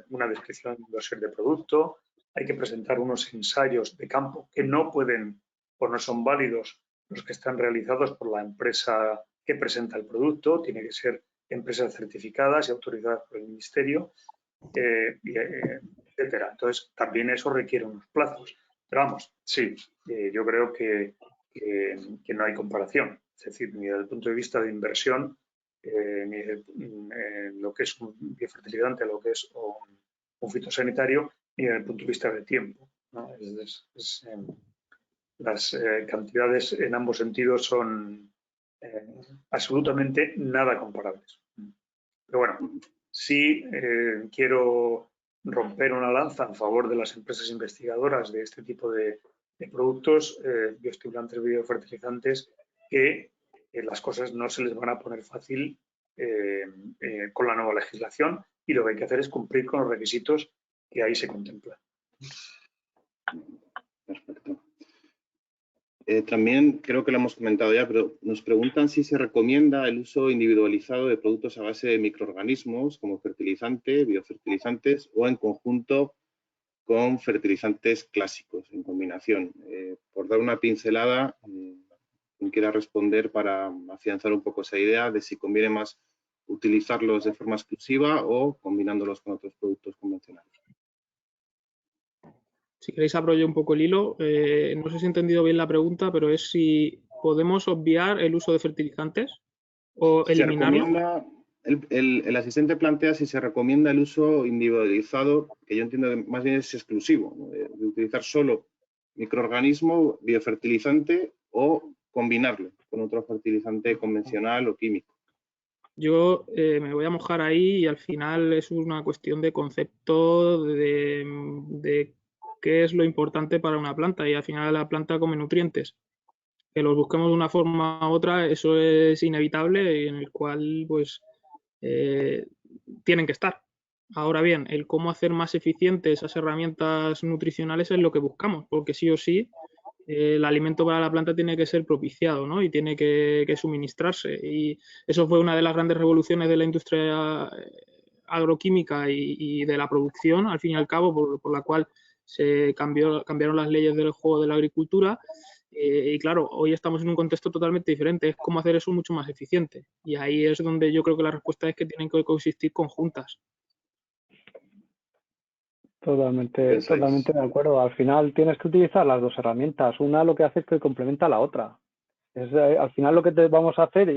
una descripción de dossier de producto, hay que presentar unos ensayos de campo que no pueden o no son válidos los que están realizados por la empresa que presenta el producto, tiene que ser empresas certificadas y autorizadas por el Ministerio, etcétera. Entonces, también eso requiere unos plazos. Pero vamos, sí, yo creo que no hay comparación. Es decir, ni desde el punto de vista de inversión, ni lo que es un biofertilizante, lo que es un fitosanitario, ni desde el punto de vista de tiempo, ¿no? Las cantidades en ambos sentidos son absolutamente nada comparables. Pero bueno, sí quiero romper una lanza en favor de las empresas investigadoras de este tipo de productos, bioestimulantes, biofertilizantes, que las cosas no se les van a poner fácil con la nueva legislación, y lo que hay que hacer es cumplir con los requisitos que ahí se contemplan. Perfecto. También creo que lo hemos comentado ya, pero nos preguntan si se recomienda el uso individualizado de productos a base de microorganismos como fertilizante, biofertilizantes o en conjunto con fertilizantes clásicos en combinación. Por dar una pincelada, quien quiera responder para afianzar un poco esa idea de si conviene más utilizarlos de forma exclusiva o combinándolos con otros productos convencionales. Si queréis abro yo un poco el hilo. No sé si he entendido bien la pregunta, pero es si podemos obviar el uso de fertilizantes o eliminarlo. El asistente plantea si se recomienda el uso individualizado, que yo entiendo que más bien es exclusivo, ¿no? De utilizar solo microorganismo, biofertilizante o combinarlo con otro fertilizante convencional o químico. Yo me voy a mojar ahí y al final es una cuestión de concepto de qué es lo importante para una planta, y al final la planta come nutrientes. Que los busquemos de una forma u otra, eso es inevitable y en el cual pues tienen que estar. Ahora bien, el cómo hacer más eficientes esas herramientas nutricionales es lo que buscamos, porque sí o sí el alimento para la planta tiene que ser propiciado, ¿no? Y tiene que suministrarse. Y eso fue una de las grandes revoluciones de la industria agroquímica y de la producción, al fin y al cabo, por la cual se cambiaron las leyes del juego de la agricultura. Y claro, hoy estamos en un contexto totalmente diferente. Es cómo hacer eso mucho más eficiente. Y ahí es donde yo creo que la respuesta es que tienen que coexistir conjuntas. Totalmente de acuerdo. Al final tienes que utilizar las dos herramientas. Una lo que hace es que complementa a la otra. Al final lo que vamos a hacer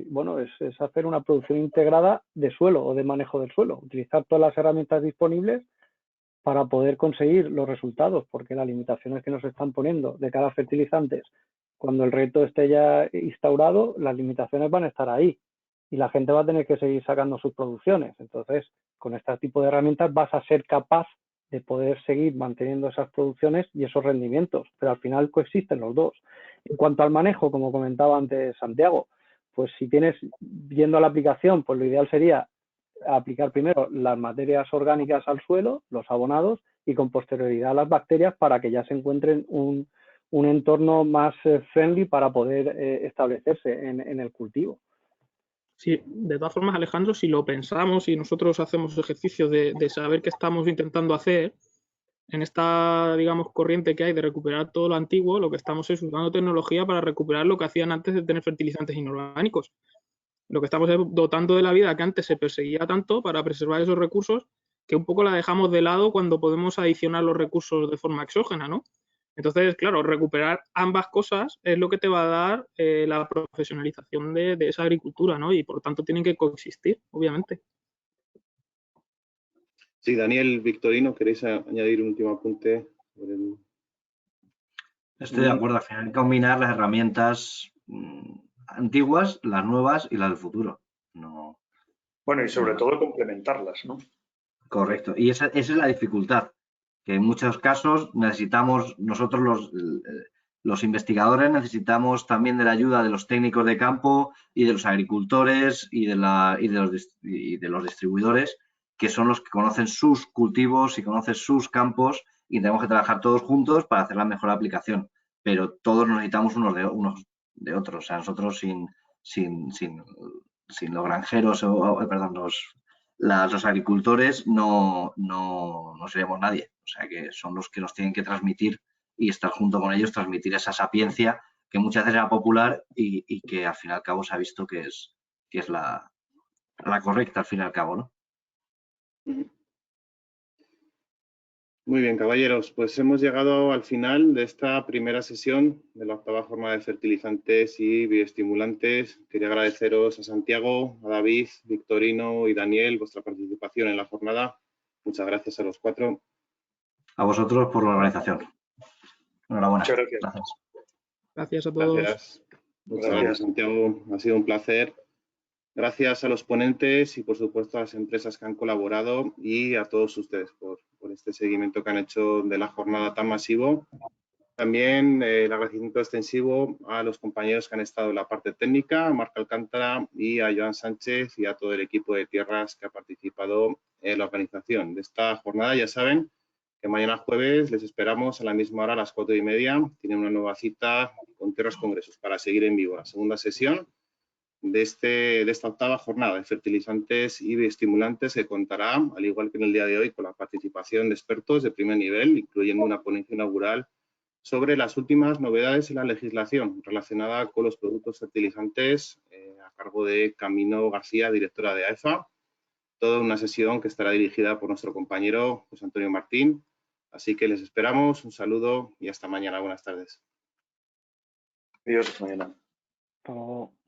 bueno, es hacer una producción integrada de suelo o de manejo del suelo, utilizar todas las herramientas disponibles para poder conseguir los resultados, porque las limitaciones que nos están poniendo de cara a fertilizantes, cuando el reto esté ya instaurado, las limitaciones van a estar ahí y la gente va a tener que seguir sacando sus producciones. Entonces, con este tipo de herramientas vas a ser capaz de poder seguir manteniendo esas producciones y esos rendimientos, pero al final coexisten los dos. En cuanto al manejo, como comentaba antes Santiago, pues si tienes, yendo a la aplicación, pues lo ideal sería aplicar primero las materias orgánicas al suelo, los abonados, y con posterioridad las bacterias para que ya se encuentren un entorno más friendly para poder establecerse en el cultivo. Sí, de todas formas, Alejandro, si lo pensamos y nosotros hacemos ejercicio de saber qué estamos intentando hacer, en esta, digamos, corriente que hay de recuperar todo lo antiguo, lo que estamos es usando tecnología para recuperar lo que hacían antes de tener fertilizantes inorgánicos. Lo que estamos es dotando de la vida que antes se perseguía tanto para preservar esos recursos, que un poco la dejamos de lado cuando podemos adicionar los recursos de forma exógena, ¿no? Entonces, claro, recuperar ambas cosas es lo que te va a dar la profesionalización de esa agricultura, ¿no? Y por tanto tienen que coexistir, obviamente. Sí, Daniel, Victorino, ¿queréis añadir un último apunte? Estoy de acuerdo, al final hay que combinar las herramientas antiguas, las nuevas y las del futuro. No, bueno, y sobre todo complementarlas, ¿no? correcto. Y esa es la dificultad, que en muchos casos necesitamos, nosotros los investigadores necesitamos también de la ayuda de los técnicos de campo y de los agricultores y de los distribuidores, que son los que conocen sus cultivos y conocen sus campos, y tenemos que trabajar todos juntos para hacer la mejor aplicación. Pero todos necesitamos unos de otros. O sea, nosotros sin los granjeros, perdón, los agricultores no seríamos nadie. O sea, que son los que nos tienen que transmitir y estar junto con ellos, transmitir esa sapiencia que muchas veces era popular y que al fin y al cabo se ha visto que es la correcta al fin y al cabo, ¿no? Muy bien, caballeros, pues hemos llegado al final de esta primera sesión de la octava jornada de fertilizantes y bioestimulantes. Quería agradeceros a Santiago, a David, Victorino y Daniel vuestra participación en la jornada. Muchas gracias a los cuatro. A vosotros por la organización. Enhorabuena. Muchas gracias. Gracias. Gracias a todos. Gracias. Muchas gracias, Santiago. Ha sido un placer. Gracias a los ponentes y, por supuesto, a las empresas que han colaborado y a todos ustedes por este seguimiento que han hecho de la jornada tan masivo. También el agradecimiento extensivo a los compañeros que han estado en la parte técnica, a Marc Alcántara y a Joan Sánchez y a todo el equipo de tierras que ha participado en la organización de esta jornada. Ya saben que mañana jueves les esperamos a la misma hora, a las 4:30. Tienen una nueva cita con Tierras Congresos para seguir en vivo la segunda sesión de esta octava jornada de fertilizantes y bioestimulantes, que contará, al igual que en el día de hoy, con la participación de expertos de primer nivel, incluyendo una ponencia inaugural sobre las últimas novedades en la legislación relacionada con los productos fertilizantes, a cargo de Camino García, directora de AEFA. Toda una sesión que estará dirigida por nuestro compañero José Antonio Martín. Así que les esperamos, un saludo y hasta mañana. Buenas tardes. Adiós, hasta mañana. Hasta luego.